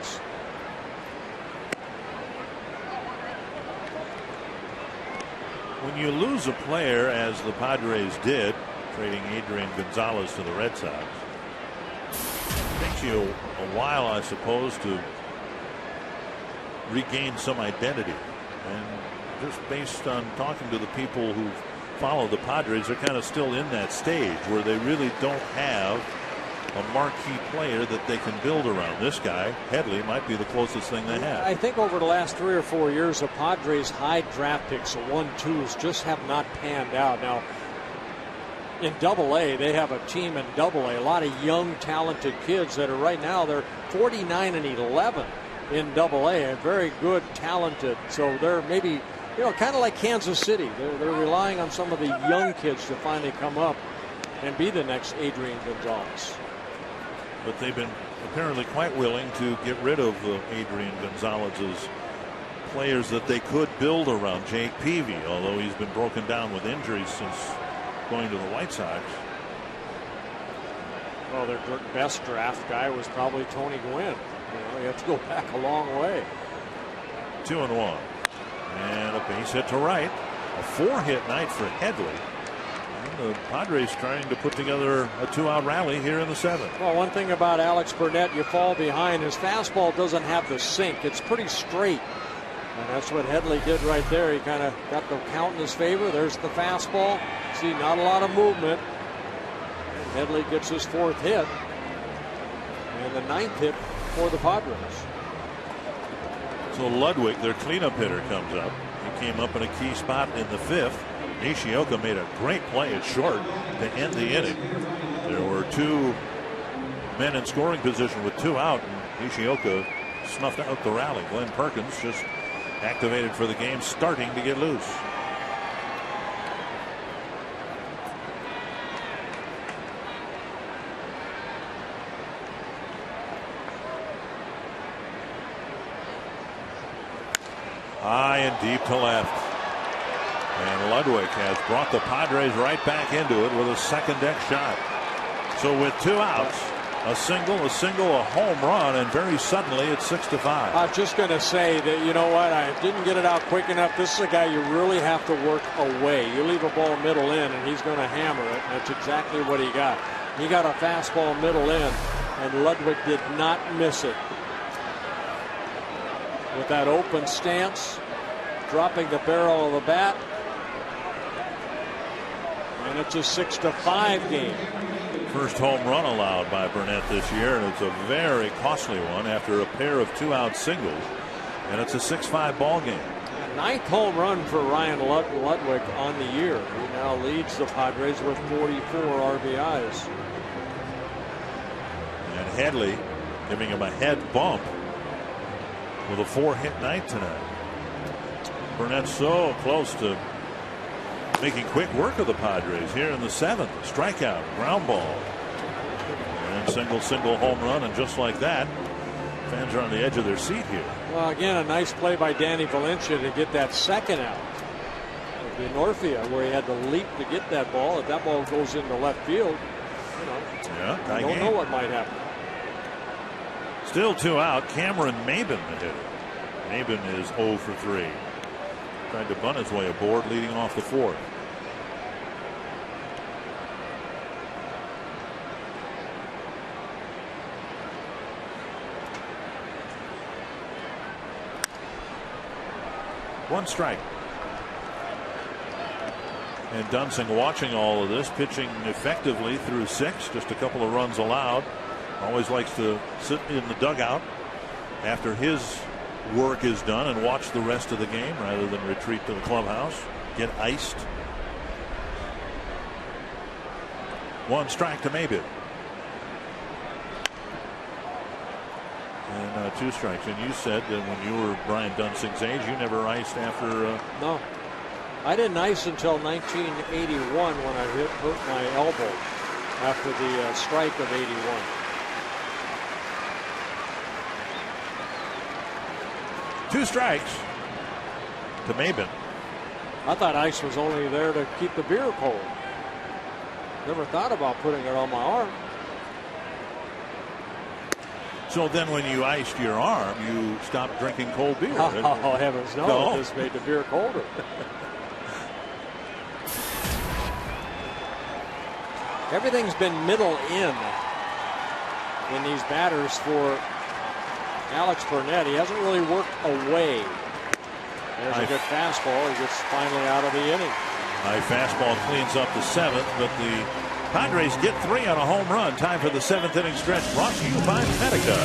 When you lose a player, as the Padres did, trading Adrian Gonzalez to the Red Sox, it takes you a while, I suppose, to regain some identity. And just based on talking to the people who follow the Padres, they're kind of still in that stage where they really don't have a marquee player that they can build around. This guy, Headley, might be the closest thing they have. I think over the last 3 or 4 years, the Padres' high draft picks, the 1-2s, just have not panned out. Now, in Double-A, they have a team in Double-A, a lot of young, talented kids that are right now, they're 49 and 11 in Double-A, and very good, talented. So they're maybe, kind of like Kansas City. They're relying on some of the young kids to finally come up and be the next Adrian Gonzalez. But they've been apparently quite willing to get rid of Adrian Gonzalez's players that they could build around. Jake Peavy, although he's been broken down with injuries since going to the White Sox. Well, their best draft guy was probably Tony Gwynn. You have to go back a long way. 2-1. And a base hit to right. A 4-hit night for Headley. The Padres trying to put together a 2-out rally here in the 7th. Well, one thing about Alex Burnett, you fall behind. His fastball doesn't have the sink. It's pretty straight. And that's what Headley did right there. He kind of got the count in his favor. There's the fastball. See, not a lot of movement. And Headley gets his 4th hit. And the 9th hit for the Padres. So Ludwig, their cleanup hitter, comes up. He came up in a key spot in the 5th. Nishioka made a great play at short to end the inning. There were 2 men in scoring position with 2 out, and Nishioka snuffed out the rally. Glenn Perkins just activated for the game, starting to get loose. High and deep to left. And Ludwig has brought the Padres right back into it with a second deck shot. So with 2 outs, a single, a home run, and very suddenly it's 6-5. I was just going to say that, you know what, I didn't get it out quick enough. This is a guy you really have to work away. You leave a ball middle in, and he's going to hammer it. And that's exactly what he got. He got a fastball middle in, and Ludwig did not miss it. With that open stance, dropping the barrel of the bat. And it's a 6-5 game. First home run allowed by Burnett this year, and it's a very costly one after a pair of 2-out singles. And it's a 6-5 ball game. 9th home run for Ryan Ludwig on the year. He now leads the Padres with 44 RBIs. And Headley giving him a head bump with a 4-hit night tonight. Burnett so close to making quick work of the Padres here in the 7th. Strikeout, ground ball, and single home run, and just like that, fans are on the edge of their seat here. Well, again, a nice play by Danny Valencia to get that second out. The Northia, where he had to leap to get that ball. If that ball goes into left field, I don't know what might happen. Still 2 out. Cameron Maben, the hitter. Maben is 0 for 3. Tried to bunt his way aboard, leading off the 4th. One strike. And Dunsing watching all of this, pitching effectively through 6, just a couple of runs allowed. Always likes to sit in the dugout after his work is done and watch the rest of the game rather than retreat to the clubhouse, get iced. 1 strike to Maybin. And 2 strikes. And you said that when you were Brian Dunsing's age, you never iced after. No, I didn't ice until 1981 when I hurt my elbow after the strike of '81. Two strikes to Maybin. I thought ice was only there to keep the beer cold. Never thought about putting it on my arm. So then when you iced your arm, you stopped drinking cold beer. Oh, heavens no. It just made the beer colder. Everything's been middle in these batters for Alex Burnett. He hasn't really worked away. There's a good fastball. He gets finally out of the inning. High fastball cleans up the 7th, but the Padres get 3 on a home run. Time for the 7th inning stretch, brought to you by Medica.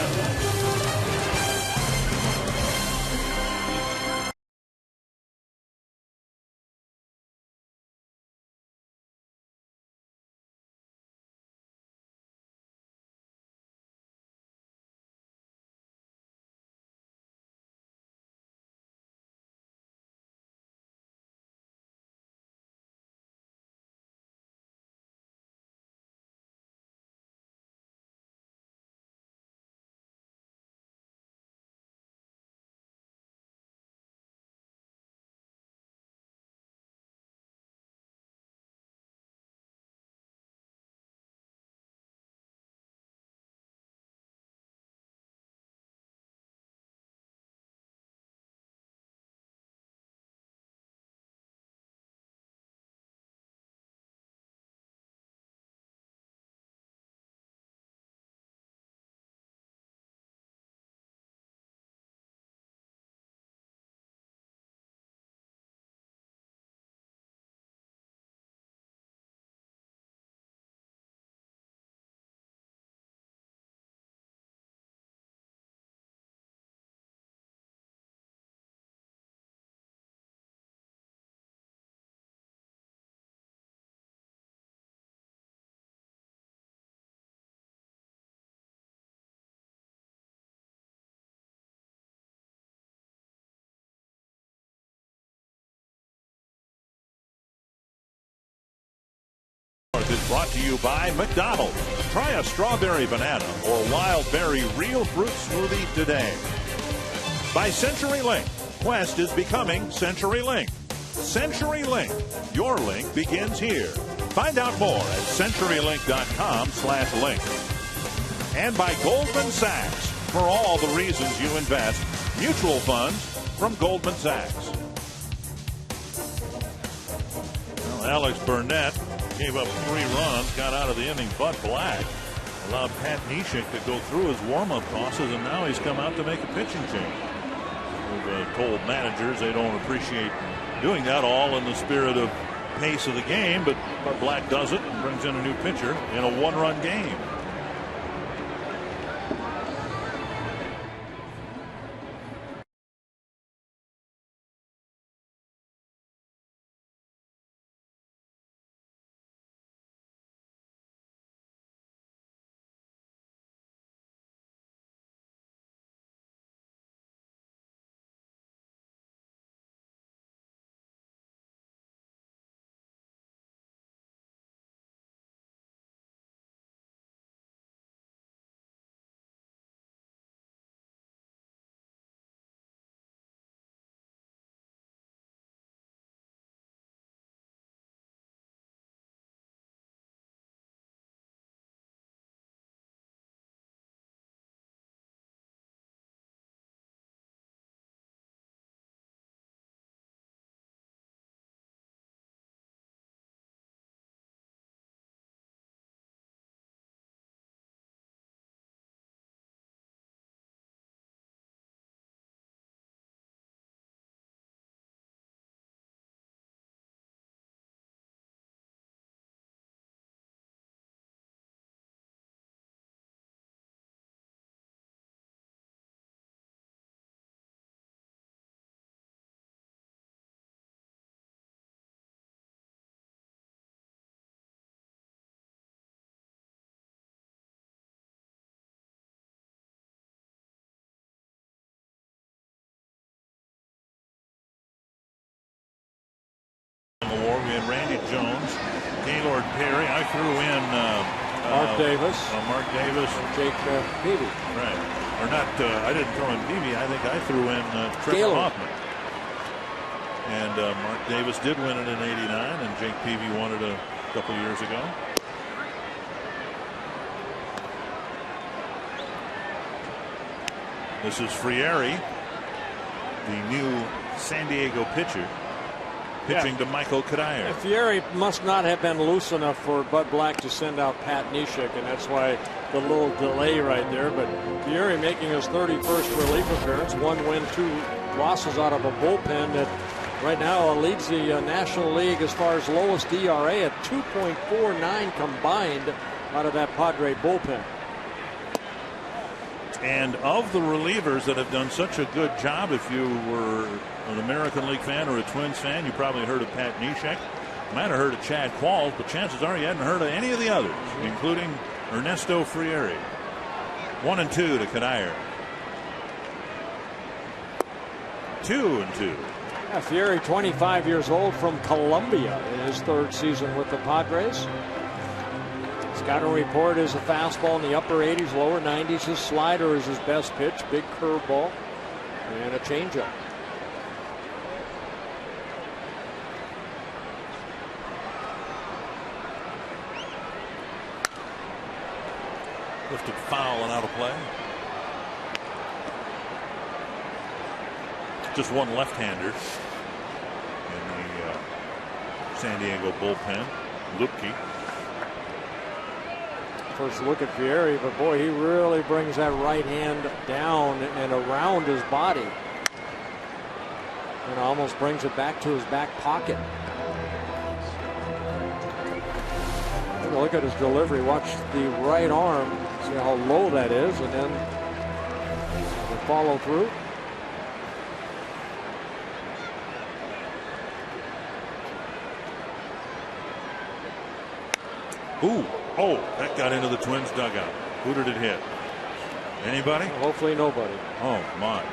Is brought to you by McDonald's. Try a strawberry banana or wild berry real fruit smoothie today. By CenturyLink. Quest is becoming CenturyLink. CenturyLink. Your link begins here. Find out more at CenturyLink.com/link. And by Goldman Sachs. For all the reasons you invest. Mutual funds from Goldman Sachs. Well, Alex Burnett gave up 3 runs, got out of the inning butt black, allowed Pat Neshek to go through his warm-up tosses, and now he's come out to make a pitching change. We've told managers they don't appreciate doing that, all in the spirit of pace of the game, but Black does it and brings in a new pitcher in a 1-run game. We had Randy Jones, Gaylord Perry. I threw in Mark Davis. Mark Davis. Jake Peavy. Right. Or not, I didn't throw in Peavy. I think I threw in Trevor Hoffman. And Mark Davis did win it in '89, and Jake Peavy won it a couple years ago. This is Frieri, the new San Diego pitcher, pitching to Michael Kadire. Frieri must not have been loose enough for Bud Black to send out Pat Neshek, and that's why the little delay right there. But Frieri making his 31st relief appearance, 1 win, 2 losses out of a bullpen that right now leads the National League as far as lowest ERA at 2.49 combined out of that Padre bullpen. And of the relievers that have done such a good job, if you were an American League fan or a Twins fan, you probably heard of Pat Neshek. Might have heard of Chad Qualls, but chances are you hadn't heard of any of the others, including Ernesto Frieri. 1-2 to Kadire. 2-2. Yeah, Frieri, 25 years old, from Colombia in his 3rd season with the Padres. Scouting report is a fastball in the upper 80s, lower 90s. His slider is his best pitch, big curveball, and a changeup. Lifted foul and out of play. Just one left-hander in the San Diego bullpen, Lupke. First look at Frieri, but boy, he really brings that right hand down and around his body and almost brings it back to his back pocket. Look at his delivery. Watch the right arm. See how low that is, and then the follow through. Ooh. Oh, that got into the Twins dugout. Who did it hit? Anybody? Hopefully nobody. Oh, my.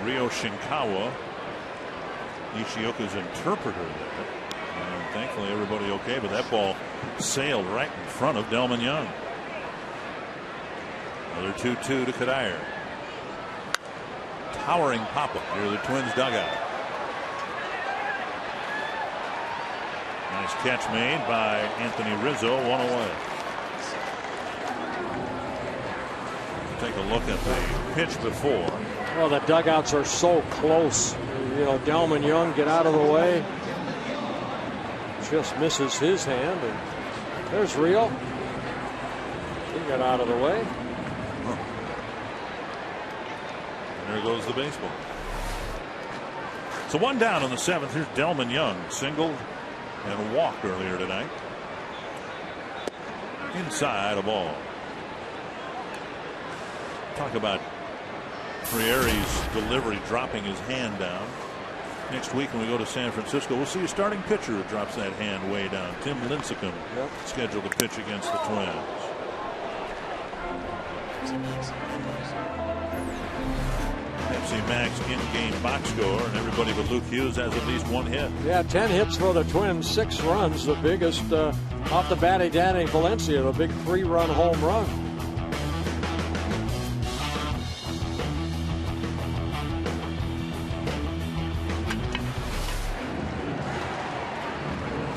Ryo Shinkawa, Nishioka's interpreter there. And thankfully everybody okay, but that ball sailed right in front of Delman Young. Another 2-2 to Kadire. Towering pop-up near the Twins dugout. Nice catch made by Anthony Rizzo, 1 away. Take a look at the pitch before. Well, the dugouts are so close. You know, Delman Young, get out of the way. Just misses his hand, and there's Rio. He got out of the way. And there goes the baseball. So 1 down in the 7th. Here's Delman Young, singled and walked earlier tonight. Inside a ball. Talk about Frieri's delivery, dropping his hand down. Next week when we go to San Francisco, we'll see a starting pitcher who drops that hand way down. Tim Lincecum, scheduled to pitch against the Twins. Pepsi Max in-game box score, and everybody but Luke Hughes has at least 1 hit. Yeah, 10 hits for the Twins, 6 runs. The biggest off the bat of Danny Valencia, the big 3-run home run.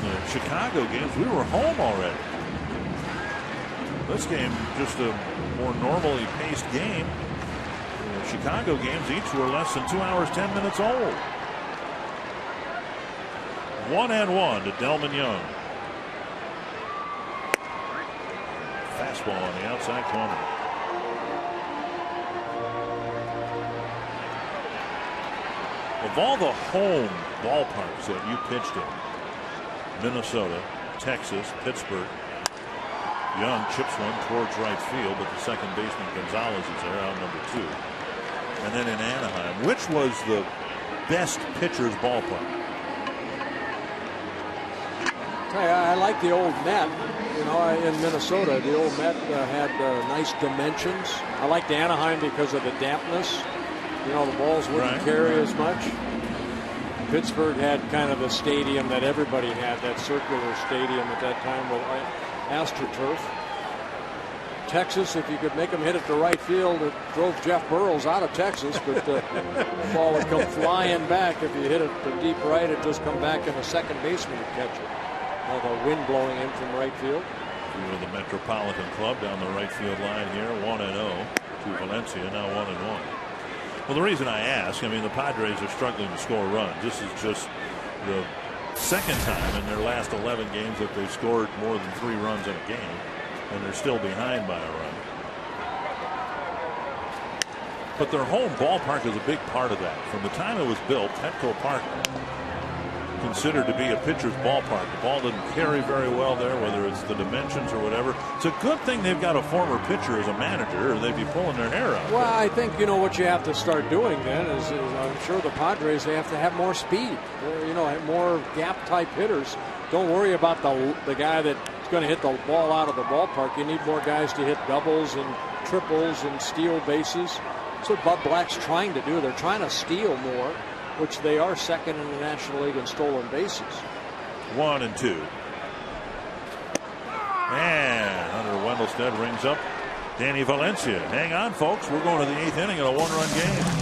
The Chicago games, we were home already. This game, just a more normally paced game. Chicago games each were less than 2 hours, 10 minutes old. 1-1 to Delman Young. Fastball on the outside corner. Of all the home ballparks that you pitched in, Minnesota, Texas, Pittsburgh, Young chips one towards right field, but the second baseman Gonzalez is there, out number 2. And then in Anaheim, which was the best pitcher's ballpark? I like the old Met. You know, in Minnesota, the old Met had nice dimensions. I liked Anaheim because of the dampness. You know, the balls wouldn't carry as much. Pittsburgh had kind of the stadium that everybody had, that circular stadium at that time with AstroTurf. Texas, if you could make them hit it to right field, it drove Jeff Burrows out of Texas, but the ball would come flying back. If you hit it to deep right, it just come back and the second baseman would catch it. Now the wind blowing in from right field. Through the Metropolitan Club down the right field line here, 1-0 to Valencia, now 1-1. Well, the reason I ask, I mean, the Padres are struggling to score runs. This is just the second time in their last 11 games that they've scored more than 3 runs in a game, and they're still behind by a run. But their home ballpark is a big part of that. From the time it was built, Petco Park, considered to be a pitcher's ballpark. The ball doesn't carry very well there, whether it's the dimensions or whatever. It's a good thing they've got a former pitcher as a manager, or they'd be pulling their hair out. Well, I think, you know, what you have to start doing then is I'm sure the Padres, they have to have more speed, you know, more gap type hitters. Don't worry about the guy that's going to hit the ball out of the ballpark. You need more guys to hit doubles and triples and steal bases. That's what Bud Black's trying to do. They're trying to steal more, which they are second in the National League in stolen bases. 1-2. And Hunter Wendelstedt rings up Danny Valencia. Hang on, folks. We're going to the 8th inning in a 1-run game.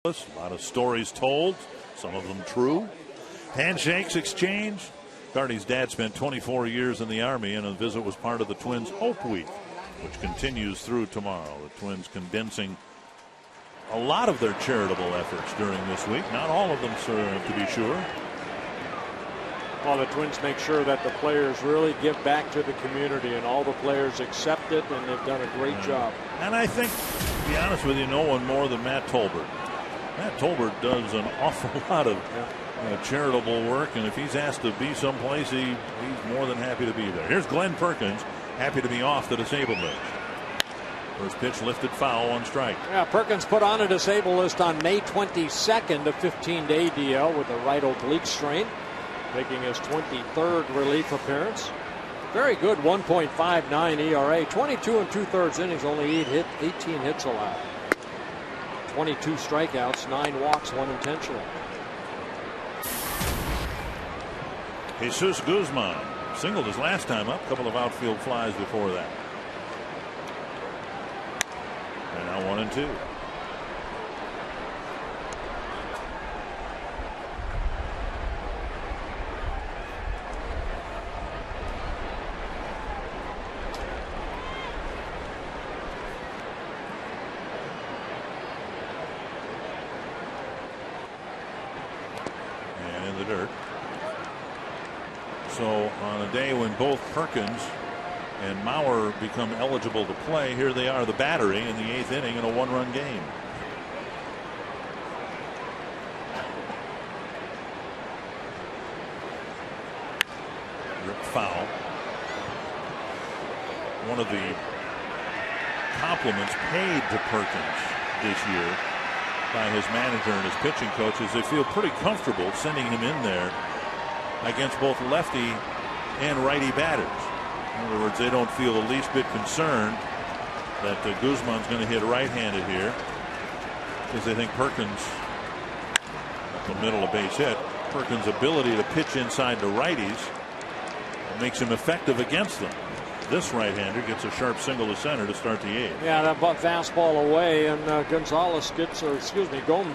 A lot of stories told, some of them true. Handshakes exchanged. Carty's dad spent 24 years in the Army, and a visit was part of the Twins' Hope Week, which continues through tomorrow. The Twins condensing a lot of their charitable efforts during this week. Not all of them, to be sure. Well, the Twins make sure that the players really give back to the community, and all the players accept it, and they've done a great job. And I think, to be honest with you, no one more than Matt Tolbert. Matt Tolbert does an awful lot of charitable work, and if he's asked to be someplace, he's more than happy to be there. Here's Glenn Perkins, happy to be off the disabled list. First pitch lifted foul, 1 strike. Yeah, Perkins put on a disabled list on May 22nd, a 15-day DL with a right oblique strain, making his 23rd relief appearance. Very good 1.59 ERA, 22 2/3 innings, only 18 hits allowed. 22 strikeouts, 9 walks, 1 intentional. Jesus Guzman singled his last time up, a couple of outfield flies before that. And now 1-2. So on a day when both Perkins and Mauer become eligible to play. Here they are, the battery in the 8th inning in a 1-run game. Rip foul. One of the compliments paid to Perkins this year by his manager and his pitching coach is they feel pretty comfortable sending him in there against both lefty and righty batters. In other words, they don't feel the least bit concerned that Guzman's going to hit right-handed here, because they think Perkins, the middle of base hit, Perkins' ability to pitch inside the righties makes him effective against them. This right-hander gets a sharp single to center to start the 8th. Yeah, that fastball away, and Gonzalez gets, or excuse me, Goldman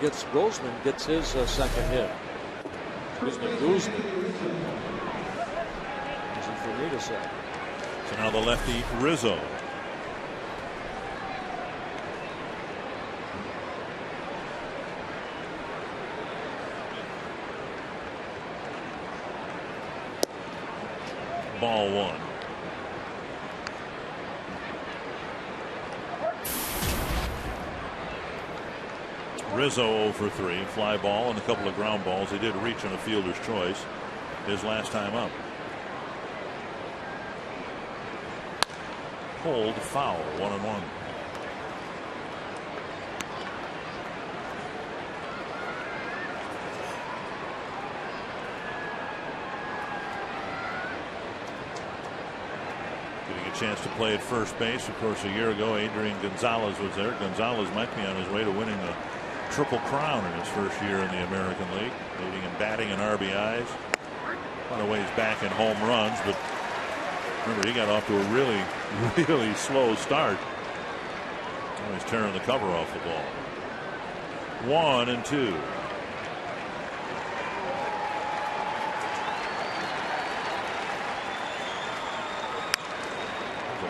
gets his second hit. Guzman. Easy for me to say. So now the lefty Rizzo. Ball 1. Rizzo 0 for 3, fly ball and a couple of ground balls. He did reach on a fielder's choice his last time up. Hold foul, 1-1. Chance to play at first base. Of course, a year ago, Adrian Gonzalez was there. Gonzalez might be on his way to winning the Triple Crown in his first year in the American League, leading in batting and RBIs. A lot of ways back in home runs, but remember, he got off to a really slow start. Always tearing the cover off the ball. 1-2.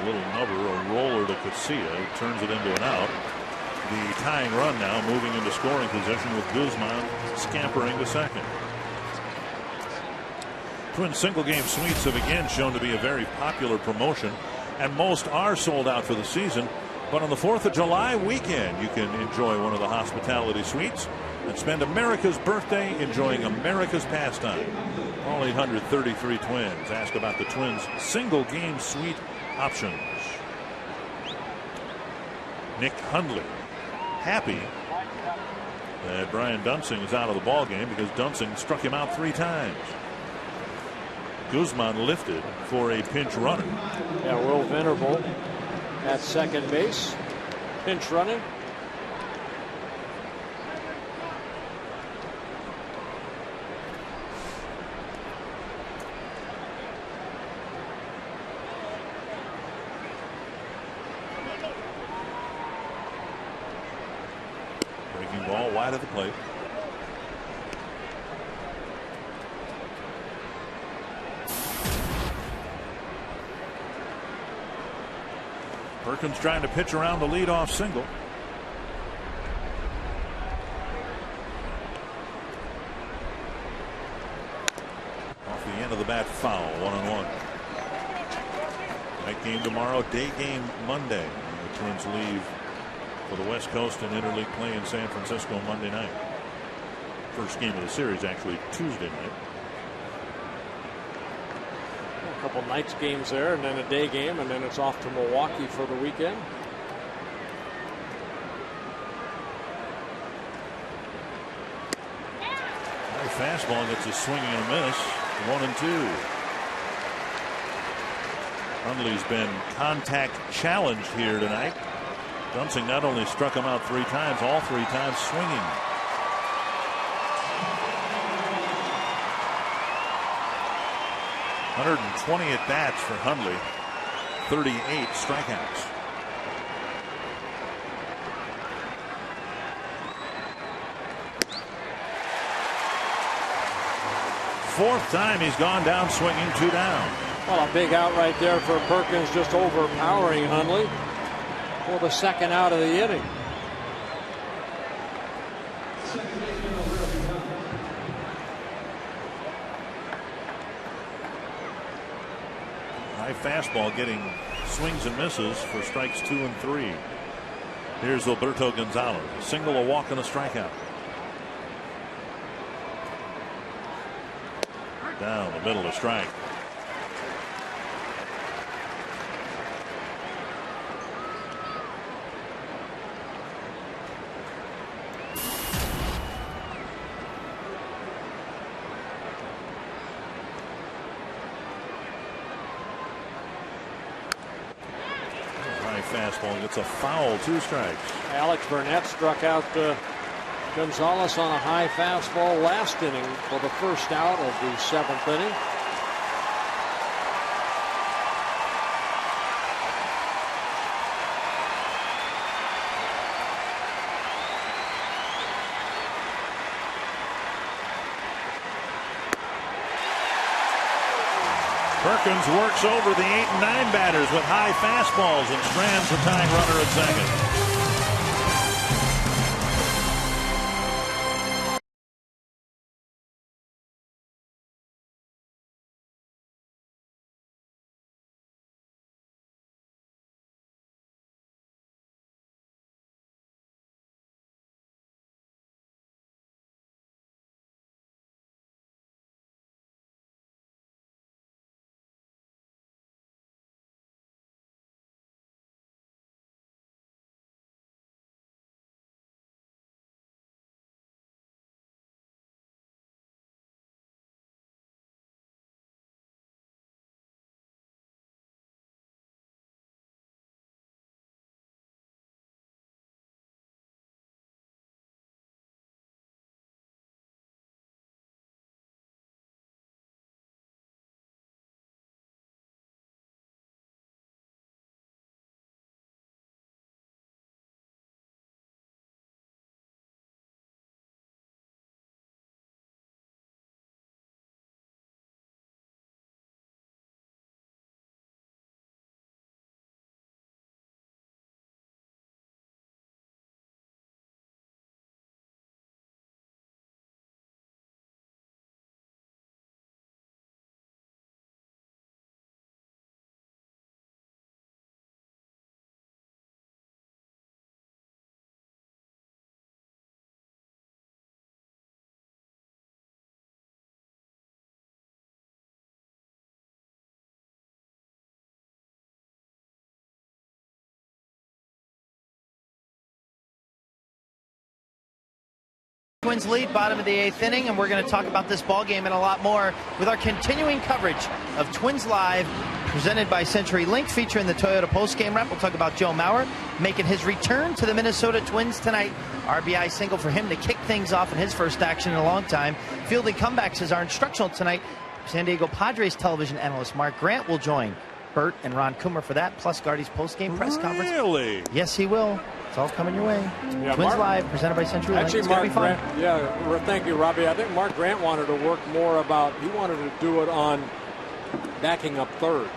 Little nubber, a roller to Casilla, who turns it into an out. The tying run now moving into scoring position with Guzman scampering to second. Twin single game suites have again shown to be a very popular promotion, and most are sold out for the season. But on the 4th of July weekend, you can enjoy one of the hospitality suites and spend America's birthday enjoying America's pastime. Call 800-33 Twins. Ask about the Twins single game suite options. Nick Hundley happy that Brian Dunsing is out of the ball game because Dunsing struck him out 3 times. Guzman lifted for a pinch runner. Yeah, Will Venable at second base, pinch running. Ball wide of the plate. Perkins trying to pitch around the leadoff single. Off the end of the bat, foul, 1-1. Night game tomorrow, day game Monday. The Twins leave for the West Coast and interleague play in San Francisco Monday night. First game of the series actually Tuesday night. A couple nights games there, and then a day game, and then it's off to Milwaukee for the weekend. Fastball gets a swing and a miss. 1-2. Hundley's been contact challenged here tonight. Dunsing not only struck him out 3 times, all 3 times swinging. .120 at bats for Hundley, 38 strikeouts. Fourth time he's gone down swinging, 2 down. Well, a big out right there for Perkins, just overpowering Hundley for the second out of the inning. High fastball getting swings and misses for strikes 2 and 3. Here's Alberto Gonzalez. A single, a walk, and a strikeout. Down the middle, a strike. Fastball gets a foul, 2 strikes. Alex Burnett struck out Gonzalez on a high fastball last inning for the first out of the 7th inning. Perkins works over the 8 and 9 batters with high fastballs and strands the tying runner at second. Twins lead, bottom of the 8th inning, and we're going to talk about this ball game and a lot more with our continuing coverage of Twins Live, presented by CenturyLink, featuring the Toyota postgame rep. We'll talk about Joe Mauer making his return to the Minnesota Twins tonight. RBI single for him to kick things off in his first action in a long time. Fielding comebacks is our instructional tonight. San Diego Padres television analyst Mark Grant will join Bert and Ron Coomer for that, plus Gardy's postgame press conference. Really? Yes, he will. It's all coming your way. Yeah, Twins Live, presented by CenturyLink. Actually, it's going to be fun. Grant, thank you, Robbie. I think Mark Grant wanted to work more about, he wanted to do it on backing up third.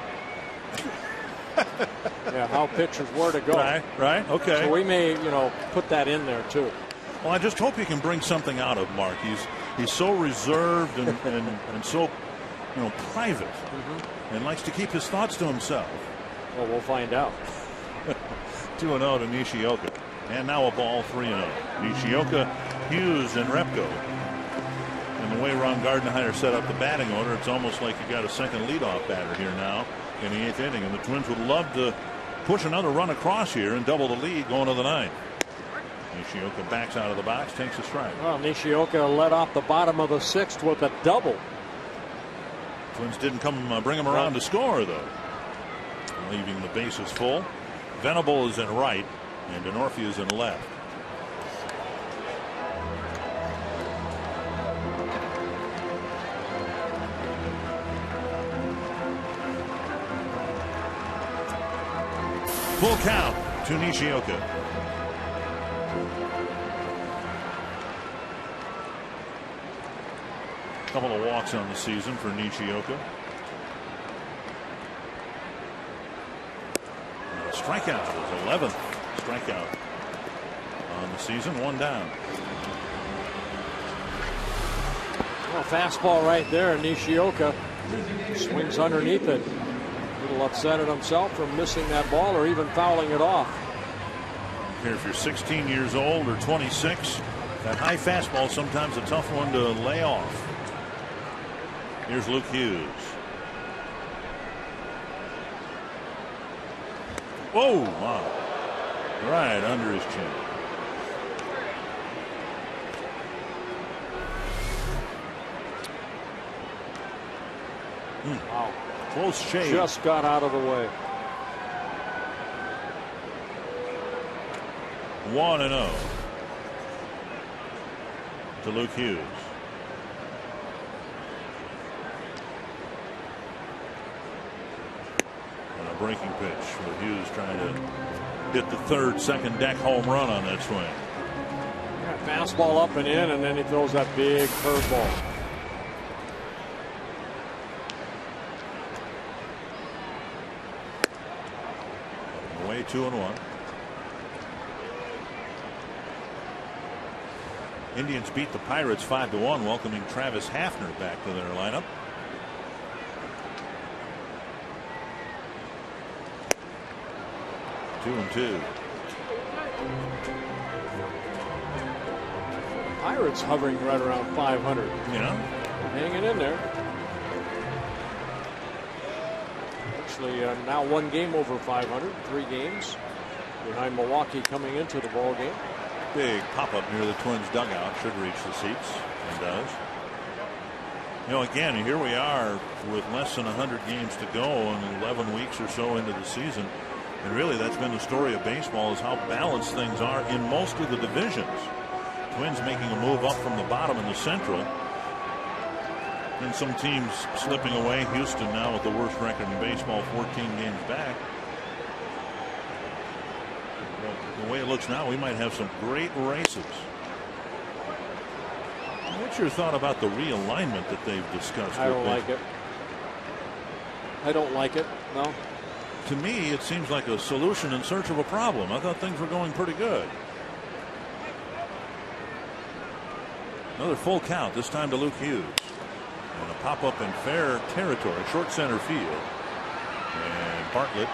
Yeah, how pitchers were to go. Right, okay. So we may, put that in there, too. Well, I just hope you can bring something out of Mark. He's so reserved and so, private, and likes to keep his thoughts to himself. Well, we'll find out. 2-0 to Nishioka. And now a ball, 3-0. Nishioka, Hughes, and Repko. And the way Ron Gardenhire set up the batting order, it's almost like you got a second leadoff batter here now in the 8th inning. And the Twins would love to push another run across here and double the lead going to the 9th. Nishioka backs out of the box, takes a strike. Well, Nishioka led off the bottom of the 6th with a double. Twins didn't bring him around to score, though. Leaving the bases full. Venable is in right, and Denorfia is in left. Full count to Nishioka. Couple of walks on the season for Nishioka. Strikeout, his 11th strikeout on the season, 1 down. Well, fastball right there, Nishioka swings underneath it. A little upset at himself for missing that ball or even fouling it off. Here, if you're 16 years old or 26, that high fastball is sometimes a tough one to lay off. Here's Luke Hughes. Whoa, wow. Right under his chin. Wow. Close shave. Just got out of the way. 1-0 to Luke Hughes. And a breaking pitch with Hughes trying to hit the third second deck home run on that swing. Yeah, fastball up and in, and then he throws that big curveball. Away 2-1. Indians beat the Pirates 5-1, welcoming Travis Hafner back to their lineup. Two and two. Pirates hovering right around 500. Yeah. Hanging in there. Actually, now one game over 500, 3 games behind Milwaukee coming into the ball game. Big pop-up near the Twins dugout, should reach the seats, and does. You know, again, here we are with less than 100 games to go and 11 weeks or so into the season. And really, that's been the story of baseball, is how balanced things are in most of the divisions. Twins making a move up from the bottom in the Central. And some teams slipping away. Houston now with the worst record in baseball, 14 games back. The way it looks now, we might have some great races. What's your thought about the realignment that they've discussed? I don't like it. I don't like it. No. To me, it seems like a solution in search of a problem. I thought things were going pretty good. Another full count, this time to Luke Hughes. And a pop-up in fair territory, short center field. And Bartlett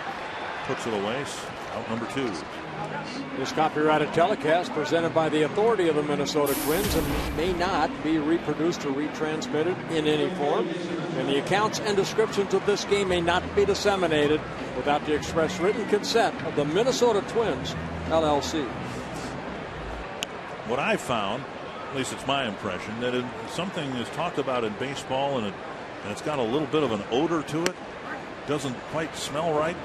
puts it away, out number 2. This copyrighted telecast presented by the authority of the Minnesota Twins and may not be reproduced or retransmitted in any form. And the accounts and descriptions of this game may not be disseminated without the express written consent of the Minnesota Twins, LLC. What I found, at least it's my impression, that something is talked about in baseball and it's got a little bit of an odor to it. Doesn't quite smell right.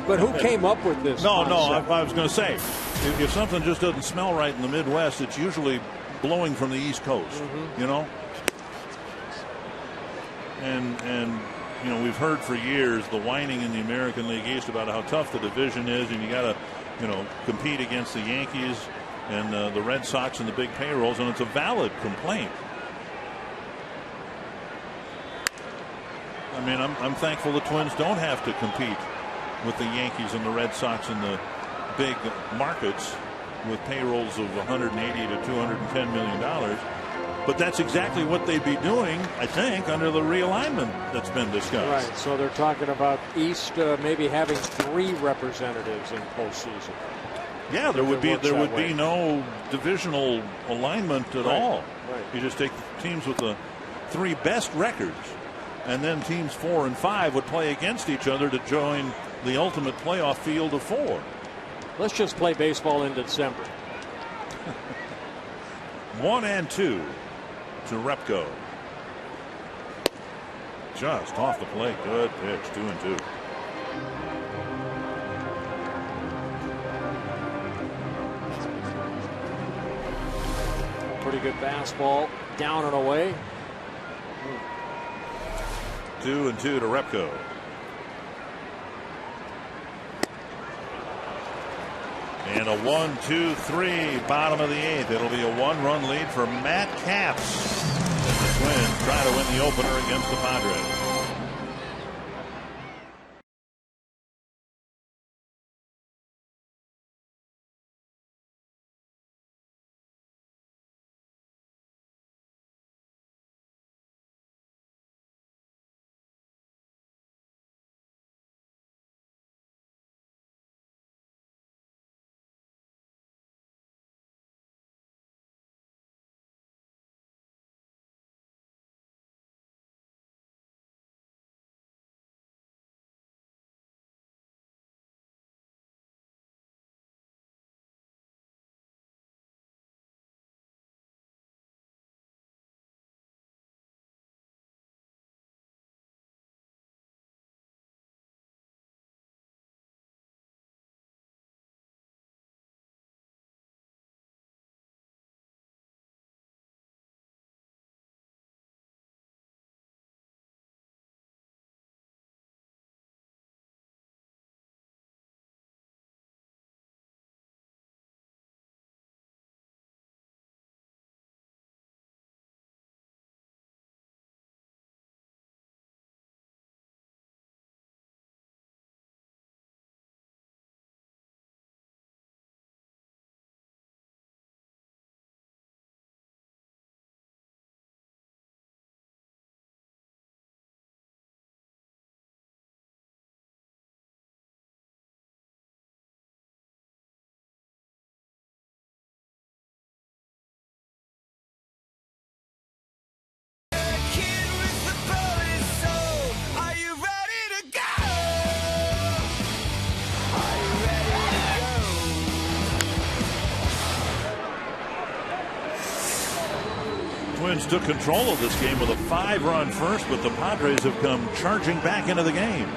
But who came up with this? No, I was going to say, if something just doesn't smell right in the Midwest, it's usually blowing from the East Coast, you know? And you know, we've heard for years the whining in the American League East about how tough the division is, and you got to, you know, compete against the Yankees and the Red Sox and the big payrolls, and it's a valid complaint. I mean, I'm thankful the Twins don't have to compete with the Yankees and the Red Sox and the big markets with payrolls of $180 to $210 million. But that's exactly what they'd be doing, I think, under the realignment that's been discussed. Right. So they're talking about East maybe having 3 representatives in postseason. Yeah, there would be no divisional alignment at all. Right. You just take the teams with the 3 best records, and then teams 4 and 5 would play against each other to join the ultimate playoff field of 4. Let's just play baseball in December. 1-2 to Repko. Just off the plate. Good pitch. 2-2. Pretty good fastball. Down and away. 2-2 to Repko. And a 1-2-3, bottom of the 8th. It'll be a 1-run lead for Matt Capps as the Twins try to win the opener against the Padres. Twins took control of this game with a 5-run first, but the Padres have come charging back into the game.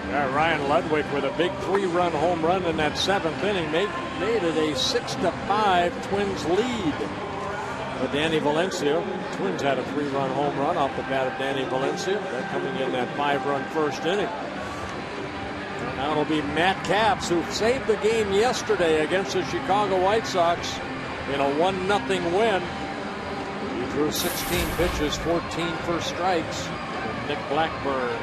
Yeah, Ryan Ludwig with a big 3-run home run in that 7th inning made it a 6-5 Twins lead. But Danny Valencia, Twins had a 3-run home run off the bat of Danny Valencia. They're coming in that 5-run first inning. And now it'll be Matt Capps, who saved the game yesterday against the Chicago White Sox in a 1-0 win. He threw 16 pitches, 14 for strikes. And Nick Blackburn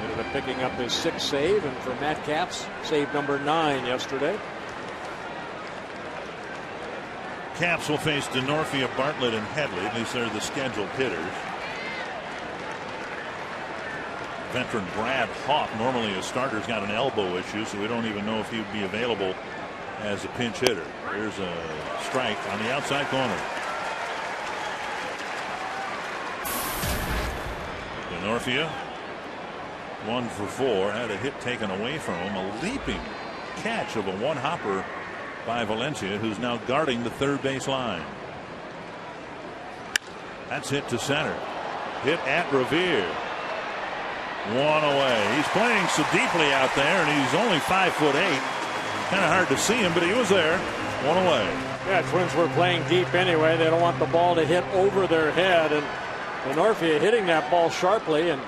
ended up picking up his 6th save, and for Matt Capps, save number 9 yesterday. Capps will face DeNorfia, Bartlett, and Headley. At least they're the scheduled hitters. Veteran Brad Hawk, normally a starter's got an elbow issue, so we don't even know if he'd be available as a pinch hitter. Here's a strike on the outside corner. DeNorfia, 1 for 4, had a hit taken away from him. A leaping catch of a one-hopper by Valencia, who's now guarding the third base line. That's hit to center. Hit at Revere. 1 away. He's playing so deeply out there, and he's only 5'8". Kind of hard to see him, but he was there. 1 away. Yeah, Twins were playing deep anyway. They don't want the ball to hit over their head, and Northia hitting that ball sharply, and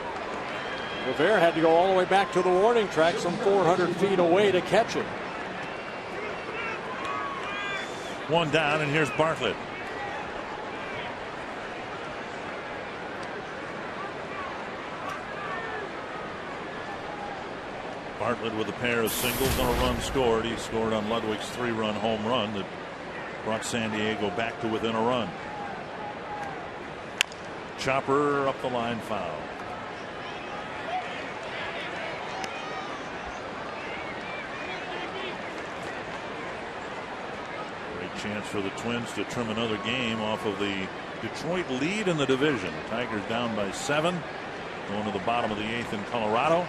Rivera had to go all the way back to the warning track, some 400 feet away, to catch it. 1 down, and here's Bartlett. Bartlett with a pair of singles and a run scored. He scored on Ludwig's 3-run home run that brought San Diego back to within a run. Chopper up the line, foul. Great chance for the Twins to trim another game off of the Detroit lead in the division. Tigers down by 7, going to the bottom of the 8th in Colorado.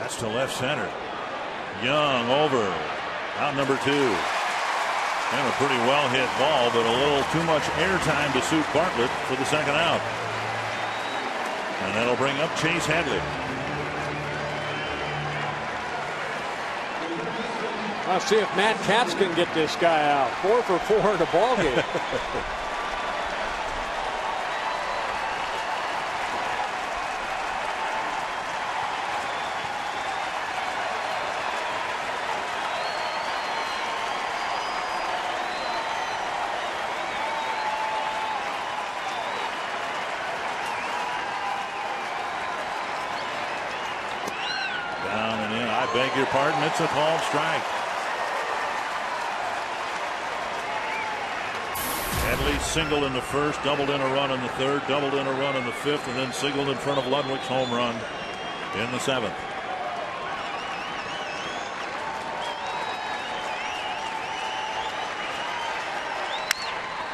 That's to left center. Young over. Out number 2. And a pretty well hit ball, but a little too much airtime to suit Bartlett for the second out. And that'll bring up Chase Headley. I'll see if Matt Capps can get this guy out. 4 for 4 in a ball game. Beg your pardon, it's a called strike. Headley singled in the first, doubled in a run in the third, doubled in a run in the fifth, and then singled in front of Ludwig's home run in the 7th.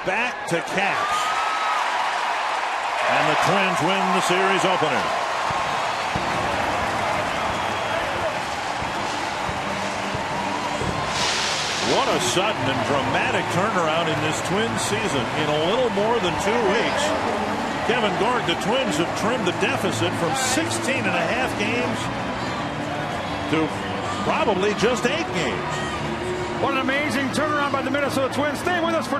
Back to Capps. And the Twins win the series opener. What a sudden and dramatic turnaround in this Twins season. In a little more than 2 weeks, Kevin Gord, the Twins have trimmed the deficit from 16 and a half games to probably just 8 games. What an amazing turnaround by the Minnesota Twins. Stay with us for